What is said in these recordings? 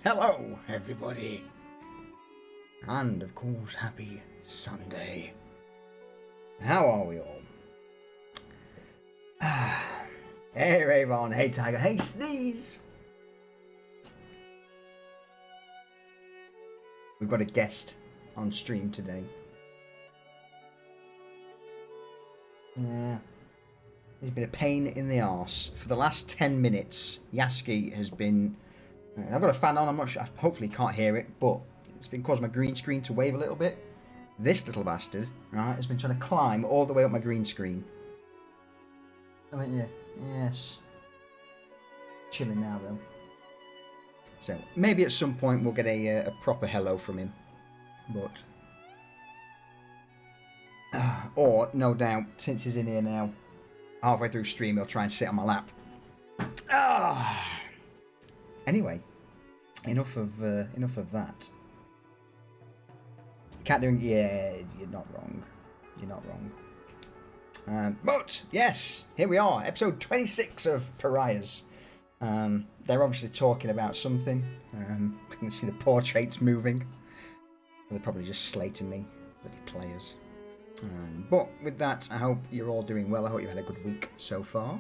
Hello, everybody. And, of course, happy Sunday. How are we all? Hey, Ravon. Hey, Tiger. Hey, Sneeze. We've got a guest on stream today. Yeah. He's been a pain in the arse. For the last 10 minutes, Yaski has been... I've got a fan on, I'm not sure, hopefully you can't hear it, but it's been causing my green screen to wave a little bit. This little bastard, right, has been trying to climb all the way up my green screen. Haven't you? Yes. Chilling now, though. So, maybe at some point we'll get a proper hello from him. But... or, no doubt, since he's in here now, halfway through stream, he'll try and sit on my lap. Anyway, enough of that. Cat doing, yeah, you're not wrong. You're not wrong. But yes, here we are, episode 26 of Pariahs. They're obviously talking about something. You can see the portraits moving. They're probably just slating me, bloody players. But with that, I hope you're all doing well. I hope you've had a good week so far.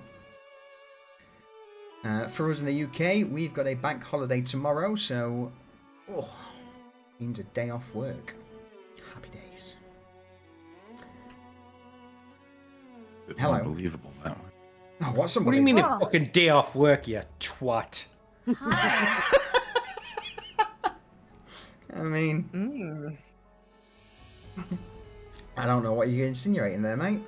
For us in the UK, we've got a bank holiday tomorrow, so means a day off work. Happy days. It's Hello. Unbelievable that one. Oh, what's What do you mean a fucking day off work, you twat? I mean, I don't know what you're insinuating there, mate.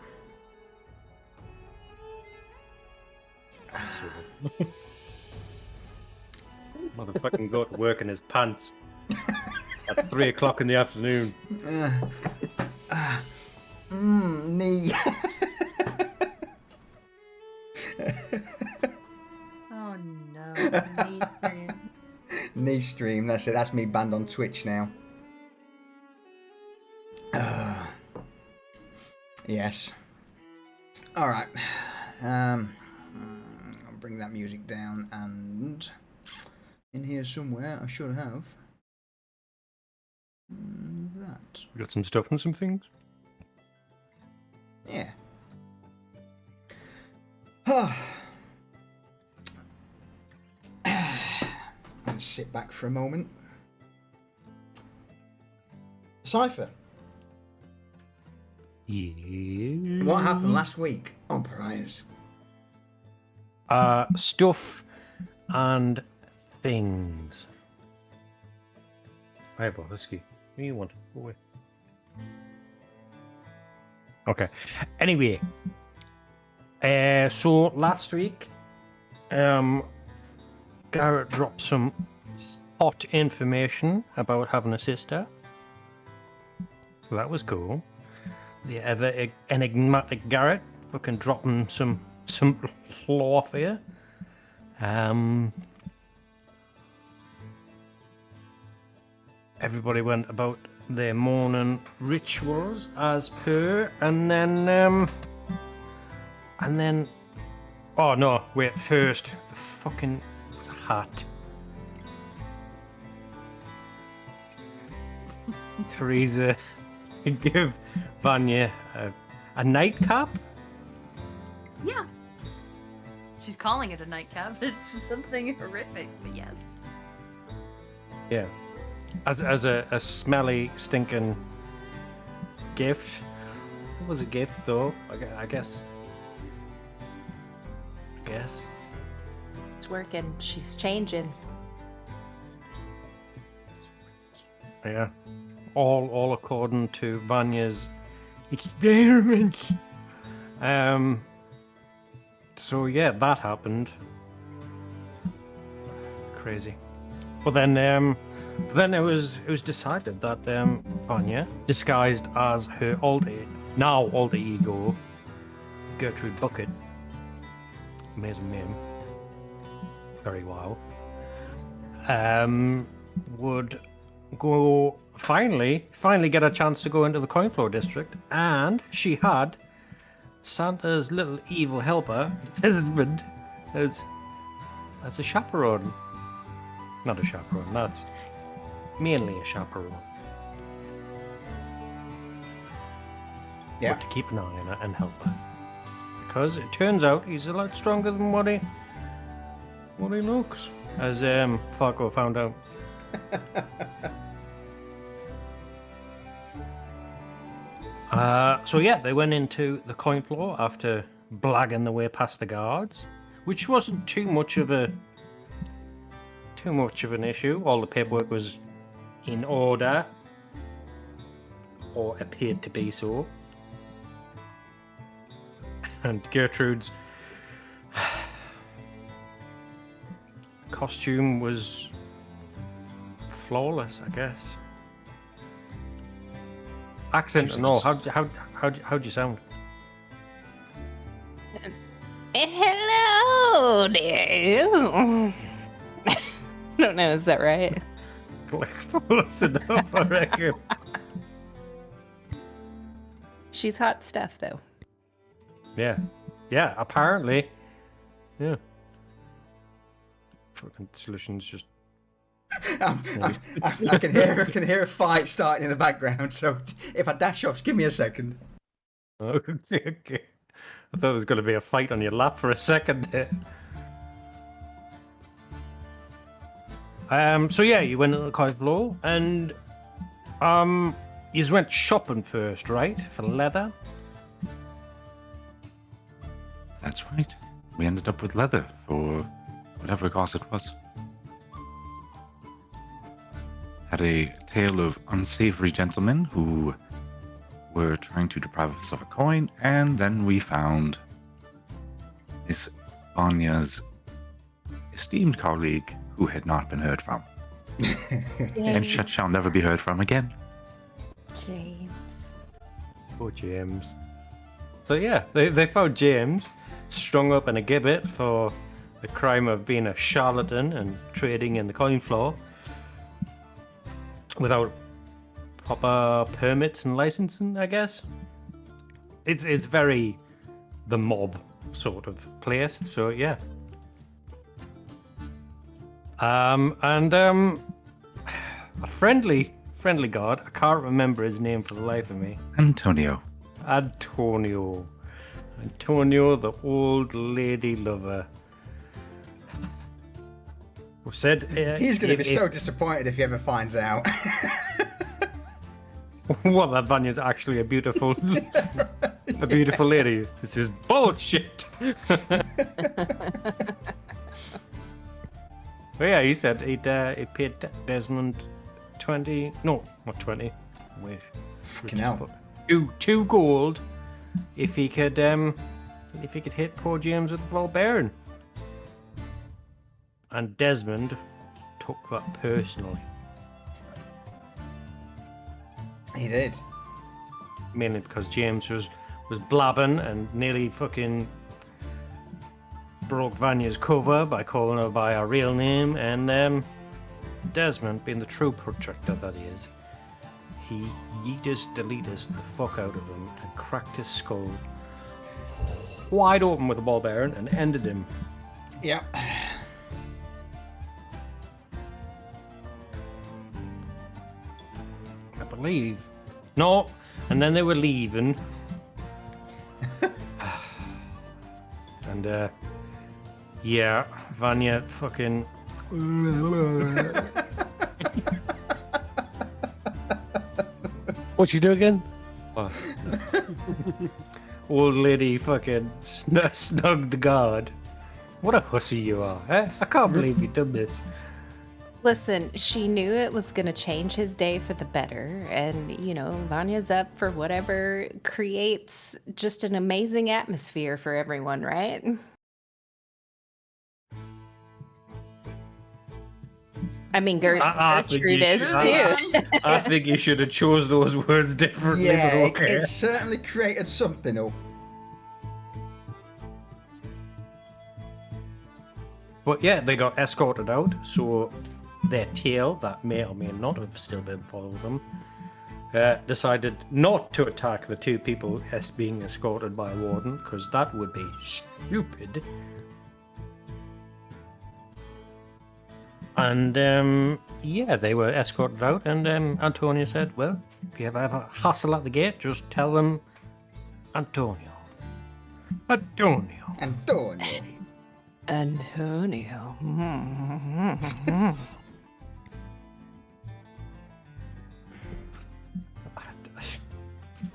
Motherfucking go to work in his pants at 3 o'clock in the afternoon. Knee. Oh no, knee stream. Knee stream, that's it. That's me banned on Twitch now. Yes. Alright. I'll bring that music down, and in here somewhere I should have that. We got some stuff and some things. Yeah. I'll sit back for a moment. Cypher. Yeah. What happened last week on Pariahs? Stuff and things. I have a whiskey. What do you want? Go away. Okay. Anyway, so last week, Garrett dropped some hot information about having a sister. So that was cool. The ever enigmatic Garrett fucking dropping some lore for you. Everybody went about their morning rituals as per, and then oh no, wait, first the fucking hat. Teresa give Vanya a nightcap. Yeah. She's calling it a nightcap. It's something horrific, but yes. Yeah. As a smelly, stinking gift. It was a gift, though. I guess. It's working. She's changing. Yeah. All according to Vanya's experiment. So yeah, that happened. Crazy. But then it was decided that Vanya, disguised as her alter ego, Gertrude Bucket, amazing name, very wild, would go finally get a chance to go into the Coinflow district, and she had Santa's little evil helper, husband, as a chaperone. Not a chaperone. That's mainly a chaperone. Yeah. But to keep an eye on her and help her. Because it turns out he's a lot stronger than what he looks. As Fargo found out. So yeah, they went into the coin floor after blagging their way past the guards, which wasn't too much of an issue. All the paperwork was in order, or appeared to be so. And Gertrude's costume was flawless, I guess. Accent and all. How'd you sound? Hello there. I don't know, is that right? Close enough, I reckon. She's hot stuff, though. Yeah, apparently. Yeah. Fucking Solutions just... I can hear a fight starting in the background. So if I dash off, give me a second. Okay. I thought there was going to be a fight on your lap for a second there. So yeah, you went to the coin floor and you went shopping first, right? For leather? That's right. We ended up with leather for whatever cost it was. Had a tale of unsavory gentlemen who were trying to deprive us of a coin, and then we found Miss Vanya's esteemed colleague who had not been heard from. And shall never be heard from again. James. Poor James. So yeah, they found James strung up in a gibbet for the crime of being a charlatan and trading in the coin floor without proper permits and licensing, I guess. It's very the mob sort of place, so yeah. A friendly guard, I can't remember his name for the life of me. Antonio, the old lady lover. Who said he's going to be so disappointed if he ever finds out. What, that Vanya's actually a beautiful lady. This is bullshit. But yeah, he said he paid Desmond 20. No, not 20. Wait. Fucking hell. Two gold if he could hit poor James with the ball bearing. And Desmond took that personally. He did. Mainly because James was blabbing and nearly fucking broke Vanya's cover by calling her by her real name, and Desmond, being the true protector that he is, he yeetus deletus the fuck out of him and cracked his skull wide open with a ball bearing and ended him. Yeah. I believe. No, and then they were leaving. And yeah, Vanya fucking What you do again? What? Old lady fucking snugged the guard. What a hussy you are, eh? I can't believe you done this. Listen, she knew it was going to change his day for the better. And, you know, Vanya's up for whatever creates just an amazing atmosphere for everyone, right? I mean, Gertrude is too. I think you should have chose those words differently, Yeah, but okay. it certainly created something up. But yeah, they got escorted out, so their tail, that may or may not have still been following them, decided not to attack the two people being escorted by a warden, because that would be stupid. And yeah, they were escorted out, and Antonio said, well, if you ever have a hassle at the gate, just tell them Antonio. Antonio. Antonio. Antonio.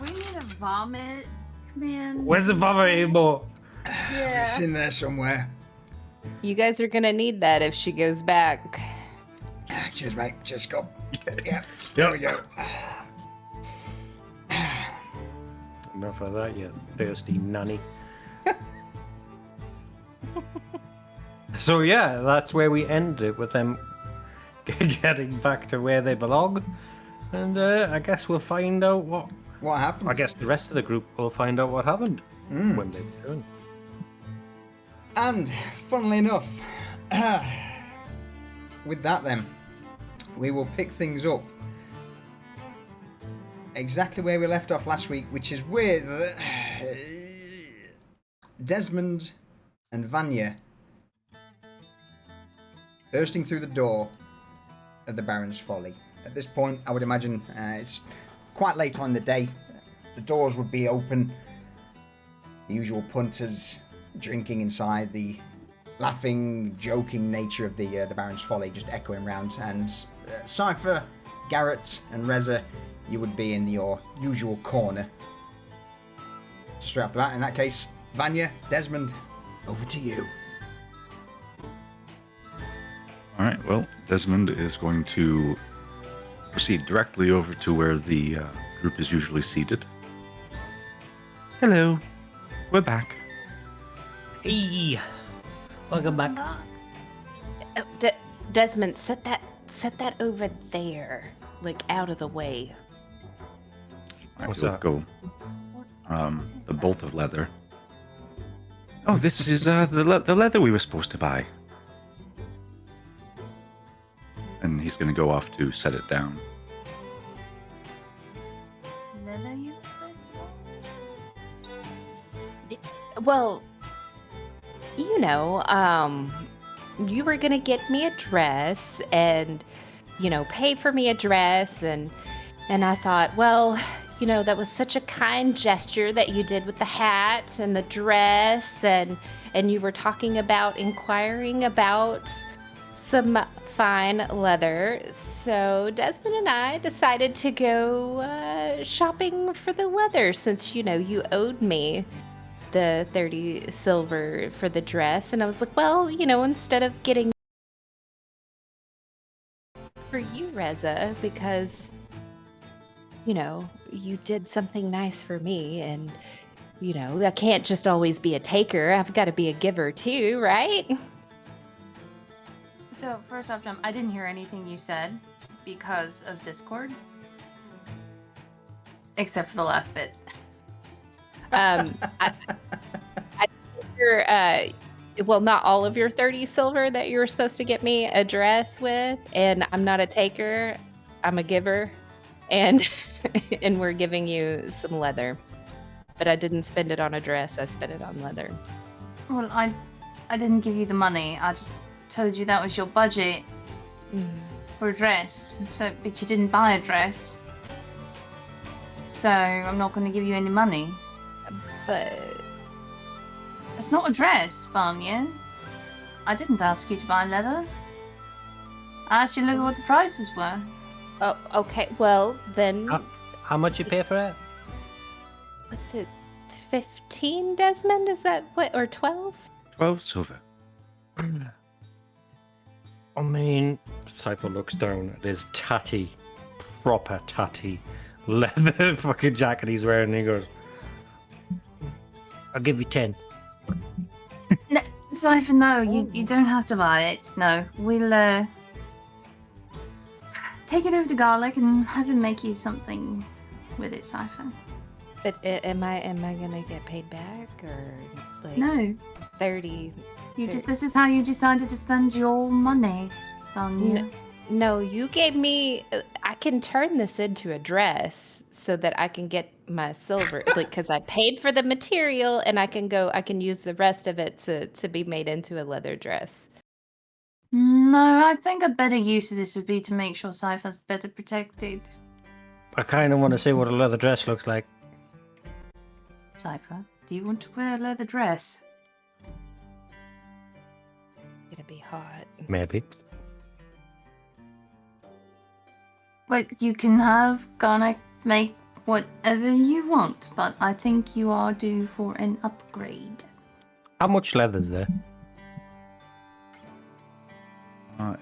We need a vomit, man. Where's the vomit? Yeah. It's in there somewhere. You guys are gonna need that if she goes back. Cheers, mate. Cheers, Scott. Yeah. There we go. Enough of that, you thirsty nanny. So yeah, that's where we ended it, with them getting back to where they belong. And I guess we'll find out what... What happened? I guess the rest of the group will find out what happened when they return. And, funnily enough, with that then, we will pick things up exactly where we left off last week, which is with Desmond and Vanya bursting through the door of the Baron's Folly. At this point, I would imagine it's quite late on in the day. The doors would be open. The usual punters drinking inside, the laughing, joking nature of the Baron's Folly just echoing round. And Cypher, Garrett, and Reza, you would be in your usual corner. Straight after that, in that case, Vanya, Desmond, over to you. All right, well, Desmond is going to proceed directly over to where the group is usually seated. Hello, we're back. Hey, welcome back. Oh, Desmond, set that over there, like out of the way. All right, What's we'll that? go. The bolt of leather. Oh, this is the leather we were supposed to buy. And he's going to go off to set it down. Leather you were supposed to buy? Well, you know, you were gonna get me a dress and, pay for me a dress, and I thought, well, that was such a kind gesture that you did with the hat and the dress, and you were talking about inquiring about some fine leather. So Desmond and I decided to go shopping for the leather, since you owed me the 30 silver for the dress. And I was like, well, instead of getting for you, Reza, because you did something nice for me, and I can't just always be a taker. I've got to be a giver too, right? So, first off, Jump, I didn't hear anything you said because of Discord. Except for the last bit. I well, not all of your 30 silver that you were supposed to get me a dress with, and I'm not a taker, I'm a giver, and and we're giving you some leather. But I didn't spend it on a dress, I spent it on leather. Well, I didn't give you the money. I just told you that was your budget for a dress. So, but you didn't buy a dress. So, I'm not going to give you any money. But It's not a dress, Vanya. I didn't ask you to buy leather. I asked you to look at what the prices were. oh, okay, well then, How much you pay for it? what's it, 15, Desmond? Is that what, or 12? 12 silver. I mean, Cypher looks down at his tatty, proper tatty, leather fucking jacket he's wearing, and he goes, I'll give you 10. No, Cypher, no, you don't have to buy it. No, we'll take it over to Garlic and have him make you something with it, Cypher. But am I gonna get paid back, or like No, 30? this is how you decided to spend your money, Vanya. No, you gave me. I can turn this into a dress so that I can get my silver, like, because I paid for the material, and I can use the rest of it to be made into a leather dress. No, I think a better use of this would be to make sure Cypher's better protected. I kind of want to see what a leather dress looks like. Cypher, do you want to wear a leather dress? Gonna be hot. Maybe. But you can have Garnet make whatever you want, but I think you are due for an upgrade. How much leather's there?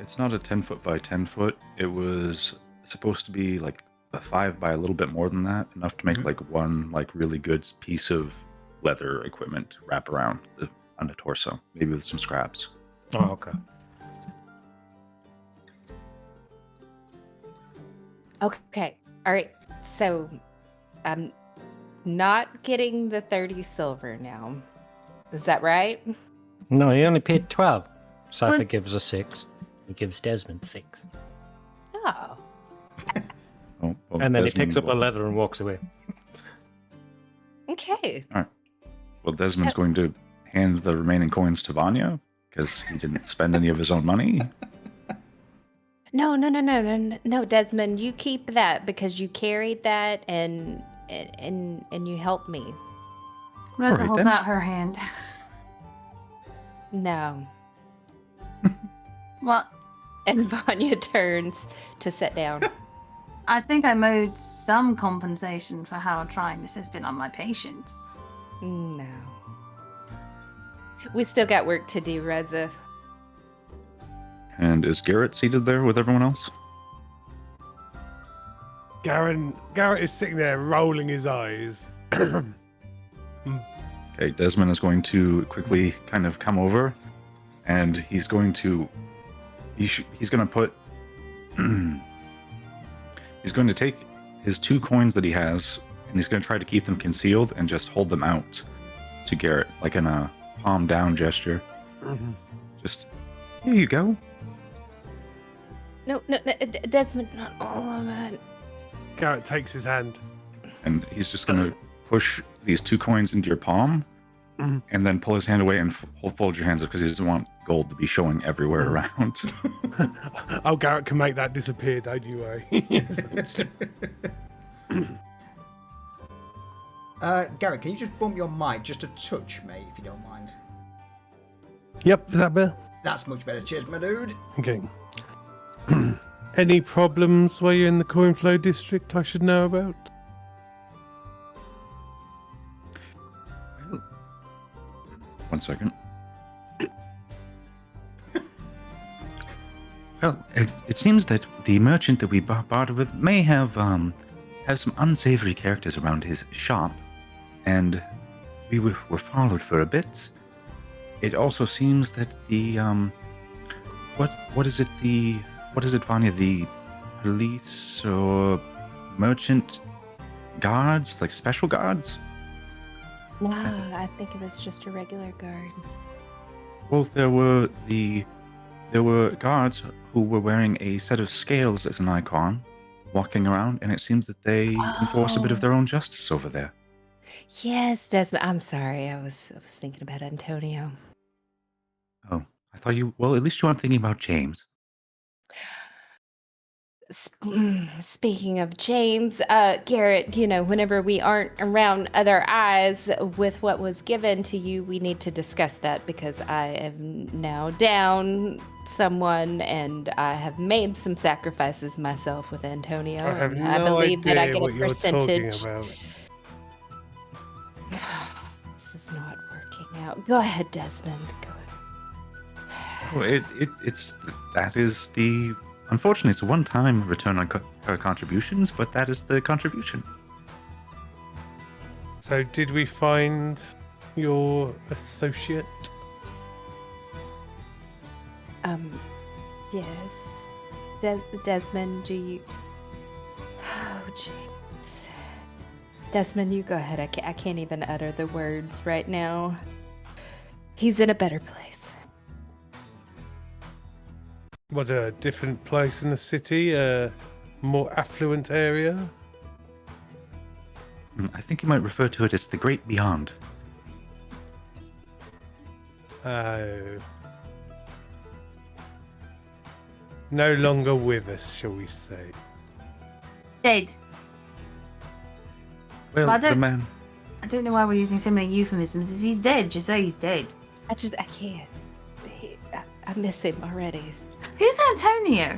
It's not a 10-foot by 10-foot. It was supposed to be like a 5 by a little bit more than that, enough to make like one like really good piece of leather equipment to wrap around on the torso, maybe with some scraps. Oh, okay. Okay. All right. So I'm not getting the 30 silver now. Is that right? No, he only paid 12. Cypher What? gives us 6. He gives Desmond 6. Oh. Oh, well, And then he Desmond picks up the will- leather and walks away. Okay. Well, Desmond's going to hand the remaining coins to Vanya because he didn't spend any of his own money. No, Desmond, you keep that because you carried that and you helped me. Rosa Alright, holds then. out her hand. No. Well, And Vanya turns to sit down. I think I'm owed some compensation for how trying this has been on my patience. No. We still got work to do, Reza. And is Garrett seated there with everyone else? Garrett is sitting there rolling his eyes. Okay, Desmond is going to quickly kind of come over, and he's going to put he's going to take his 2 coins that he has, and he's going to try to keep them concealed and just hold them out to Garrett, like in a palm down gesture. Just here you go. No, Desmond, not all of it. Garrett takes his hand. And he's just going to push these 2 coins into your palm, Mhm. and then pull his hand away and fold your hands up because he doesn't want gold to be showing everywhere around. Oh, Garrett can make that disappear, don't you worry. Garrett, can you just bump your mic just a touch, mate, if you don't mind? Yep, is that better? That's much better. Cheers, my dude. Okay. Any problems while you're in the coin flow district I should know about? One second. Well, it seems that the merchant that we bartered with may have some unsavory characters around his shop, and we were followed for a bit. It also seems that the what is it, Vanya? The police or merchant guards, like special guards? No, I think it was just a regular guard. Well, there were guards who were wearing a set of scales as an icon, walking around, and it seems that they enforce a bit of their own justice over there. Yes, Desmond. I'm sorry. I was thinking about Antonio. Oh, I thought you. Well, at least you aren't thinking about James. Speaking of James, Garrett, whenever we aren't around other eyes with what was given to you, we need to discuss that because I am now down someone and I have made some sacrifices myself with Antonio. I have and no I believe idea that I get what a you're percentage. talking about. This is not working out. Go ahead, Desmond. Go ahead. Well, that is the. Unfortunately, it's a one-time return on her contributions, but that is the contribution. So, did we find your associate? Yes. Desmond, do you... Oh, James. Desmond, you go ahead. I can't even utter the words right now. He's in a better place. What, a different place in the city? A more affluent area? I think you might refer to it as the Great Beyond. Oh. No longer with us, shall we say? Dead. Well, I the don't- man. I don't know why we're using so many euphemisms. If he's dead, just say he's dead. I can't. I miss him already. Who's Antonio?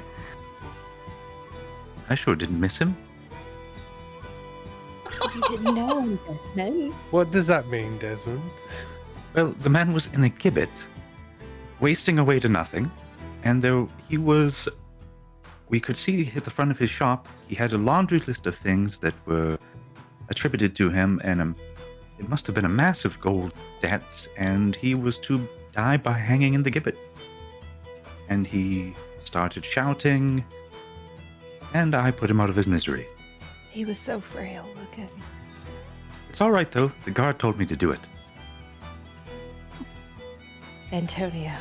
I sure didn't miss him. You didn't know him, Desmond. What does that mean, Desmond? Well, the man was in a gibbet, wasting away to nothing, and though he was, we could see at the front of his shop, he had a laundry list of things that were attributed to him, and it must have been a massive gold debt, and he was to die by hanging in the gibbet. And he started shouting, and I put him out of his misery. He was so frail looking. It's all right, though. The guard told me to do it. Antonio.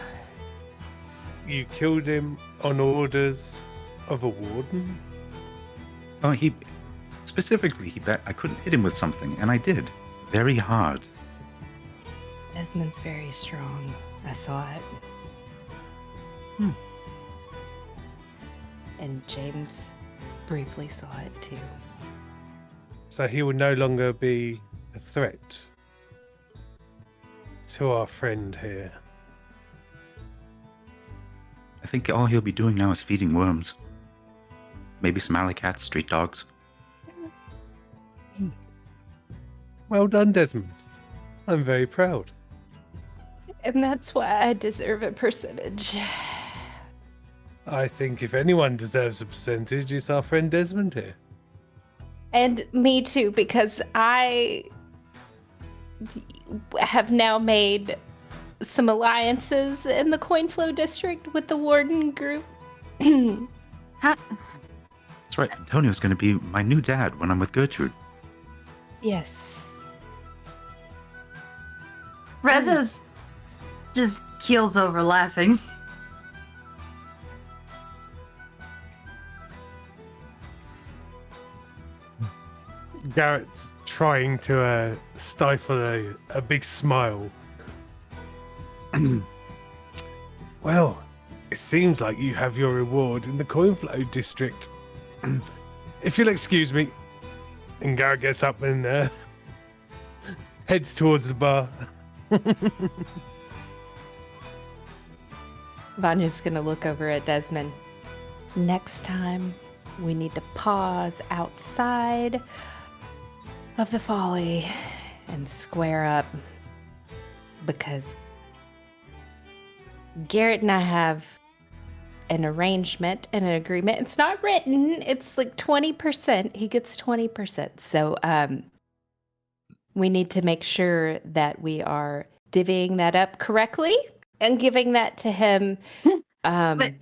You killed him on orders of a warden? Oh, he specifically, he bet I couldn't hit him with something, and I did. Very hard. Desmond's very strong. I saw it. And James briefly saw it too. So he will no longer be a threat to our friend here. I think all he'll be doing now is feeding worms. Maybe some alley cats, street dogs. Well done, Desmond. I'm very proud. And that's why I deserve a percentage. I think if anyone deserves a percentage, it's our friend Desmond here. And me too, because I have now made some alliances in the Coinflow district with the Warden group. That's right, Antonio's going to be my new dad when I'm with Gertrude. Yes. Reza's just keels over laughing. Garrett's trying to stifle a big smile. Well, it seems like you have your reward in the Coinflow district. If you'll excuse me. And Garrett gets up and heads towards the bar. Vanya's gonna look over at Desmond. Next time, we need to pause outside of the folly and square up, because Garrett and I have an arrangement and an agreement. It's not written. It's like 20%. He gets 20%. So we need to make sure that we are divvying that up correctly and giving that to him. But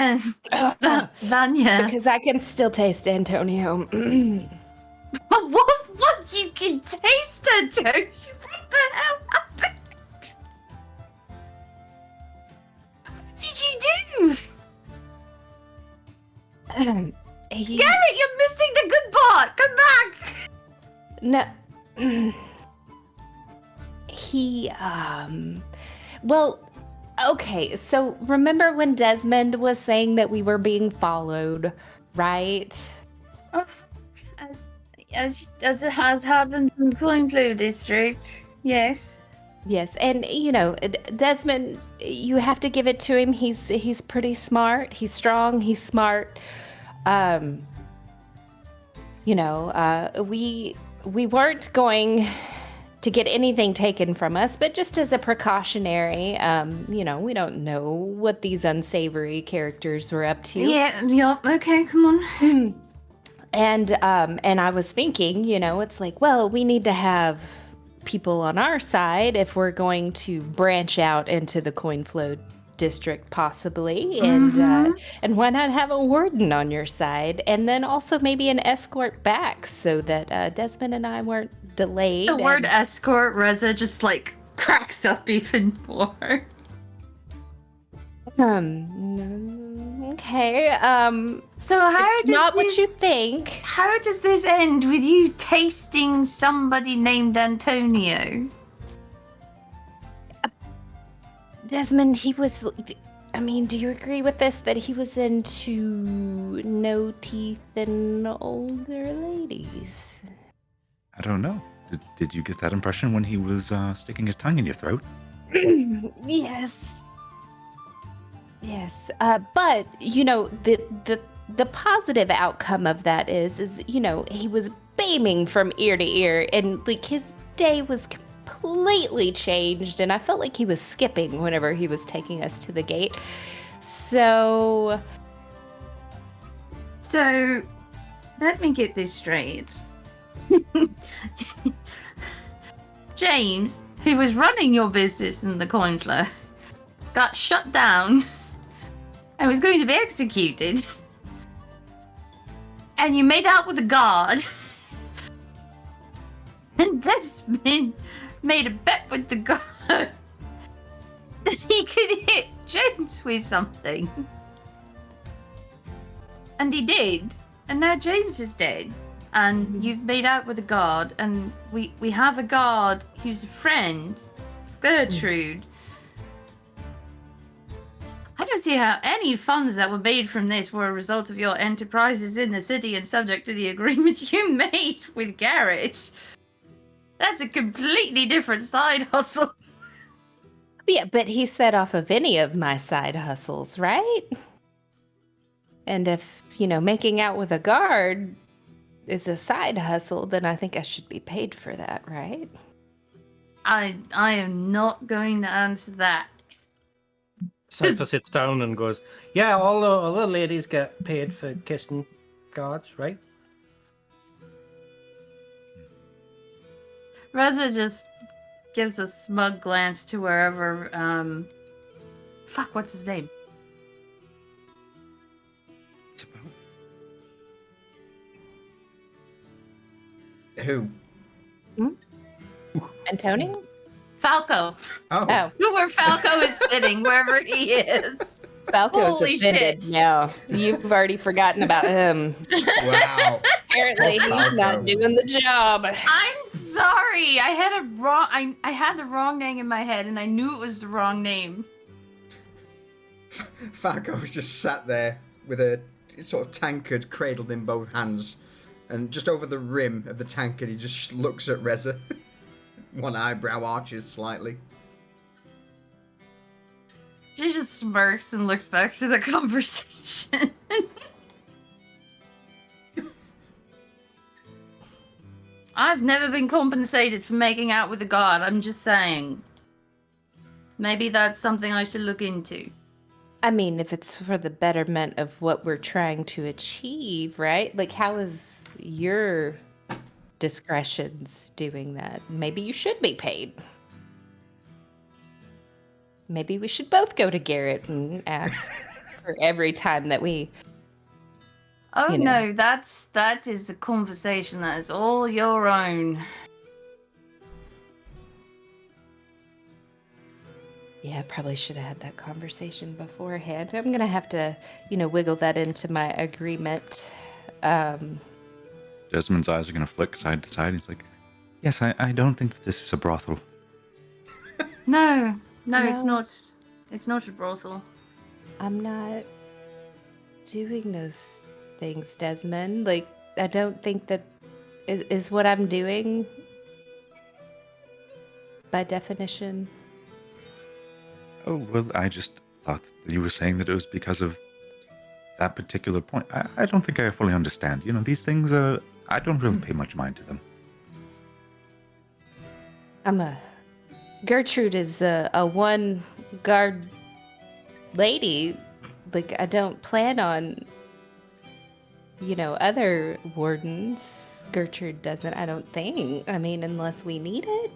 Vanya, Because I can still taste Antonio. what you can taste it, don't you? What the hell happened? What did you do? Garrett, you're missing the good part. Come back. No. He, well, okay, so remember when Desmond was saying that we were being followed, right? As it has happened in the Coinflow district, yes. Yes, and you know, Desmond, you have to give it to him. He's pretty smart. He's strong. He's smart. You know, we weren't going to get anything taken from us, but just as a precautionary, you know, we don't know what these unsavory characters were up to. Yeah, okay, come on. And I was thinking, you know, it's like, well, we need to have people on our side if we're going to branch out into the Coinflow district, possibly, and why not have a warden on your side, and then also maybe an escort back so that Desmond and I weren't delayed. The word escort, Reza just like cracks up even more. Okay. So how does Not this, what you think. How does this end with you tasting somebody named Antonio? Desmond, he was I mean, do you agree with this that he was into no teeth and older ladies? I don't know. Did you get that impression when he was sticking his tongue in your throat? Yes. Yes. But you know, the positive outcome of that is you know, he was beaming from ear to ear, and like his day was completely changed, and I felt like he was skipping whenever he was taking us to the gate. So let me get this straight. James, who was running your business in the coin flip, got shut down and was going to be executed. And you made out with a guard. And Desmond made a bet with the guard that he could hit James with something. And he did. And now James is dead. And you've made out with a guard, and we have a guard who's a friend, Gertrude. I don't see how any funds that were made from this were a result of your enterprises in the city and subject to the agreement you made with Garrett. That's a completely different side hustle. yeah, but he set off of any of my side hustles, right? And if, you know, making out with a guard is a side hustle, then I think I should be paid for that, right? I am not going to answer that. Cypher sits down and goes, yeah, all the ladies get paid for kissing guards, right? Reza just gives a smug glance to wherever, fuck, what's his name? It's about Who? Antonio? Falco. Oh, Where Falco is sitting, wherever he is. Falco's Holy offended shit. now. You've already forgotten about him. Wow. Apparently, Poor he's not Falco. doing the job. I'm sorry. I had the wrong name in my head, and I knew it was the wrong name. Falco was just sat there with a sort of tankard cradled in both hands, and just over the rim of the tankard, he just looks at Reza. One eyebrow arches slightly. She just smirks and looks back to the conversation. I've never been compensated for making out with a god. I'm just saying. Maybe that's something I should look into. I mean, if it's for the betterment of what we're trying to achieve, right? Like, how is your discretions doing that? Maybe you should be paid. Maybe we should both go to Garrett and ask for every time that we... Oh You know. no, that is a conversation that is all your own. Yeah, I probably should have had that conversation beforehand. I'm gonna have to, wiggle that into my agreement. Desmond's eyes are going to flick side to side. He's like, yes, I don't think that this is a brothel. No, it's No. not. It's not a brothel. I'm not doing those things, Desmond. Like, I don't think that is what I'm doing by definition. Oh, well, I just thought that you were saying that it was because of that particular point. I don't think I fully understand. You know, these things, I don't really pay much mind to them. Gertrude is a one guard lady. Like, I don't plan on, other wardens. Gertrude doesn't, I don't think. I mean, unless we need it.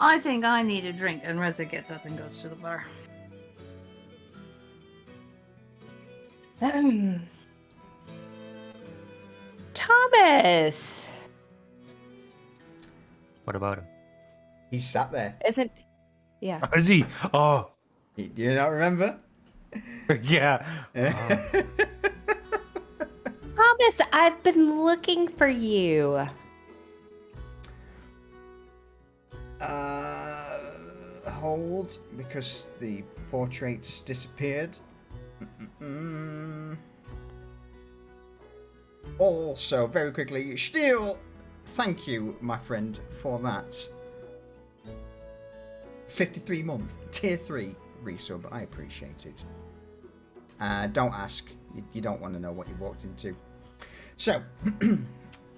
I think I need a drink, and Reza gets up and goes to the bar. Thomas! What about him? He sat there. Isn't... Yeah. Is he? Oh, Do you not remember? yeah. Thomas, I've been looking for you. Hold, because the Portraits disappeared. Also, very quickly, Steele, thank you, my friend, for that 53-month Tier 3 resub. I appreciate it. Don't ask. You don't want to know what you walked into. So,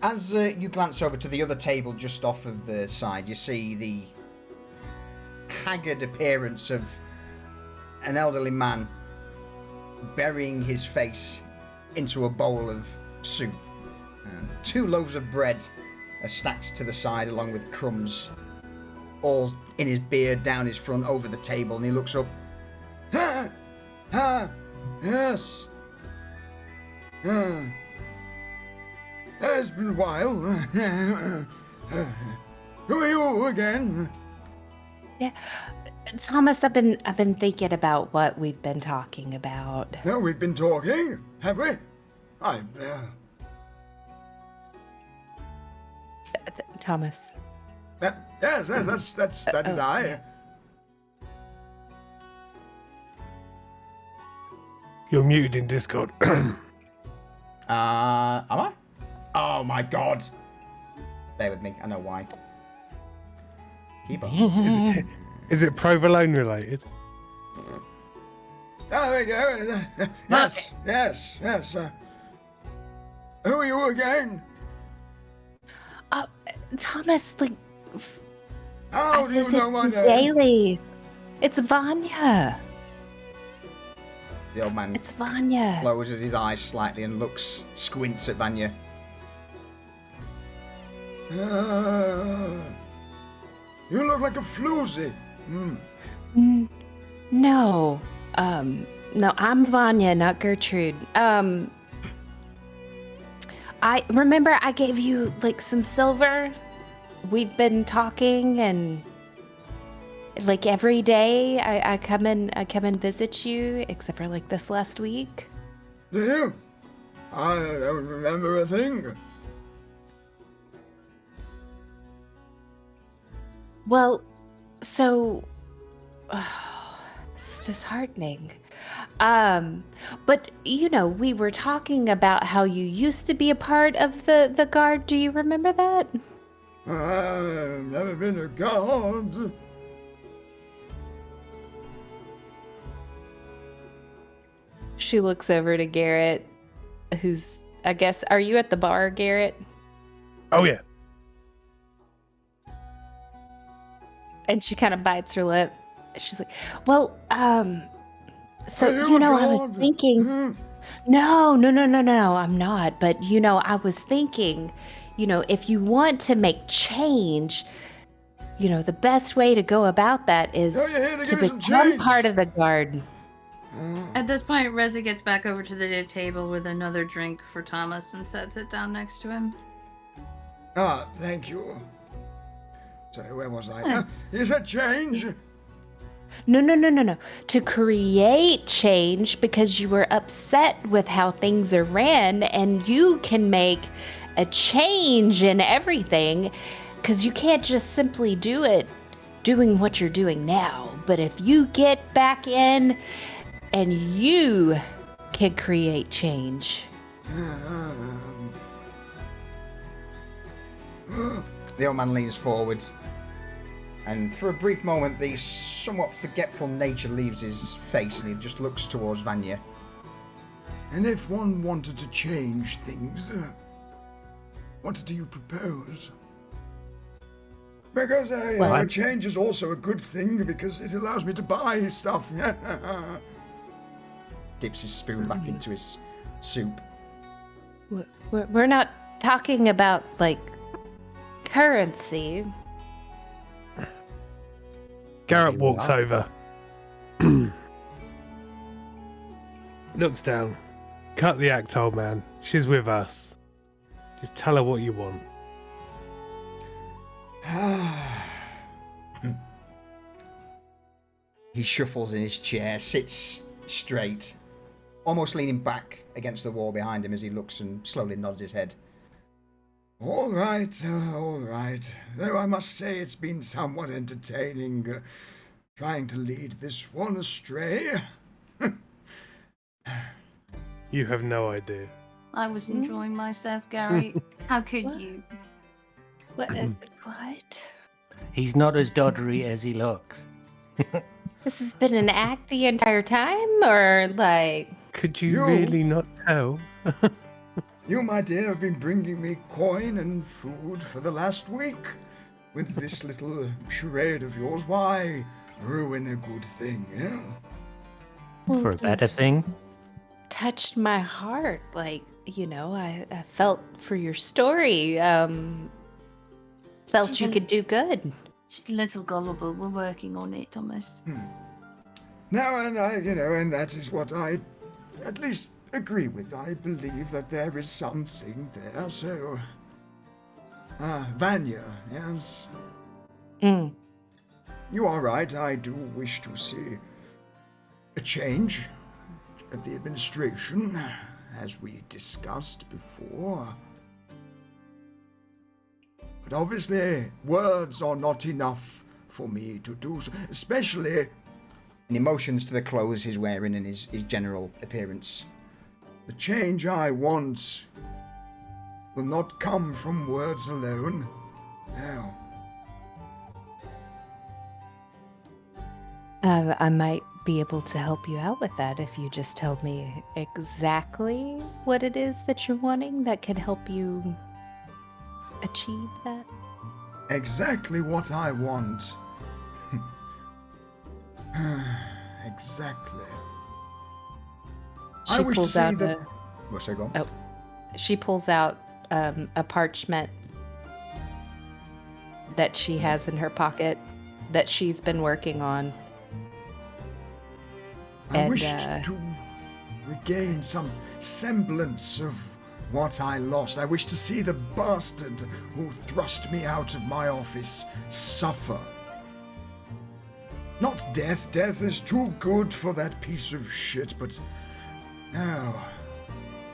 as you glance over to the other table just off of the side, you see the haggard appearance of an elderly man burying his face into a bowl of soup. 2 loaves of bread are stacked to the side along with crumbs, all in his beard down his front over the table, and he looks up. Yes. It's been a while. Who are you again? Yeah, Thomas, I've been thinking about what we've been talking about. No, we've been talking, have we? Thomas. Yes, that is I. Yeah. You're muted in Discord. Am I? Oh my god. Bear with me, I know why. Keep on. Is it provolone related? Oh, there we go. Yes. Who are you again? Thomas, like, How do you know my name? daily. It's Vanya. The old man It's Vanya. closes his eyes slightly and squints at Vanya. You look like a floozy. No. No, I'm Vanya, not Gertrude. I remember I gave you like some silver. We've been talking, and like every day I come and visit you, except for like this last week. Do you? I don't remember a thing. Well, so it's disheartening. But you know, we were talking about how you used to be a part of the guard. Do you remember that? I've never been a guard. She looks over to Garrett, who's, I guess, are you at the bar, Garrett? Oh yeah. And she kind of bites her lip. She's like, well, so, Are you you a know, I was god? thinking, no, I'm not. But, you know, I was thinking, you know, if you want to make change, you know, the best way to go about that is Oh, you're here to to give me some become change. part of the guard. At this point, Reza gets back over to the table with another drink for Thomas and sets it down next to him. Ah, thank you. Sorry, where was I? You said change? No. To create change because you were upset with how things are ran, and you can make a change in everything because you can't just simply do it doing what you're doing now. But if you get back in and you can create change. The old man leans forward, and for a brief moment, the somewhat forgetful nature leaves his face, and he just looks towards Vanya. And if one wanted to change things, what do you propose? Because change is also a good thing because it allows me to buy stuff. Dips his spoon back into his soup. We're not talking about, like, currency. Garrett walks over. Looks down. Cut the act, old man. She's with us. Just tell her what you want. He shuffles in his chair, sits straight, almost leaning back against the wall behind him as he looks and slowly nods his head. All right. Though I must say it's been somewhat entertaining. trying to lead this one astray. You have no idea. I was enjoying myself, Gary. How could What? you? What? What? He's not as doddery as he looks. This has been an act the entire time, or like? Could you You- really not tell? You, my dear, have been bringing me coin and food for the last week. With this little charade of yours, why ruin a good thing, eh? Well, For a better thing. touched my heart. Like, you know, I felt for your story. Felt you could do good. She's a little gullible. We're working on it, Thomas. Now, and and that is what I at least agree with. I believe that there is something there, so... Vanya, yes? Mm. You are right, I do wish to see a change at the administration, as we discussed before. But obviously, words are not enough for me to do so, especially in emotions to the clothes he's wearing and his general appearance. The change I want will not come from words alone. No. I might be able to help you out with that if you just tell me exactly what it is that you're wanting that could help you achieve that. Exactly what I want. Exactly. I She wish to pulls see out the... a- What's that going? Oh, she pulls out a parchment that she has in her pocket that she's been working on. I and, wished to regain some semblance of what I lost. I wish to see the bastard who thrust me out of my office suffer. Not death. Death is too good for that piece of shit, but... No.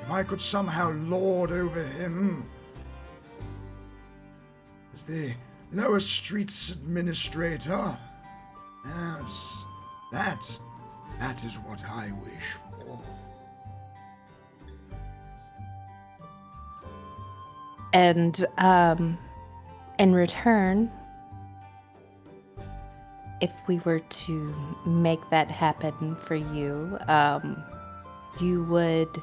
If I could somehow lord over him... As the lower streets administrator... Yes. That is what I wish for. And in return, if we were to make that happen for you, you would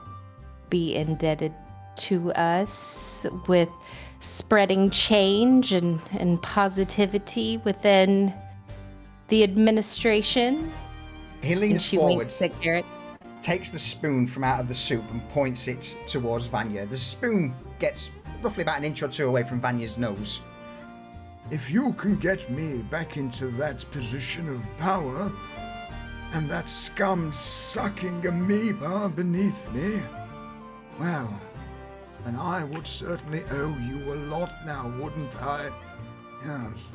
be indebted to us with spreading change and positivity within the administration. He And leans she forward, winks at Garrett. takes the spoon from out of the soup and points it towards Vanya. The spoon gets roughly about an inch or two away from Vanya's nose. If you can get me back into that position of power, and that scum-sucking amoeba beneath me, well, then I would certainly owe you a lot now, wouldn't I? Yes.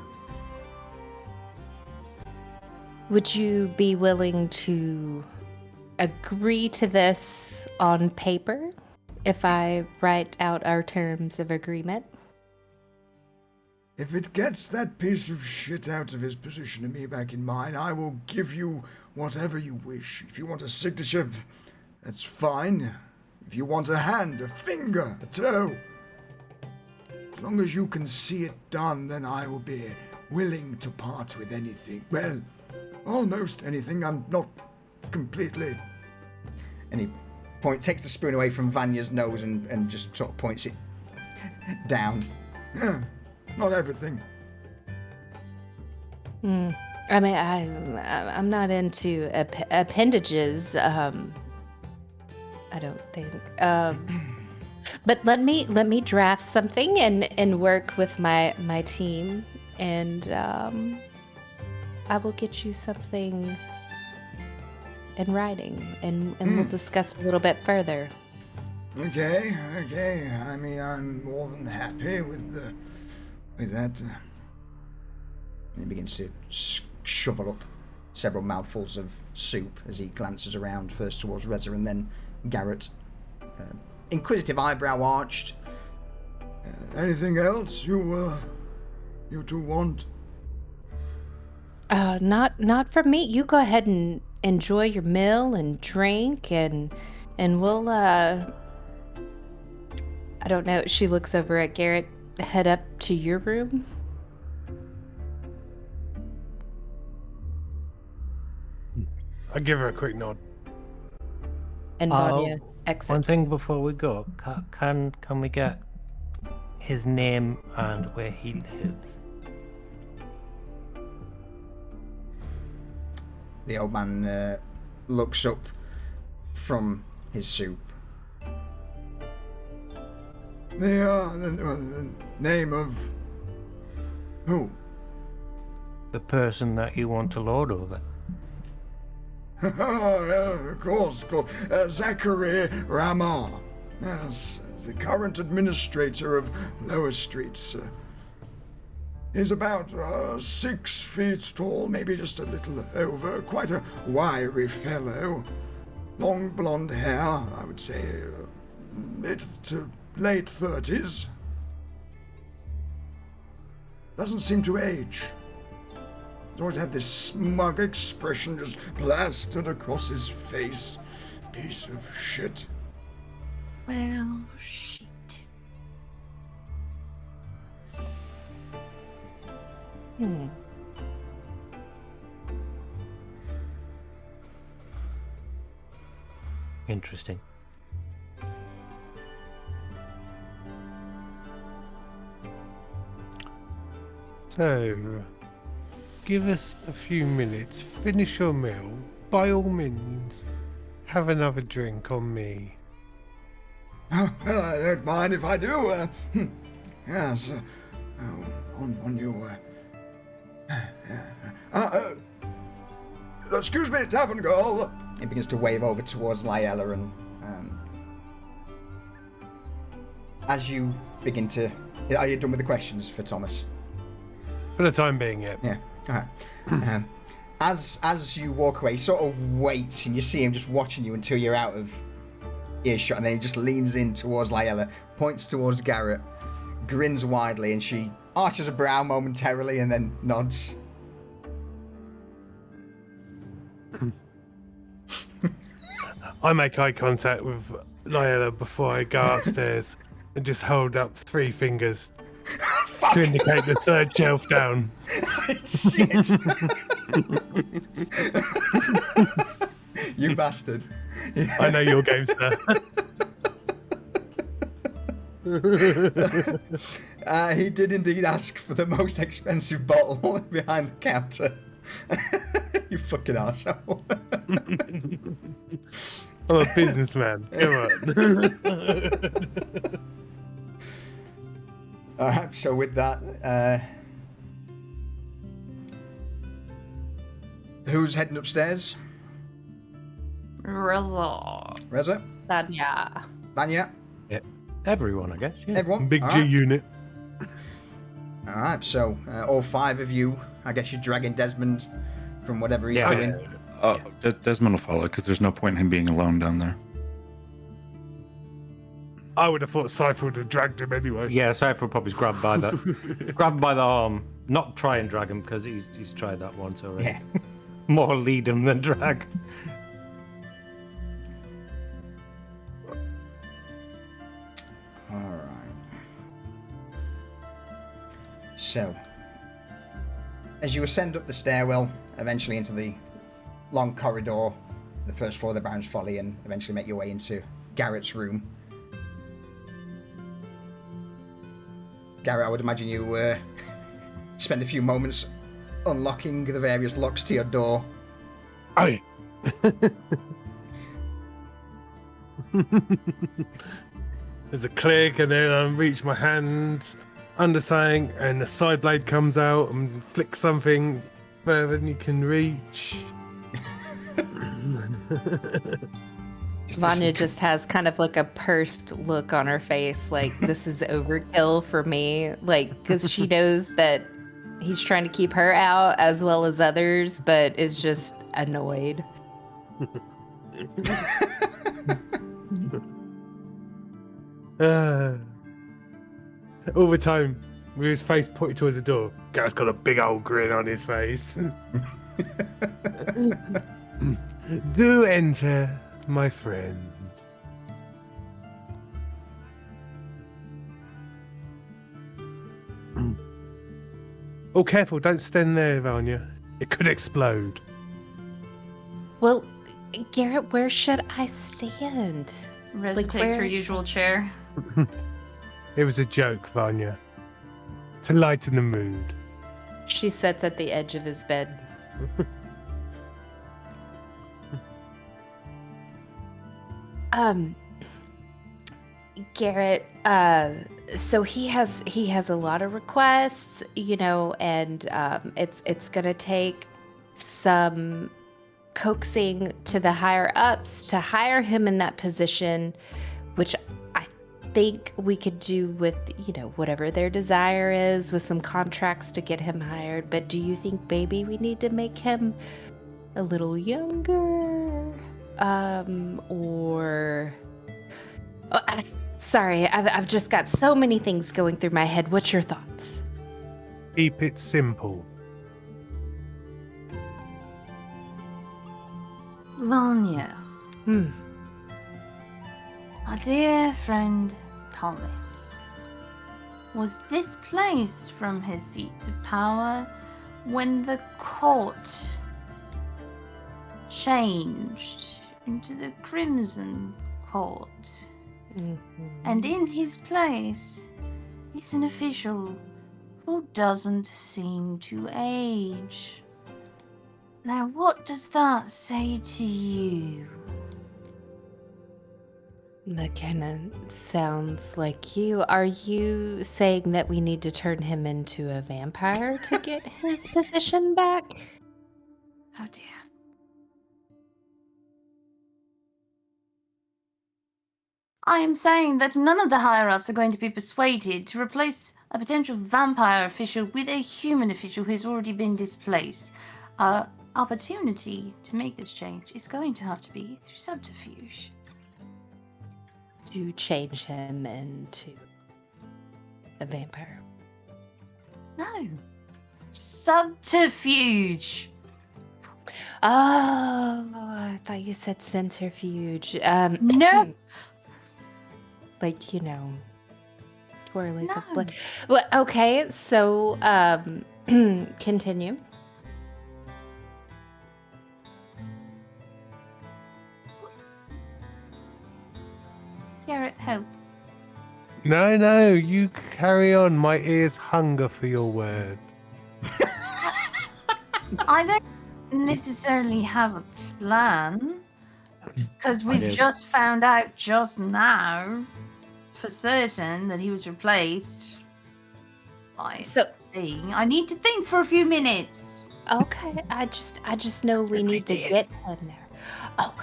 Would you be willing to agree to this on paper if I write out our terms of agreement? If it gets that piece of shit out of his position and me back in mine, I will give you whatever you wish. If you want a signature, that's fine. If you want a hand, a finger, a toe. As long as you can see it done, then I will be willing to part with anything. Well, almost anything. I'm not completely... And he takes the spoon away from Vanya's nose and just sort of points it down. Yeah, not everything. I mean, I'm not into appendages. I don't think. But let me draft something and work with my team, and I will get you something in writing, and we'll discuss a little bit further. Okay. I mean, I'm more than happy with that. And he begins to shovel up several mouthfuls of soup as he glances around, first towards Reza and then Garrett. Inquisitive eyebrow arched. Anything else you two want? Not from me. You go ahead and enjoy your meal and drink, and we'll I don't know. She looks over at Garrett. Head up to your room. I give her a quick nod. And Vanya exits. One thing before we go, can we get his name and where he lives? The old man looks up from his soup. The name of who? The person that you want to lord over. Of course. Zachary Ramar. Yes, the current administrator of Lower Streets. He's about 6 feet tall, maybe just a little over. Quite a wiry fellow. Long blonde hair, I would say mid to late 30s. Doesn't seem to age. He's always had this smug expression just plastered across his face. Piece of shit. Well, shit. Interesting. So, give us a few minutes, finish your meal. By all means, have another drink on me. Oh, well, I don't mind if I do. Yes, on you. Excuse me, tavern girl. He begins to wave over towards Lyella, and as you begin to, are you done with the questions for Thomas? For the time being, yeah. Yeah. All right. As you walk away, you sort of wait, and you see him just watching you until you're out of earshot, and then he just leans in towards Lyella, points towards Garrett, grins widely, and she arches a brow momentarily and then nods. I make eye contact with Lyella before I go upstairs and just hold up 3 fingers to indicate the 3rd shelf down. Shit! You bastard. I know your game, sir. He did indeed ask for the most expensive bottle behind the counter. You fucking arsehole. I'm a businessman. Come on. Alright, so with that, who's heading upstairs? Rizzle. Reza? Vanya. Vanya? Everyone, I guess. Yeah. Everyone? Big G Alright. unit. Alright, so all 5 of you, I guess you're dragging Desmond from whatever he's doing. Desmond will follow because there's no point in him being alone down there. I would have thought Cypher would have dragged him anyway. Yeah, Cypher probably grabbed by the grabbed by the arm. Not try and drag him because he's tried that once already. Yeah. More lead him than drag. Alright. So, as you ascend up the stairwell, eventually into the long corridor, the first floor of the Baron's Folly, and eventually make your way into Garrett's room. Garrett, I would imagine you spend a few moments unlocking the various locks to your door. Oh, yeah. There's a click, and then I reach my hand under something, and the side blade comes out and flicks something further than you can reach. Vanya just has kind of like a pursed look on her face, like this is overkill for me, like because she knows that he's trying to keep her out as well as others, but is just annoyed. All the time, with his face pointed towards the door. Garrett's got a big old grin on his face. Do enter, my friends. Oh, careful, don't stand there, Vanya. It could explode. Well, Garrett, where should I stand? Reza Like, takes her where's- usual chair. It was a joke, Vanya. To lighten the mood. She sits at the edge of his bed. Garrett, so he has a lot of requests, you know, and it's gonna take some coaxing to the higher ups to hire him in that position, which I think we could do with, you know, whatever their desire is, with some contracts to get him hired. But do you think maybe we need to make him a little younger? Or sorry, I've just got so many things going through my head. What's your thoughts? Keep it simple. Vanya, Hmm. our dear friend Thomas was displaced from his seat of power when the court changed into the Crimson Court. And in his place is an official who doesn't seem to age. Now, what does that say to you? That kind of sounds like you. Are you saying that we need to turn him into a vampire to get his position back? Oh dear. I am saying that none of the higher-ups are going to be persuaded to replace a potential vampire official with a human official who's already been displaced. Our opportunity to make this change is going to have to be through subterfuge. To change him into a vampire. No. Subterfuge. Oh, I thought you said centrifuge. No. Like, you know, twirling of No. blood. Well, okay, so continue. Garrett, help. No, you carry on. My ears hunger for your words. I don't necessarily have a plan because we've do. just found out just now for certain that he was replaced by So, thing. I need to think for a few minutes. okay, I just know we need to get him there. Oh,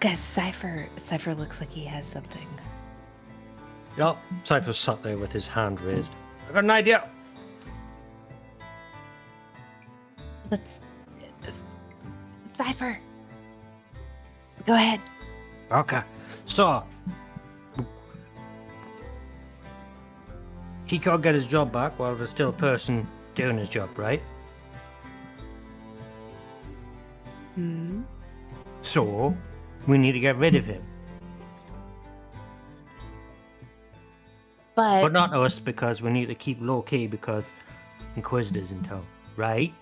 guys, Cypher looks like he has something. Yup, Cypher's sat there with his hand raised. I got an idea. Let's Cypher. Go ahead. Okay, so he can't get his job back while there's still a person doing his job, right? Hmm. So we need to get rid of him, but not us, because we need to keep low key because Inquisitor's in town, right?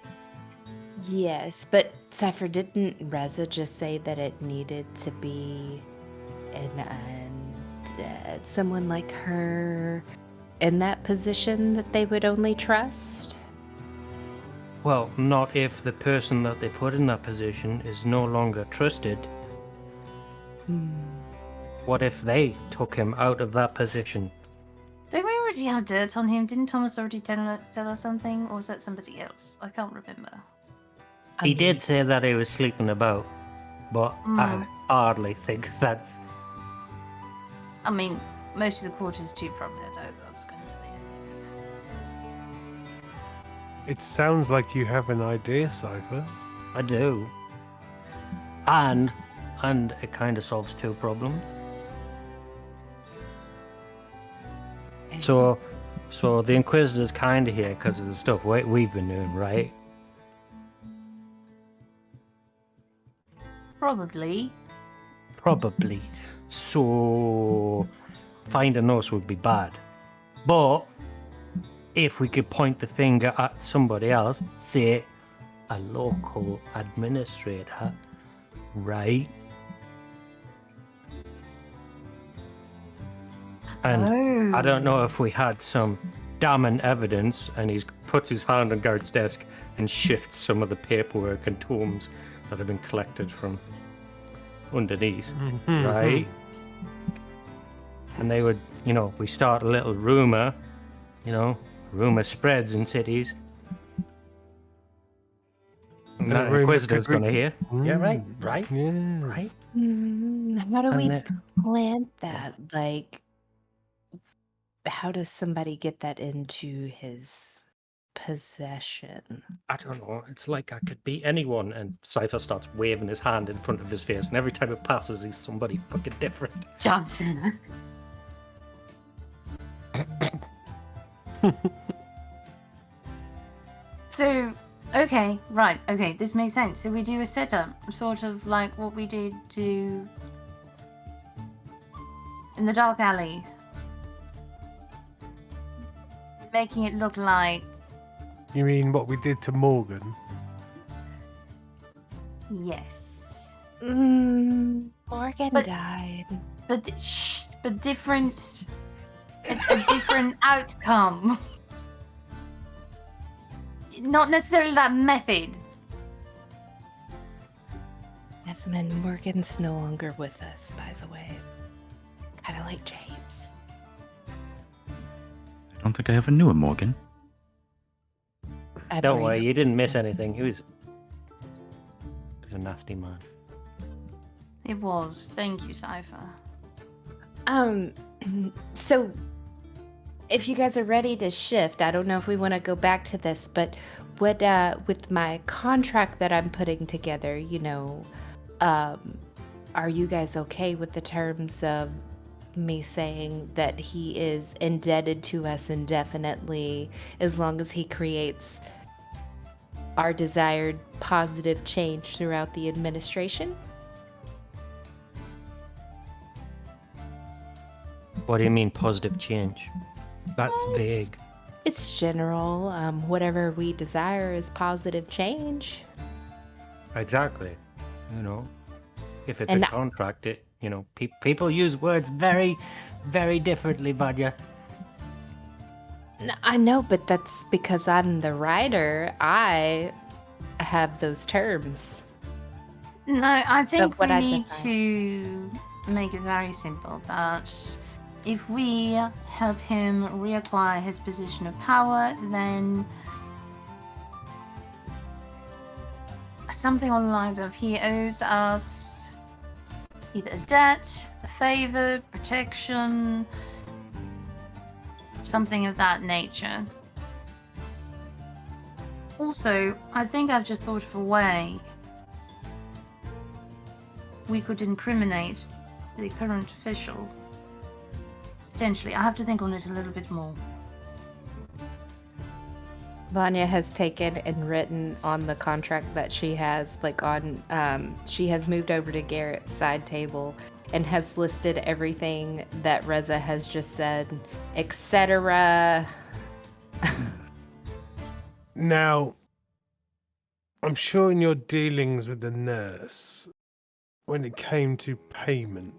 Yes, but Cypher, didn't Reza just say that it needed to be someone like her in that position that they would only trust? Well, not if the person that they put in that position is no longer trusted. What if they took him out of that position? Don't we already have dirt on him? Didn't Thomas already tell us something? Or was that somebody else? I can't remember. He did say that he was sleeping about, but I hardly think that's... I mean, most of the quarters too probably I doubt that's going to be it. It sounds like you have an idea, Cypher. I do. And it kind of solves two problems. So So the Inquisitor's kind of here because of the stuff we've been doing, right? Probably. Probably. So finding us would be bad. But if we could point the finger at somebody else, say a local administrator, right? And I don't know if we had some damning evidence, and he puts his hand on Garrett's desk and shifts some of the paperwork and tomes that have been collected from underneath, right? And they would, we start a little rumor, rumor spreads in cities. And that Inquisitor's going to hear. Yeah, right. Yes. Right. How do we And plant that? Like, how does somebody get that into his possession? I don't know. It's like I could be anyone, and Cypher starts waving his hand in front of his face, and every time it passes, he's somebody fucking different. Johnson. So, okay, right, okay, this makes sense. So we do a setup, sort of like what we did in the dark alley. Making it look like... You mean what we did to Morgan? Yes. Morgan But- died. But different... a different outcome. Not necessarily that method. Esmond, Morgan's no longer with us, by the way. Kind of like James. I don't think I ever knew a Morgan. Don't worry, you didn't miss anything. He was a nasty man. It was. Thank you, Cypher. So if you guys are ready to shift, I don't know if we want to go back to this, but what with my contract that I'm putting together, are you guys okay with the terms of me saying that he is indebted to us indefinitely as long as he creates our desired positive change throughout the administration? What do you mean positive change? That's vague. It's general. Whatever we desire is positive change. Exactly. If it's And a contract, people use words very, very differently, Vanya. I know, but that's because I'm the writer. I have those terms. No, I think what we I need define. to make it very simple that if we help him reacquire his position of power, then something along the lines of he owes us either a debt, a favor, protection, something of that nature. Also, I think I've just thought of a way we could incriminate the current official. Potentially. I have to think on it a little bit more. Vanya has taken and written on the contract that she has, she has moved over to Garrett's side table and has listed everything that Reza has just said, etc. Now, I'm sure in your dealings with the nurse, when it came to payment,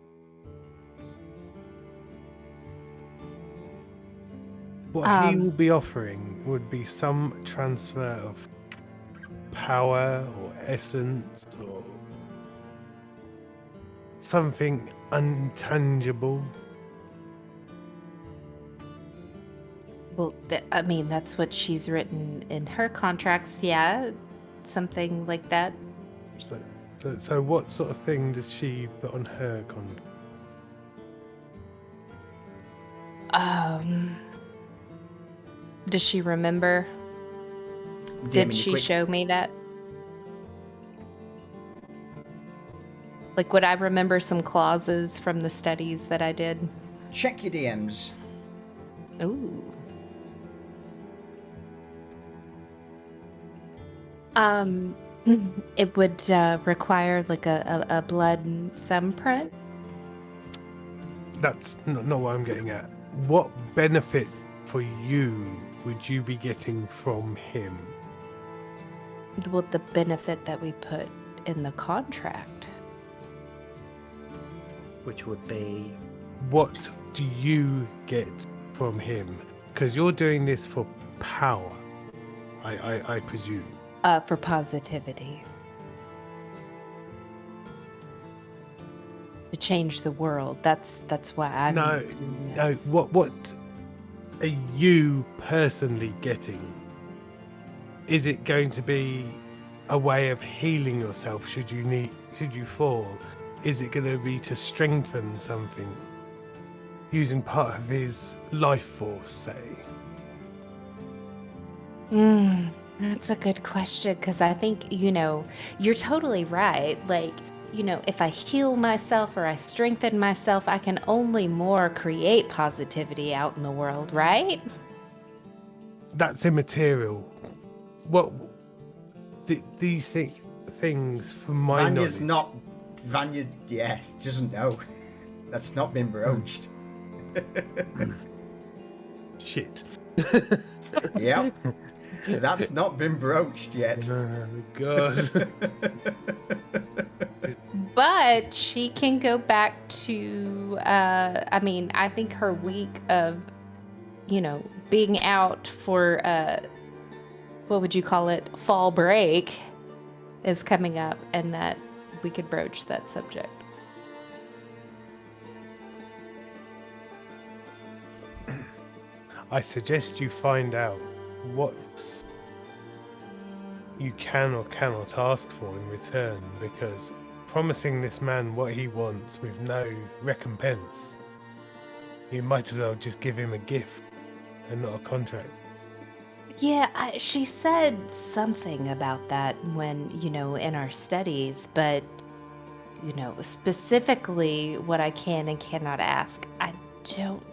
what he will be offering would be some transfer of power or essence or something intangible. Well, that's what she's written in her contracts. Yeah, something like that. So what sort of thing does she put on her contract? Does she remember? Did she show me that? Like, would I remember some clauses from the studies that I did? Check your DMs. Ooh. It would require like a blood thumbprint. That's not what I'm getting at. What benefit for you would you be getting from him? Well, the benefit that we put in the contract. Which would be What do you get from him? Because you're doing this for power, I presume. For positivity. To change the world. That's why I'm No, doing no. this. What are you personally getting? Is it going to be a way of healing yourself should you fall? Is it going to be to strengthen something? Using part of his life force, say? That's a good question because I think, you're totally right. Like, if I heal myself or I strengthen myself, I can only more create positivity out in the world, right? That's immaterial. What these things, from my Vanya's knowledge, Vanya, doesn't know. That's not been broached. shit. Yep. That's not been broached yet. Oh God. But she can go back to, I think her week of, being out for, what would you call it, fall break is coming up, and that we could broach that subject. I suggest you find out what you can or cannot ask for in return, because promising this man what he wants with no recompense, you might as well just give him a gift and not a contract. Yeah, she said something about that when, in our studies, but, specifically what I can and cannot ask, I don't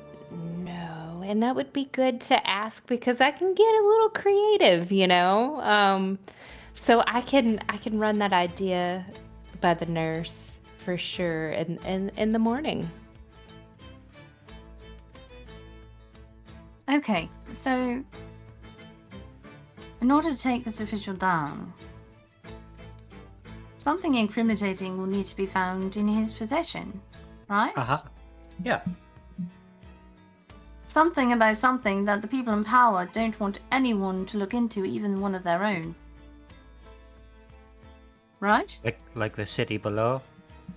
know. And that would be good to ask because I can get a little creative, So I can run that idea by the nurse for sure in the morning. Okay, so in order to take this official down, something incriminating will need to be found in his possession, right? Yeah. Something about something that the people in power don't want anyone to look into, even one of their own. Right? Like the city below.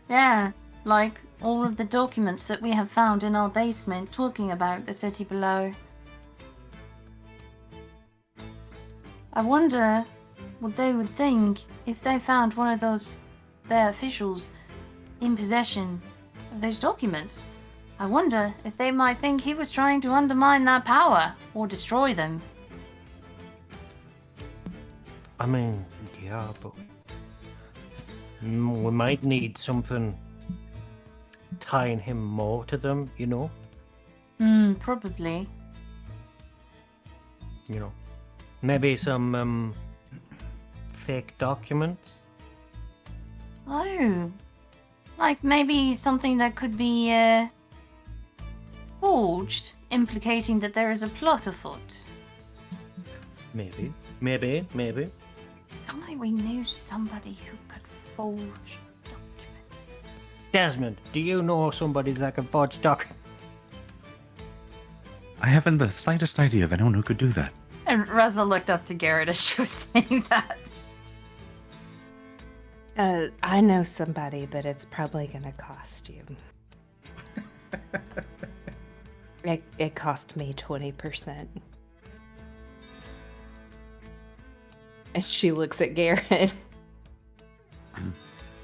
Yeah, like all of the documents that we have found in our basement talking about the city below. I wonder what they would think if they found one of their officials in possession of those documents. I wonder if they might think he was trying to undermine their power or destroy them. I mean, yeah, but we might need something tying him more to them, Probably. Maybe some fake documents. Oh, like maybe something that could be forged, implicating that there is a plot afoot. Maybe. Feel like we knew somebody who could forge documents. Desmond, do you know somebody that can forge documents? I haven't the slightest idea of anyone who could do that. And Reza looked up to Garrett as she was saying that. I know somebody, but it's probably gonna cost you. It cost me 20%. And she looks at Garrett.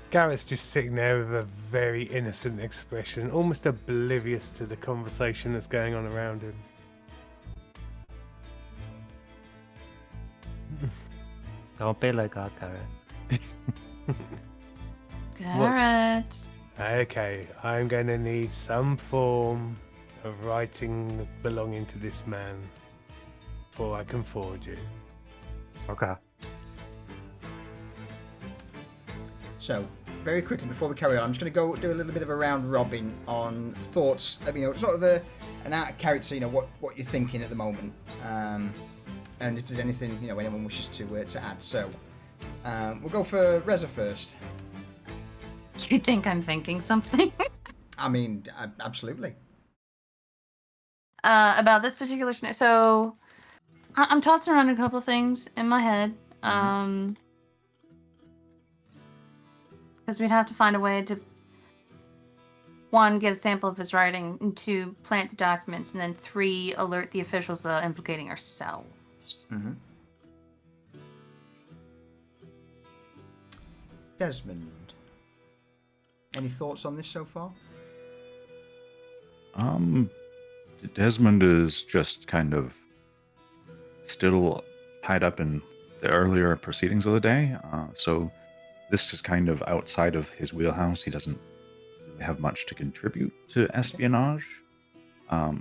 Garrett's just sitting there with a very innocent expression, almost oblivious to the conversation that's going on around him. Don't be like that, Garrett. Garrett. Okay, I'm going to need some form of writing belonging to this man before I can forge it. Okay. So, very quickly before we carry on, I'm just going to go do a little bit of a round robin on thoughts. Sort of an out of character. What you're thinking at the moment, and if there's anything anyone wishes to add. So, we'll go for Reza first. You think I'm thinking something? I mean, absolutely. About this particular scenario. So, I'm tossing around a couple of things in my head. Because we'd have to find a way to, one, get a sample of his writing, and two, plant the documents, and then three, alert the officials that are implicating ourselves. Mm-hmm. Desmond, any thoughts on this so far? Desmond is just kind of still tied up in the earlier proceedings of the day, so this is kind of outside of his wheelhouse. He doesn't really have much to contribute to espionage,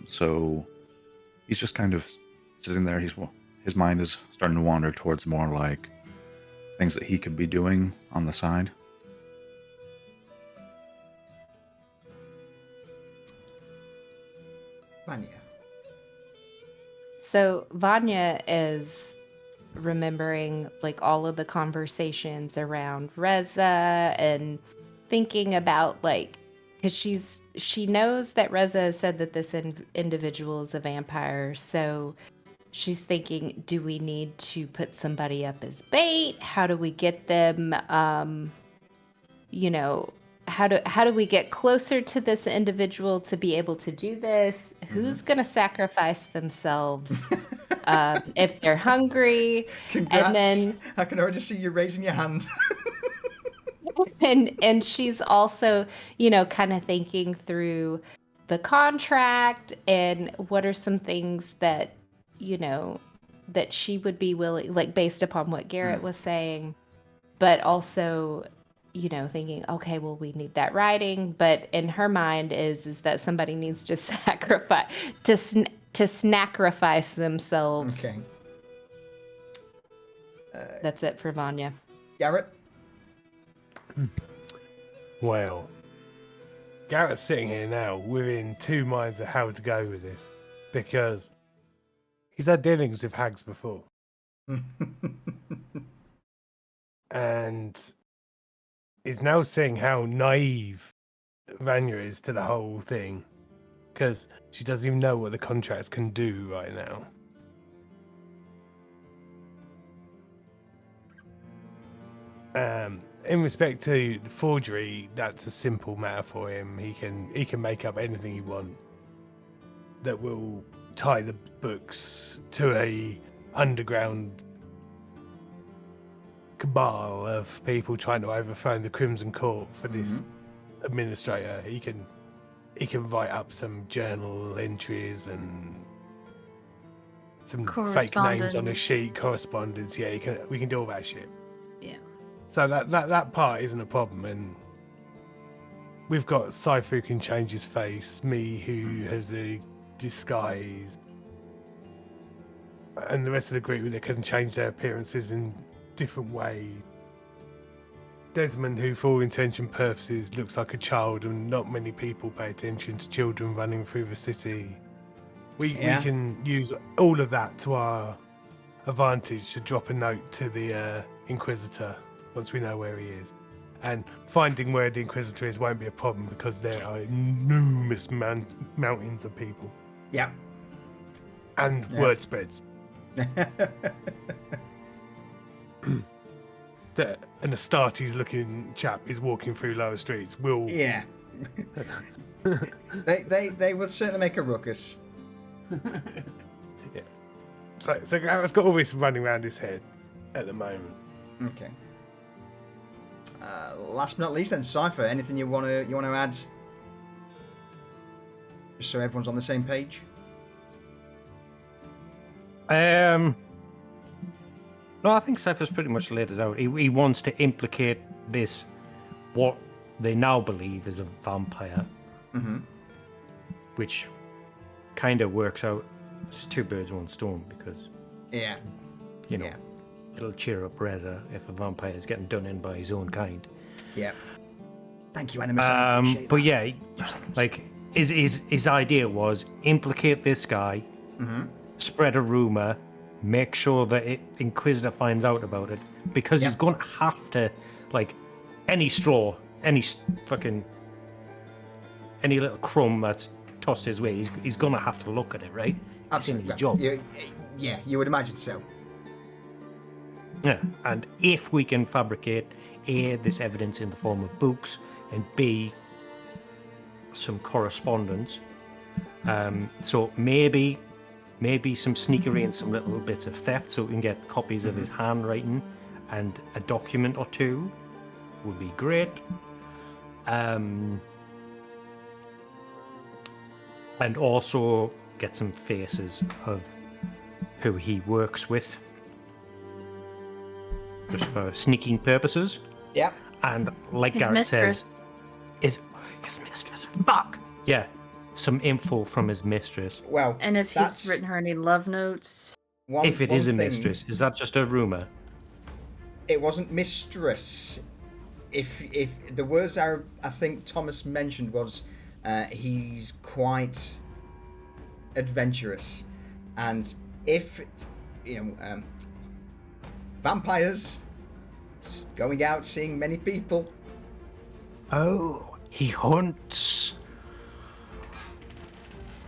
so he's just kind of sitting there. His mind is starting to wander towards more like things that he could be doing on the side. Vanya. So Vanya is remembering like all of the conversations around Reza and thinking about like, because she knows that Reza has said that this individual is a vampire, so she's thinking, do we need to put somebody up as bait? How do we get them? How do we get closer to this individual to be able to do this? Who's gonna sacrifice themselves if they're hungry? Congrats. And then I can already see you raising your hand. and she's also, kind of thinking through the contract and what are some things that, that she would be willing, like based upon what Garrett was saying, but also, thinking, okay, well, we need that writing, but in her mind is that somebody needs to sacrifice to sacrifice themselves. Okay. That's it for Vanya. Garrett? Well, Garrett's sitting here now within two minds of how to go with this, because he's had dealings with hags before. And is now seeing how naive Vanya is to the whole thing, because she doesn't even know what the contracts can do right now. In respect to forgery, that's a simple matter for him. He can make up anything he wants that will tie the books to a underground cabal of people trying to overthrow the Crimson Court for this administrator. He can write up some journal entries and some fake names on a sheet, correspondence. Yeah, we can do all that shit. Yeah. So that part isn't a problem, and we've got Saifu who can change his face, me who has a disguise, and the rest of the group that can change their appearances in different ways. Desmond, who for all intention purposes looks like a child, and not many people pay attention to children running through the city. We can use all of that to our advantage to drop a note to the Inquisitor once we know where he is. And finding where the Inquisitor is won't be a problem because there are enormous mountains of people. Yeah. And word spreads. An Astartes looking chap is walking through lower streets. Yeah. they would certainly make a ruckus. Yeah. So Garrett's got all this running around his head at the moment. Okay. Last but not least, then Cypher. Anything you want to add? Just so everyone's on the same page. No, I think Cypher's pretty much laid it out. He wants to implicate this, what they now believe is a vampire, which kind of works out. It's two birds, one stone, because it'll cheer up Reza if a vampire is getting done in by his own kind. Yeah. Thank you, Animus. I appreciate But that. yeah, like his idea was implicate this guy, spread a rumor, make sure that Inquisitor finds out about it, because he's Yep. going to have to, like, any straw, any fucking any little crumb that's tossed his way, he's going to have to look at it, right? It's in his job. Yeah, you would imagine so. Yeah, and if we can fabricate A, this evidence in the form of books, and B, some correspondence, so maybe some sneakery and some little bits of theft, so we can get copies of his handwriting and a document or two would be great. And also get some faces of who he works with, just for sneaking purposes. Yep. And like His Garrett mistress. says, his mistress. Fuck. Yeah, some info from his mistress. Well, And if that's he's written her any love notes. If it is a thing, mistress, is that just a rumor? it wasn't mistress. If the words I think Thomas mentioned was he's quite adventurous, and if vampires going out seeing many people. Oh, he hunts.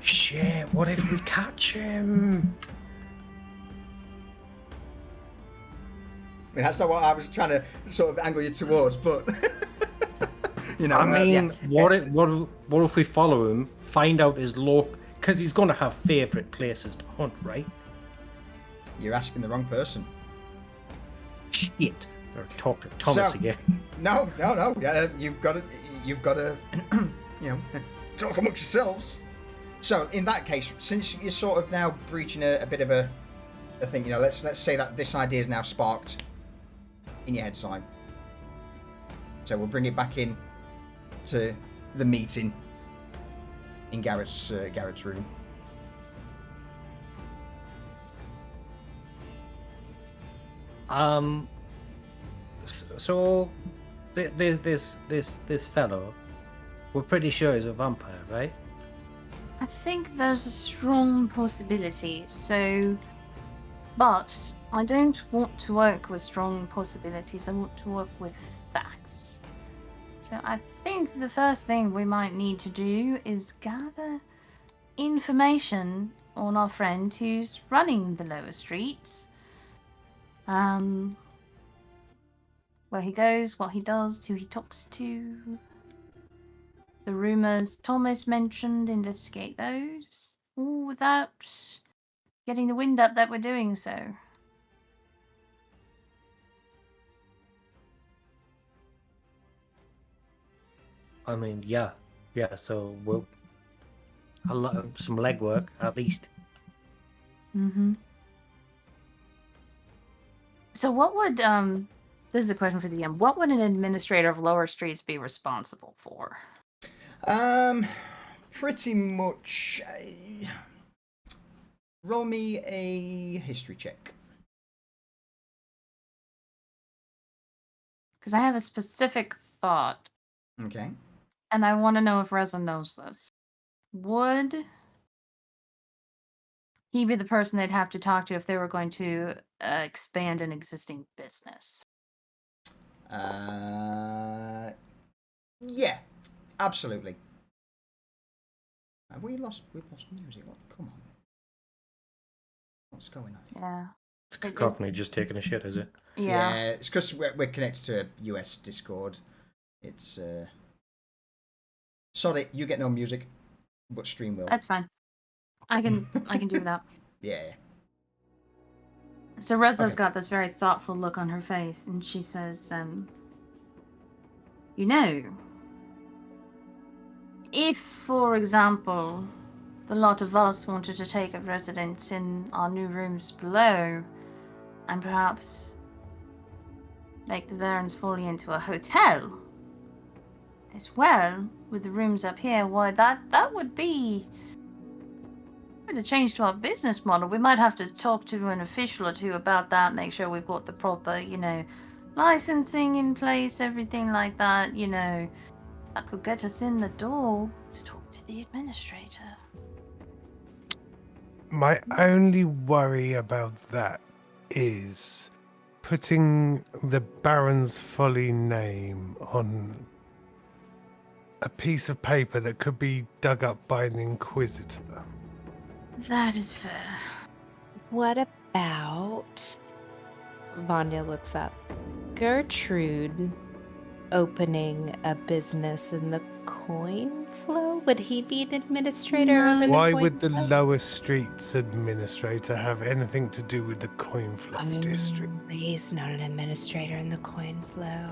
Shit, what if we catch him? I mean, that's not what I was trying to sort of angle you towards, but I mean, what if we follow him, find out his look, because he's going to have favourite places to hunt, right? You're asking the wrong person. Shit. Or talk to Thomas So- again. No. Yeah, you've got to, talk amongst yourselves. So in that case, since you're sort of now breaching a bit of a thing, let's say that this idea is now sparked in your head, Simon. So we'll bring it back in to the meeting in Garrett's room. So this fellow, we're pretty sure he's a vampire, right? I think there's a strong possibility, but I don't want to work with strong possibilities, I want to work with facts. So I think the first thing we might need to do is gather information on our friend who's running the lower streets. Where he goes, what he does, who he talks to. The rumors Thomas mentioned, investigate those. All without getting the wind up that we're doing so. I mean, yeah. So we'll some legwork at least. Mm-hmm. So what would this is a question for the DM. What would an administrator of lower streets be responsible for? Pretty much. Roll me a history check. Because I have a specific thought, Okay. and I want to know if Reza knows this. Would he be the person they'd have to talk to if they were going to expand an existing business? Yeah, absolutely. Have we've lost music. Come on. What's going on here? Yeah. It's Cacophony just taking a shit, is it? Yeah. It's because we're connected to a US Discord. It's sorry, you get no music, but stream will. That's fine. I can do that. Yeah. So Reza's Okay. got this very thoughtful look on her face, and she says, if, for example, the lot of us wanted to take up residence in our new rooms below, and perhaps make the Varens Folly into a hotel, as well, with the rooms up here, why, that would be a change to our business model. We might have to talk to an official or two about that, make sure we've got the proper, licensing in place, everything like that, you know, that could get us in the door to talk to the administrator. My only worry about that is putting the Baron's Folly name on a piece of paper that could be dug up by an inquisitor. That is fair. What about Vanya looks up. Gertrude opening a business in the coin flow? Would he be an administrator No. over the Why coin would the flow? lower streets administrator have anything to do with the coin flow district? He's not an administrator in the coin flow.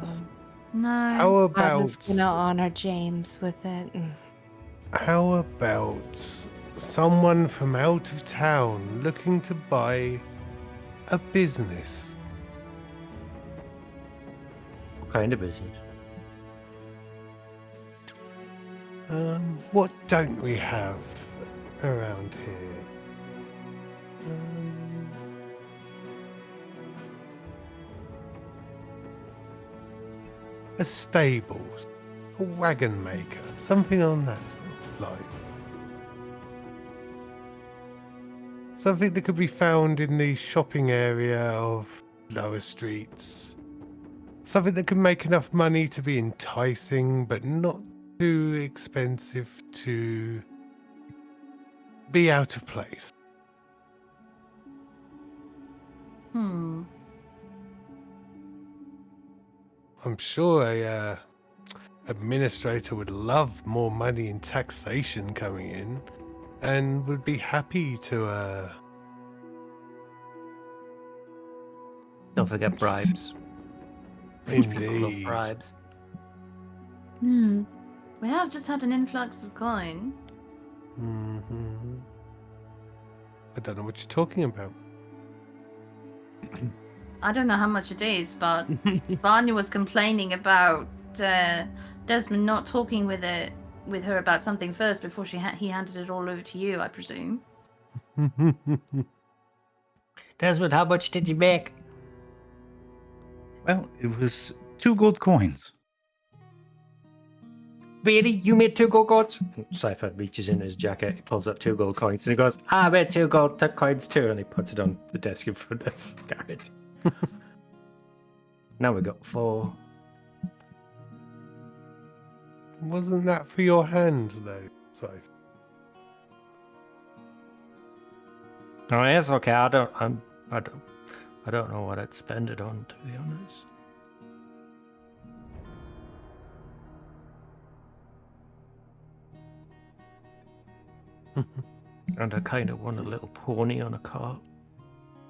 No. How I about was gonna honor James with it. how about someone from out of town looking to buy a business? What kind of business? What don't we have around here? A stables, a wagon maker, something on that sort of line. Something that could be found in the shopping area of lower streets. Something that could make enough money to be enticing, but not too expensive to be out of place. Hmm. I'm sure a administrator would love more money in taxation coming in, and would be happy to. Don't forget bribes. People love Indeed. bribes. Hmm. We have just had an influx of coin. Hmm. I don't know what you're talking about. I don't know how much it is, but Vanya was complaining about Desmond not talking with her about something first before he handed it all over to you, I presume. Desmond, how much did you make? Well, it was 2 gold coins. Really? You made 2 gold coins? Cypher reaches in his jacket, he pulls up 2 gold coins, and he goes, I made 2 gold coins too, and he puts it on the desk in front of Garrett. Now we got 4. Wasn't that for your hand though, Soph? Oh yes, okay. I don't know what I'd spend it on, to be honest. And I kind of want a little pony on a cart.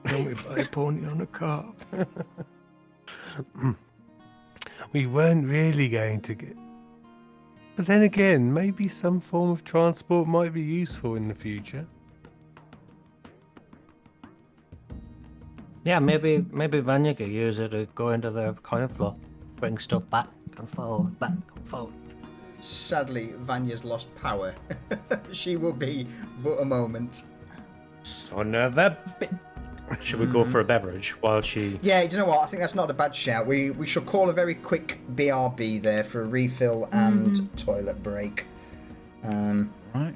Can we buy a pony on a cart? We weren't really going to get. But then again, maybe some form of transport might be useful in the future. Yeah, maybe Vanya could use it to go into the coin floor, bring stuff back and forward, back and forward. Sadly, Vanya's lost power. She will be but a moment. Son of a bit. Should we go for a beverage while she... Yeah, you know what? I think that's not a bad shout. We shall call a very quick BRB there for a refill and toilet break. Right.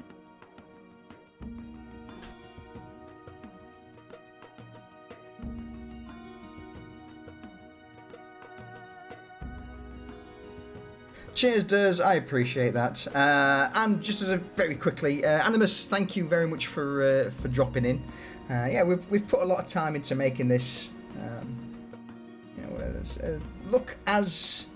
Cheers, Durs. I appreciate that. And just as a very quickly, Animus, thank you very much for dropping in. Yeah, we've put a lot of time into making this, look as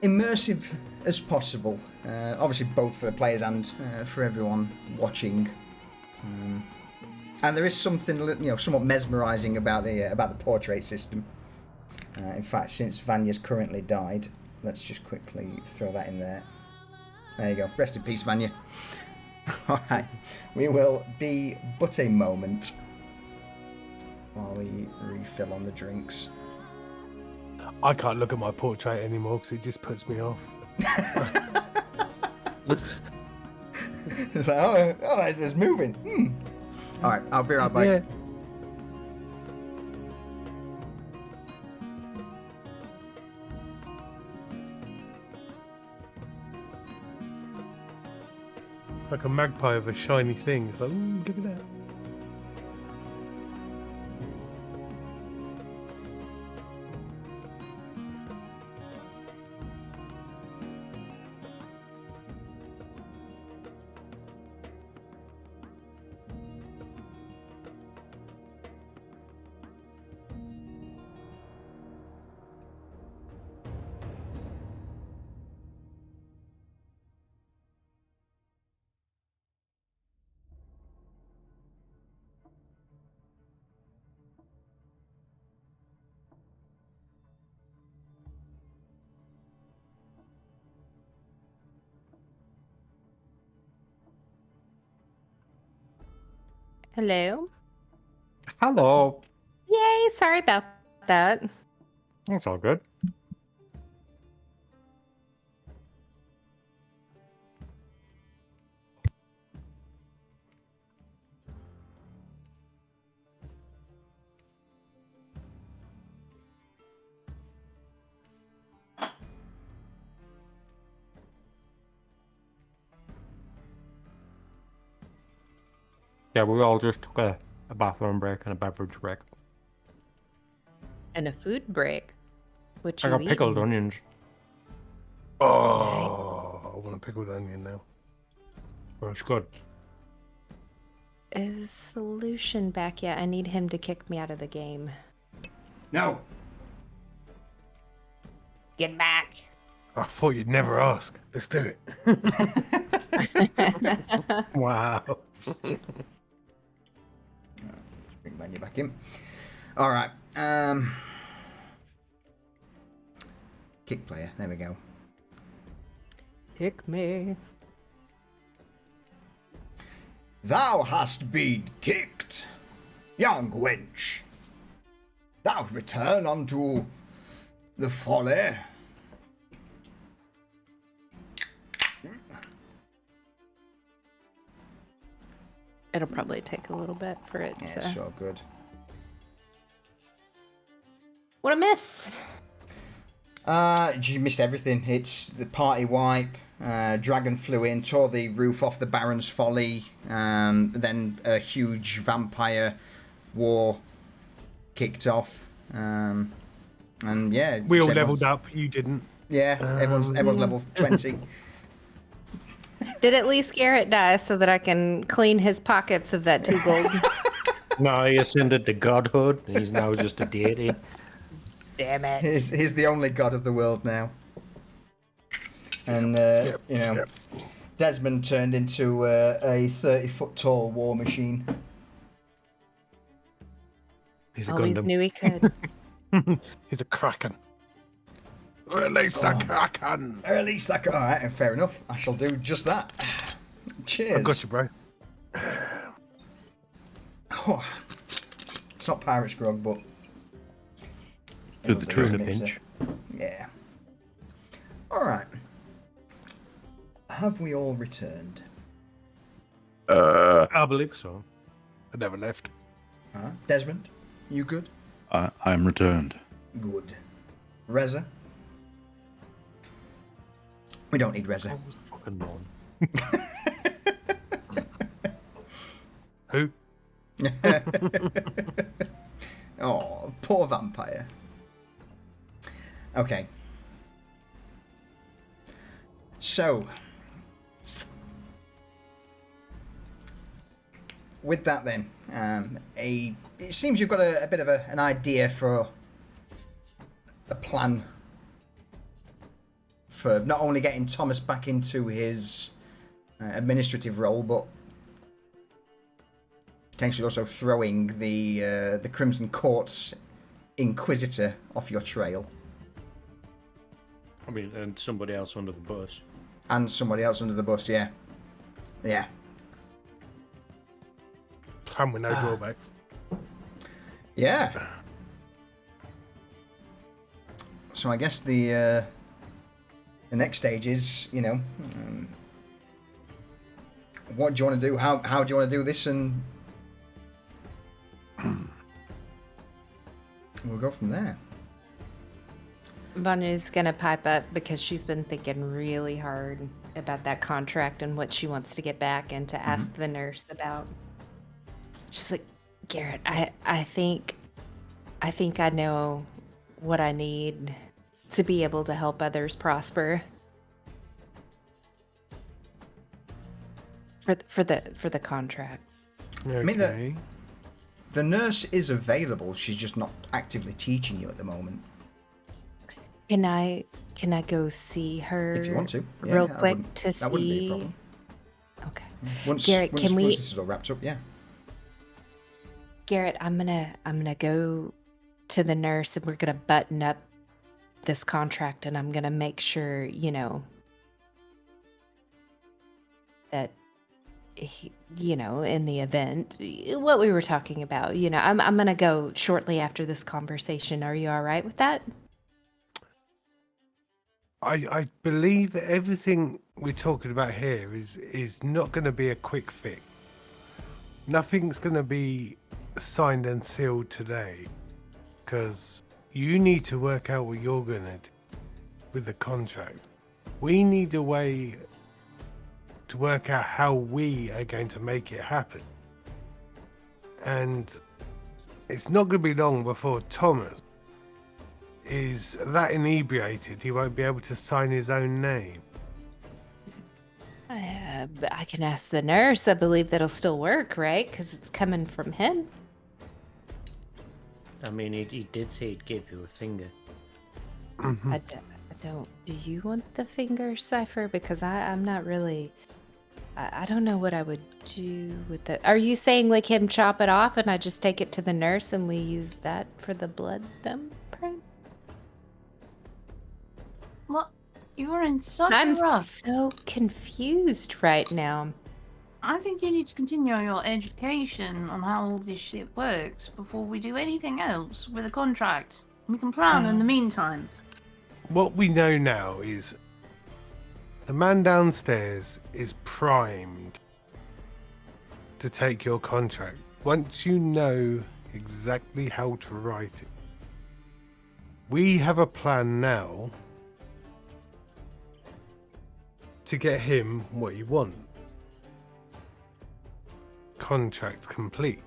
immersive as possible. Obviously, both for the players and for everyone watching. And there is something, somewhat mesmerising about the portrait system. In fact, since Vanya's currently died, let's just quickly throw that in there. There you go. Rest in peace, Vanya. Alright, we will be but a moment while we refill on the drinks. I can't look at my portrait anymore because it just puts me off. It's like, oh, it's moving. Alright, I'll be right back. Yeah. It's like a magpie with a shiny thing. It's like, ooh, look at that. Hello. Hello. Yay, sorry about that. That's all good. Yeah, we all just took a bathroom break and a beverage break. And a food break. What I you got pickled eating? onions. Oh, I want a pickled onion now. Well, it's good. Is Solution back yet? I need him to kick me out of the game. No. Get back. I thought you'd never ask. Let's do it. Wow. Bring Manu back in. All right. Kick player. There we go. Kick me. Thou hast been kicked, young wench. Thou return unto the folly. It'll probably take a little bit for it Yeah, to... so good. What a miss! You missed everything. It's the party wipe. Dragon flew in, tore the roof off the Baron's Folly. Then a huge vampire war kicked off. And yeah, We all everyone's- leveled up. You didn't. Yeah, everyone's level 20. Did at least Garrett die so that I can clean his pockets of that 2 gold? No, he ascended to godhood. And he's now just a deity. Damn it. He's the only god of the world now. And, you know, Desmond turned into a 30-foot tall war machine. He's a Always Gundam. knew he could. He's a kraken. Or at least a kraken. Or at least that. All right, fair enough. I shall do just that. Cheers. I got you, bro. Oh, it's not Pirate's Grog, but. To the it'll do truth. as In a mixer. pinch. Yeah. All right. Have we all returned? I believe so. I never left. Desmond, you good? I'm returned. Good. Reza? We don't need Reza. Fucking non. Who? Oh, poor vampire. Okay. So, with that then, it seems you've got a bit of an idea for a plan for not only getting Thomas back into his administrative role, but potentially also throwing the Crimson Court's Inquisitor off your trail. I mean, and somebody else under the bus. And somebody else under the bus, yeah. Yeah. And with no drawbacks. Yeah. So I guess the next stage is, you know, what do you want to do? How do you want to do this? And we'll go from there. Vanya's gonna pipe up because she's been thinking really hard. that contract and what she wants to get back and to ask the nurse about. She's like, Garrett, I think I know what I need to be able to help others prosper. For the contract. Okay. I mean, the nurse is available. She's just not actively teaching you at the moment. Can I go see her If you want to, yeah, real that quick wouldn't- to that wouldn't be a see? problem. Okay. Once, Garrett, once, can we- once this is all wrapped up, yeah. Garrett, I'm gonna go to the nurse and we're gonna button up this contract and I'm gonna make sure, you know, that he, you know, in the event what we were talking about, you know, I'm gonna go shortly after this conversation. Are you all right with that? I believe that everything we're talking about here is not going to be a quick fix. Nothing's going to be signed and sealed today, because you need to work out what you're going to do with the contract. We need a way to work out how we are going to make it happen. And it's not going to be long before Thomas is that inebriated he won't be able to sign his own name. But I can ask the nurse. I believe that'll still work, right? Because it's coming from him. I mean, he did say he'd give you a finger. I don't. Do you want the finger, Cypher? Because I'm not really. I don't know what I would do with it. Are you saying like him chop it off and I just take it to the nurse and we use that for the blood thumbprint? What? You are in such I'm a rush. so confused right now. I think you need to continue your education on how all this shit works before we do anything else with a contract. We can plan in the meantime. What we know now is the man downstairs is primed to take your contract once you know exactly how to write it. We have a plan now to get him what he wants. Contract complete.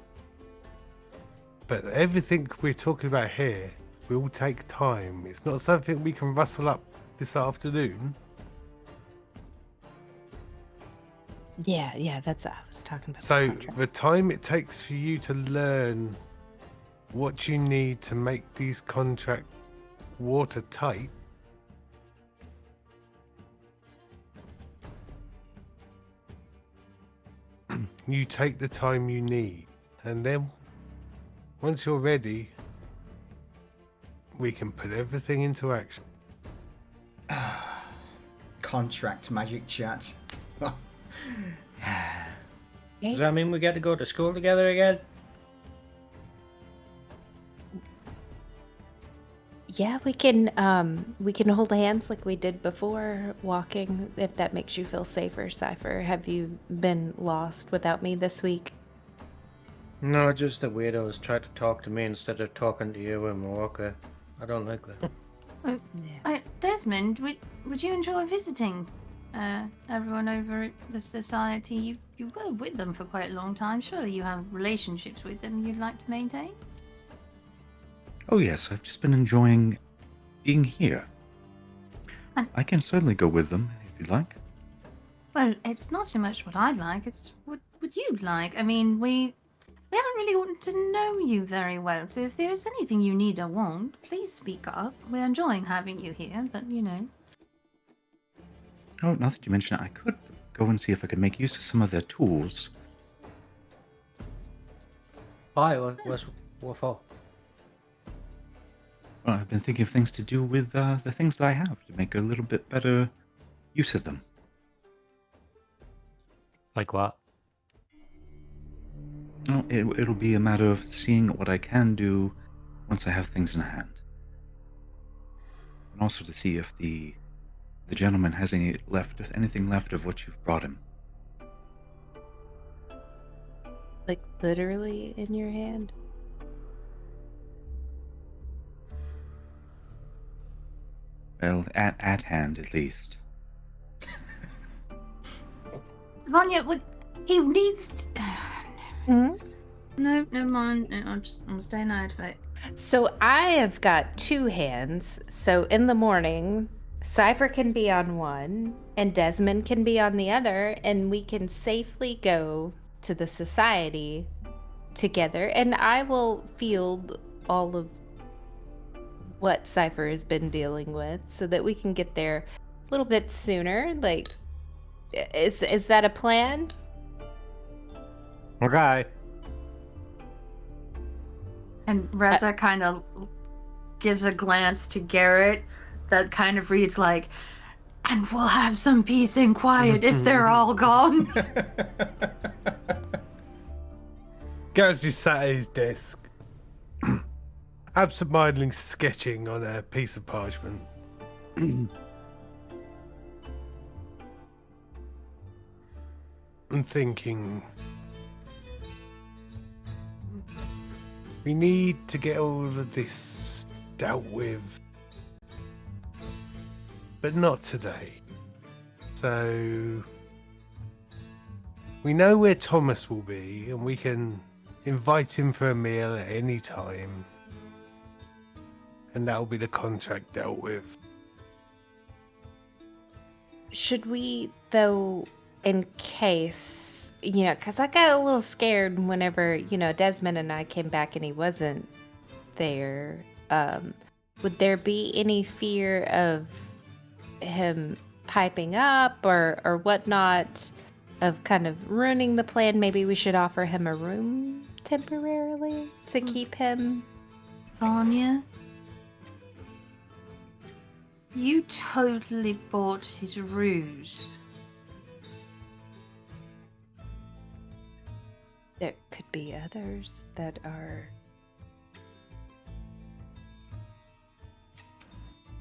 But everything we're talking about here will take time. It's not something we can rustle up this afternoon. Yeah, that's what I was talking about. So the contract. the time it takes for you to learn what you need to make these contracts watertight, you take the time you need, and then once you're ready, we can put everything into action. Contract magic chat. Does that mean we get to go to school together again? Yeah, we can hold hands like we did before walking, if that makes you feel safer, Cypher. Have you been lost without me this week? No, just the weirdos tried to talk to me instead of talking to you and Walker. I don't like that. Desmond, would you enjoy visiting everyone over at the society? You were with them for quite a long time. Surely you have relationships with them you'd like to maintain? Oh yes, I've just been enjoying being here. I can certainly go with them if you'd like. Well, it's not so much what I'd like, it's what you'd like. I mean, we haven't really gotten to know you very well, so if there's anything you need or want, please speak up. We're enjoying having you here, but you know. Oh, now that you mention it, I could go and see if I could make use of some of their tools. Why? What for? Well, I've been thinking of things to do with the things that I have to make a little bit better use of them. Like what? Well, it'll be a matter of seeing what I can do once I have things in hand. And also to see if the gentleman has anything left of what you've brought him. Like literally in your hand? Well, at hand at least. Vanya, he needs. Hmm? No, never mind. No, I'm staying out of it. So I have got two hands. So in the morning, Cypher can be on one and Desmond can be on the other, and we can safely go to the society together. And I will field all of what Cypher has been dealing with so that we can get there a little bit sooner. Like, is that a plan? Okay. And Reza kind of gives a glance to Garrett that kind of reads like, and we'll have some peace and quiet if they're all gone. Garrett's just sat at his desk, absentmindedly sketching on a piece of parchment. I'm thinking we need to get all of this dealt with, but not today. So we know where Thomas will be, and we can invite him for a meal at any time, and that'll be the contract dealt with. Should we, though, in case, because I got a little scared whenever, Desmond and I came back and he wasn't there. Would there be any fear of him piping up or whatnot, of kind of ruining the plan? Maybe we should offer him a room temporarily to keep him. Vanya, you totally bought his ruse. There could be others that are.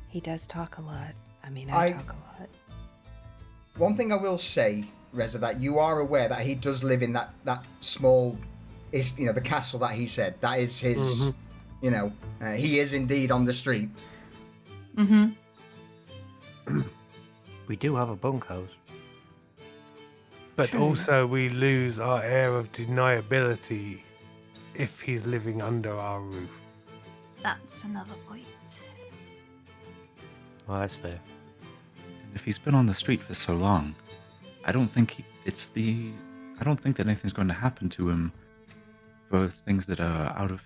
He does talk a lot. I mean, I talk a lot. One thing I will say, Reza, that you are aware that he does live in that small, the castle that he said. That is his, he is indeed on the street. Mm-hmm. We do have a bunkhouse. But True. also we lose our air of deniability if he's living under our roof. That's another point. Well, that's fair. And if he's been on the street for so long, I don't think I don't think that anything's going to happen to him for things that are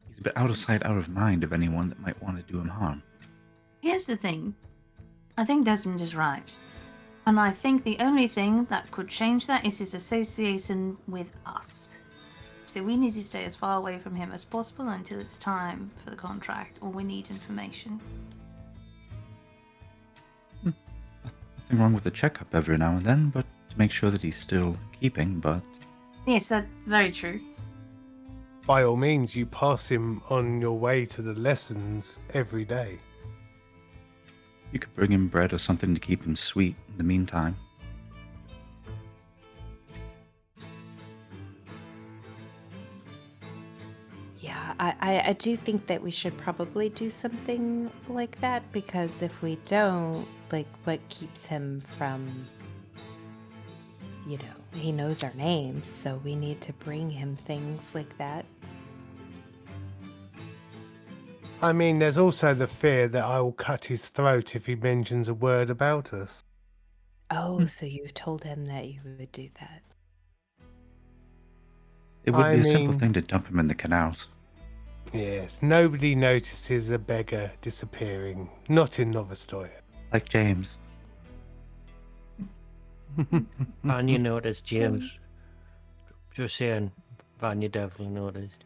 he's a bit out of sight, out of mind of anyone that might want to do him harm. Here's the thing. I think Desmond is right. And I think the only thing that could change that is his association with us. So we need to stay as far away from him as possible until it's time for the contract, or we need information. Nothing wrong with a checkup every now and then, but to make sure that he's still keeping, but Yes, that's very true. By all means, you pass him on your way to the lessons every day. you could bring him bread or something to keep him sweet in the meantime. Yeah, I do think that we should probably do something like that, because if we don't, like, what keeps him from, he knows our names, so we need to bring him things like that. I mean, there's also the fear that I will cut his throat if he mentions a word about us. Oh, so you've told him that you would do that. It would I be a simple mean- thing to dump him in the canals. Yes, nobody notices a beggar disappearing. Not in Novostoya. Like James. Vanya noticed, James. Just saying, Vanya definitely noticed.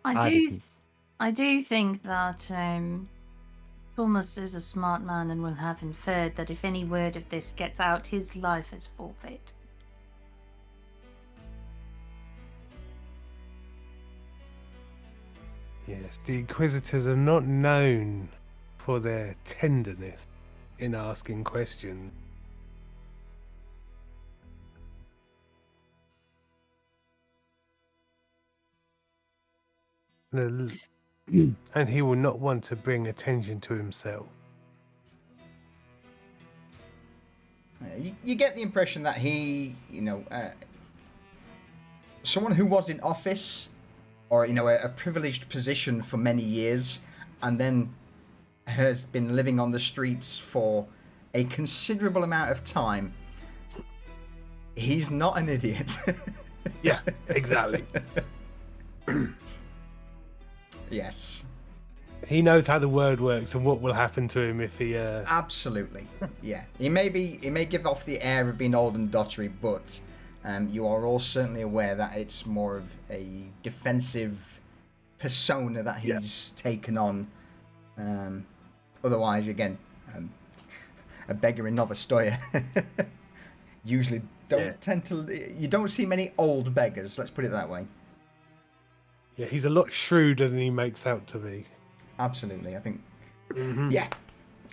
I do think that Thomas is a smart man and will have inferred that if any word of this gets out, his life is forfeit. Yes, the Inquisitors are not known for their tenderness in asking questions. And he will not want to bring attention to himself. you get the impression that he, someone who was in office or, a privileged position for many years and then has been living on the streets for a considerable amount of time. He's not an idiot. Yeah, exactly. Yes. He knows how the word works and what will happen to him if he. Absolutely. Yeah. He may give off the air of being old and dottery, but you are all certainly aware that it's more of a defensive persona that he's taken on. Otherwise, again, a beggar in Nova Stoya usually you don't see many old beggars, let's put it that way. Yeah, he's a lot shrewder than he makes out to be. Absolutely, I think. Mm-hmm.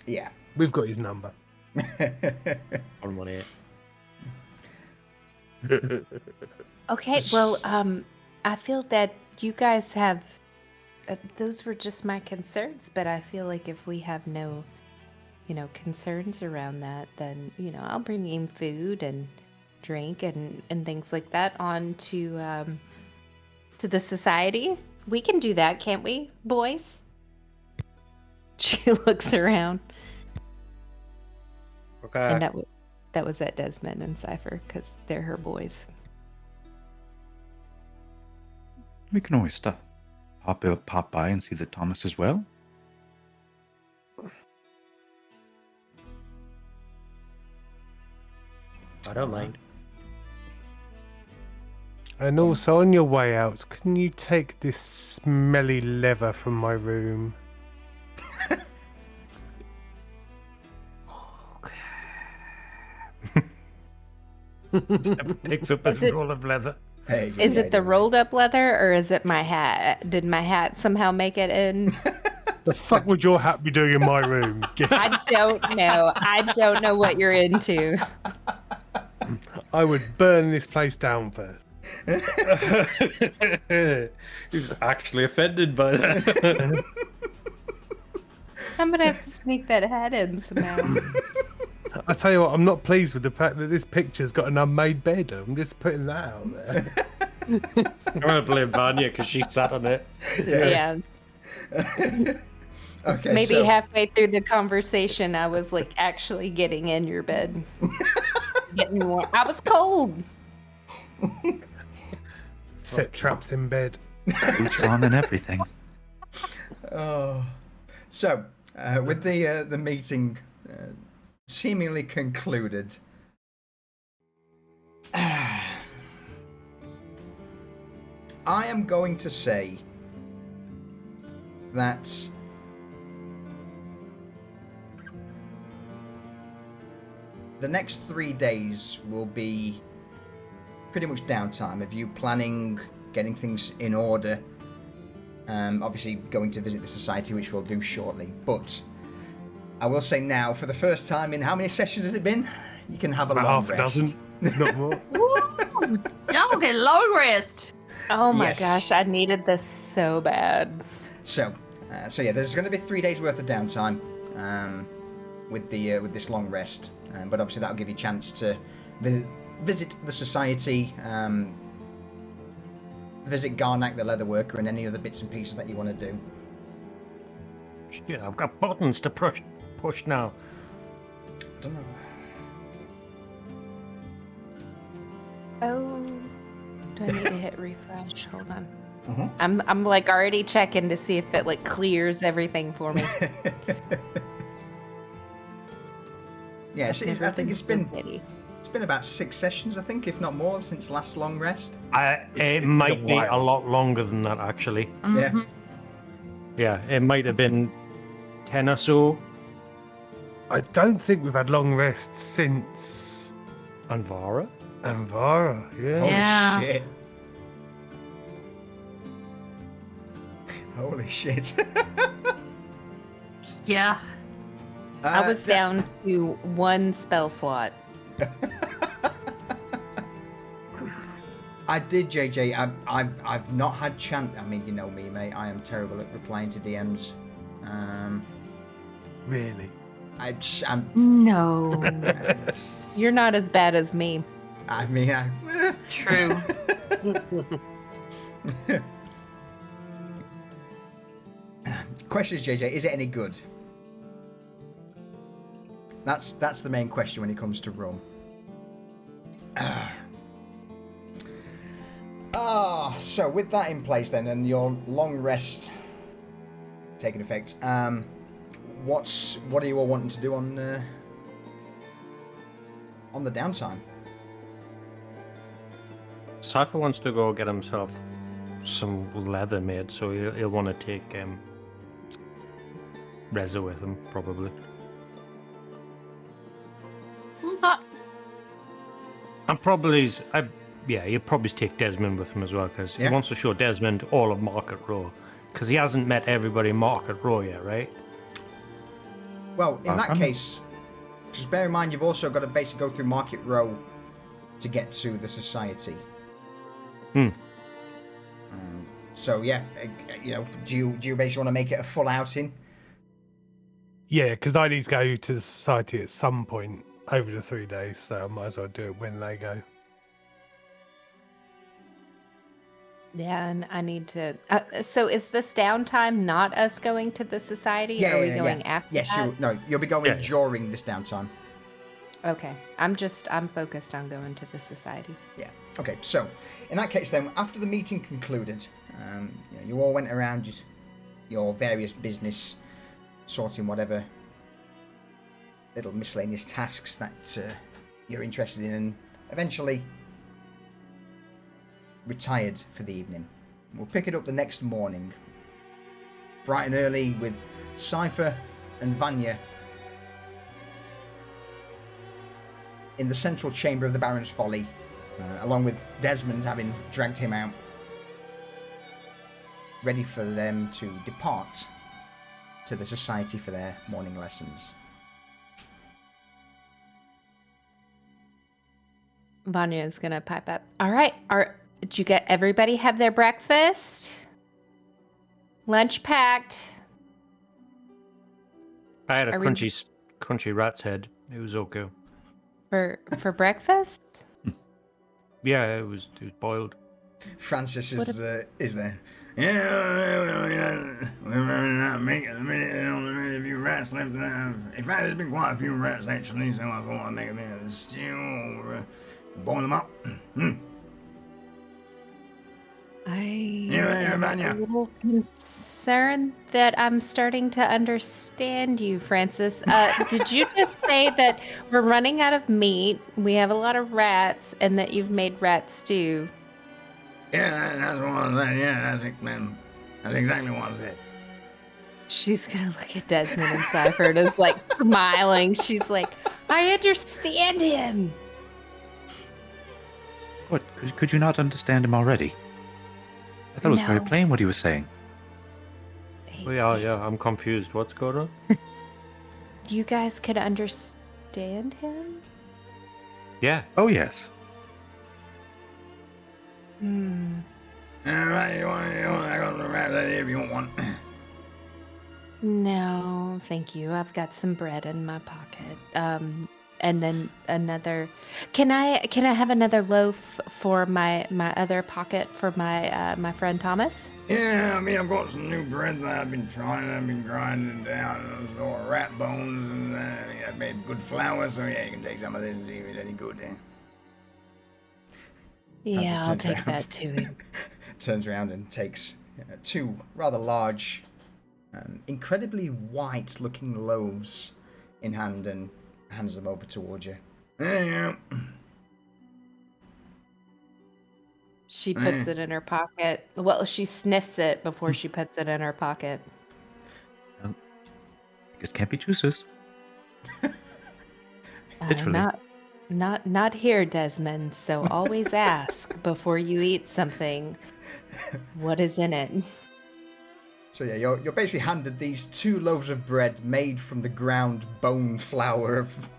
Yeah. We've got his number. 118. Okay, well, I feel that you guys have. Those were just my concerns, but I feel like if we have no, concerns around that, then I'll bring in food and drink and things like that on to the society. We can do that, can't we, boys? She looks around. Okay. And that was at Desmond and Cypher because they're her boys. We can always pop by and see the Thomas as well. I don't mind. And also, on your way out, can you take this smelly leather from my room? Picks up Is a it- roll of leather. Hey, Is it the rolled up leather or is it my hat? Did my hat somehow make it in? The fuck would your hat be doing in my room? I don't know. I don't know what you're into. I would burn this place down first. He was actually offended by that. I'm gonna have to sneak that hat in somehow. I tell you what, I'm not pleased with the fact that this picture's got an unmade bed. I'm just putting that out there. I'm gonna blame Vanya because she sat on it. Yeah. Okay. Maybe so, halfway through the conversation, I was like actually getting in your bed. Getting warm. I was cold. Set traps in bed. Boots on and everything. Oh. So, with the meeting seemingly concluded, I am going to say that the next 3 days will be pretty much downtime of you planning, getting things in order. Obviously going to visit the society, which we'll do shortly, but I will say now, for the first time in how many sessions has it been? You can have a long Half a rest. dozen, not more. Woo! Y'all get long rest. Oh my Yes. gosh, I needed this so bad. So yeah, there's going to be 3 days worth of downtime with this long rest, but obviously that'll give you a chance to visit the society, visit Garnak the leatherworker, and any other bits and pieces that you want to do. Shit, I've got buttons to push now. Don't know. Oh, do I need to hit refresh? Hold on. Mhm. I'm like already checking to see if it like clears everything for me. Yeah, I think it's been Pity. about 6 sessions, I think, if not more, since last long rest. It it's been might a be a while. lot longer than that, actually. Yeah. Yeah, it might have been 10 or so. I don't think we've had long rests since Anvara? Anvara. Yeah. Holy Yeah. shit. Holy shit. Yeah. I was down to 1 spell slot. I did, JJ. I've not had chance. I mean, you know me, mate. I am terrible at replying to DMs. Really. I'm No. You're not as bad as me. I mean, True. question is, JJ, is it any good? That's the main question when it comes to rum. So with that in place then, and your long rest taking effect, what are you all wanting to do on the downtime? Cypher wants to go get himself some leather made, so he'll want to take Reza with him, probably. That And probably, he'll probably take Desmond with him as well, because he wants to show Desmond all of Market Row, because he hasn't met everybody in Market Row yet, right? Well, in that case, just bear in mind you've also got to basically go through Market Row to get to the society. So yeah, do you basically want to make it a full outing? Yeah, because I need to go to the society at some point over the 3 days, so I might as well do it when they go. Yeah, and I need to. So is this downtime not us going to the society? Are we going after Yes, that? you'll be going Yeah. during this downtime. Okay. I'm focused on going to the society. Yeah. Okay. So, in that case, then, after the meeting concluded, you all went around your various business, sorting whatever little miscellaneous tasks that you're interested in, and eventually retired for the evening. We'll pick it up the next morning, bright and early, with Cypher and Vanya in the central chamber of the Baron's Folly, along with Desmond having dragged him out, ready for them to depart to the society for their morning lessons. Vanya is gonna pipe up. All right. Did you get everybody have their breakfast? Lunch packed. I had a Are we- crunchy rat's head. It was okay. For breakfast? Yeah, it was boiled. Francis What is there. Yeah, we're not making a minute. Only a few rats left. In fact, there's been quite a few rats actually, so I thought I'd make a bit of stew or boil them up. I Yeah, am Vanya. a little concerned that I'm starting to understand you, Francis. Did you just say that we're running out of meat, we have a lot of rats, and that you've made rat stew? Yeah, that's what I said. Yeah, that's it, man. That's exactly what I said. She's gonna look at Desmond and Cypher and is like smiling. She's like, I understand him. What? Could you not understand him already? I thought it was very No. plain what he was saying. Oh, yeah, I'm confused. What's going on? You guys could understand him? Yeah. Oh, yes. Hmm. All right, you want I got the rat right here if you want one. No, thank you. I've got some bread in my pocket. And then another. Can I have another loaf for my other pocket for my friend Thomas? Yeah, I mean, I've got some new breads that I've been trying. I've been grinding down and those little rat bones, and I've made good flour, so yeah, you can take some of this and see if it's any good. Yeah, I'll turns take around. that too. Turns around and takes two rather large, incredibly white-looking loaves in hand and hands them over towards you. Yeah. She puts it in her pocket. Well, she sniffs it before she puts it in her pocket. Just can't be choosers. Literally. Not here, Desmond. So always ask before you eat something. What is in it? So yeah, you're basically handed these two loaves of bread made from the ground bone flour of,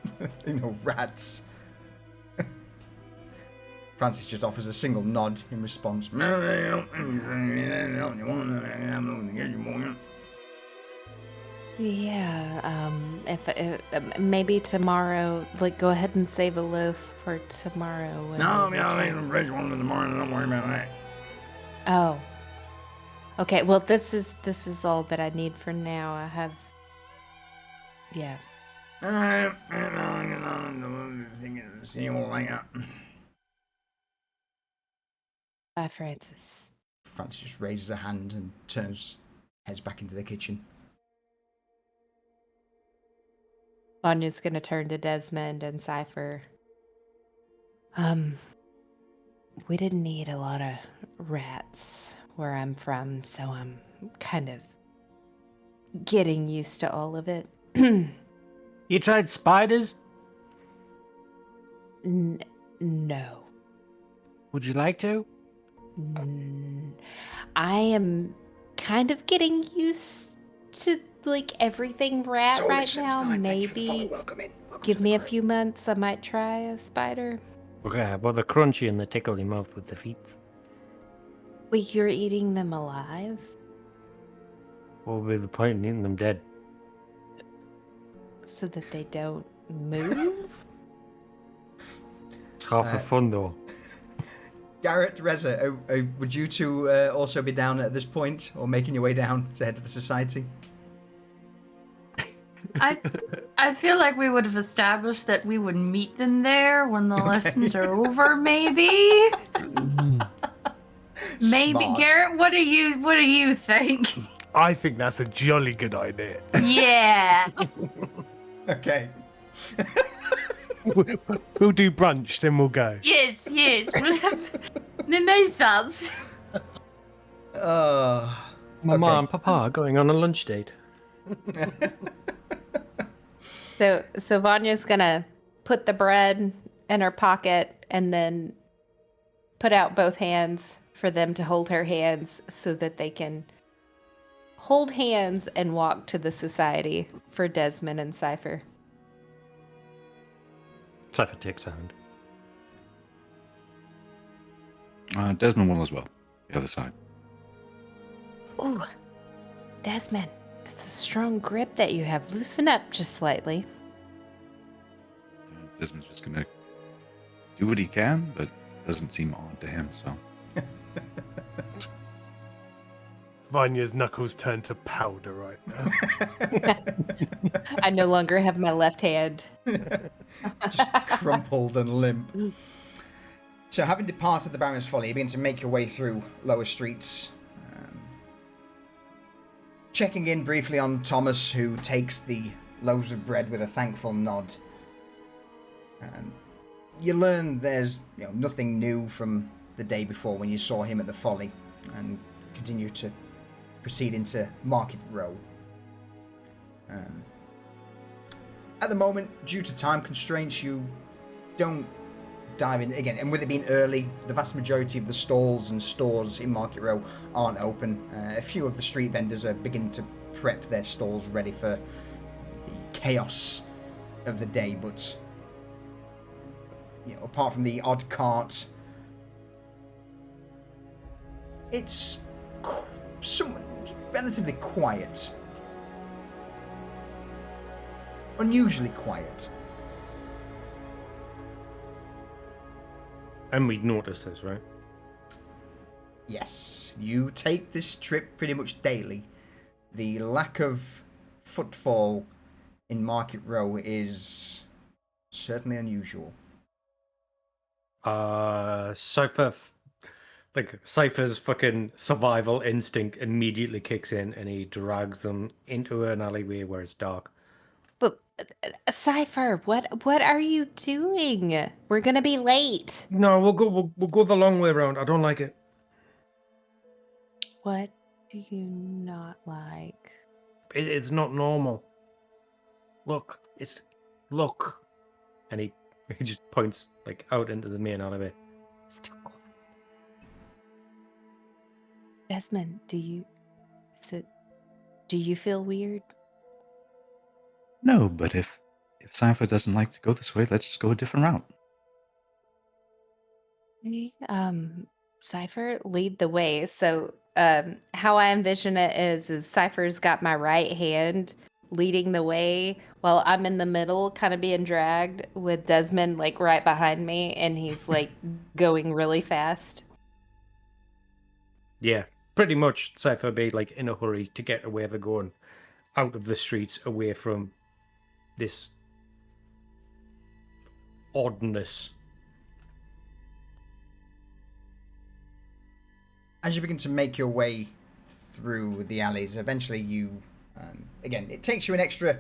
rats. Francis just offers a single nod in response. Yeah, if maybe tomorrow, like, go ahead and save a loaf for tomorrow. When No, we I'll make return. some fresh ones in the morning. Don't worry about that. Oh. Okay, well, this is all that I need for now. I have. Yeah. Alright, see you all later. Bye, Francis. Francis just raises a hand and heads back into the kitchen. Vanya's gonna turn to Desmond and Cypher. We didn't need a lot of rats where I'm from, so I'm kind of getting used to all of it. You tried spiders? No. Would you like to? I am kind of getting used to like everything rat right now. Maybe give me a few months. I might try a spider. Okay, well, the crunchy and the tickle your mouth with the feet. Wait, you're eating them alive? What would be the point in eating them dead? So that they don't move? It's half the fun, though. Garrett, Reza, would you two also be down at this point, or making your way down to head to the society? I feel like we would have established that we would meet them there when the lessons are over, maybe. Maybe Smart. Garrett, what do you think? I think that's a jolly good idea. Yeah. Okay. We'll do brunch, then we'll go. Yes. We'll have mimosas. Mama Okay. and Papa are going on a lunch date. So Vanya's gonna put the bread in her pocket and then put out both hands for them to hold her hands so that they can hold hands and walk to the society for Desmond and Cypher. Cypher takes a hand. Desmond will as well. The other side. Ooh, Desmond, that's a strong grip that you have. Loosen up just slightly. Desmond's just gonna do what he can, but doesn't seem on to him. So Vanya's knuckles turn to powder right now. I no longer have my left hand. Just crumpled and limp. So, having departed the Baron's Folly, you begin to make your way through lower streets. Checking in briefly on Thomas, who takes the loaves of bread with a thankful nod. You learn there's nothing new from the day before when you saw him at the Folly, and continue to proceed into Market Row. At the moment, due to time constraints, you don't dive in again, and with it being early, the vast majority of the stalls and stores in Market Row aren't open. A few of the street vendors are beginning to prep their stalls ready for the chaos of the day, but apart from the odd cart, it's relatively quiet. Unusually quiet. And we'd notice this, right? Yes, you take this trip pretty much daily. The lack of footfall in Market Row is certainly unusual. Cypher's fucking survival instinct immediately kicks in, and he drags them into an alleyway where it's dark. But Cypher, what are you doing? We're gonna be late. No, we'll go the long way around. I don't like it. What do you not like? It's not normal. Look, and he just points out into the main alleyway. Still quiet. Desmond, do you feel weird? no, but if Cypher doesn't like to go this way, let's just go a different route. Okay, Cypher, lead the way. So, how I envision it is Cypher's got my right hand, leading the way while I'm in the middle, kind of being dragged with Desmond like right behind me, and he's like going really fast. Yeah, pretty much. Cypher be like in a hurry to get away. They're going out of the streets, away from this oddness. As you begin to make your way through the alleys, eventually you, again, it takes you an extra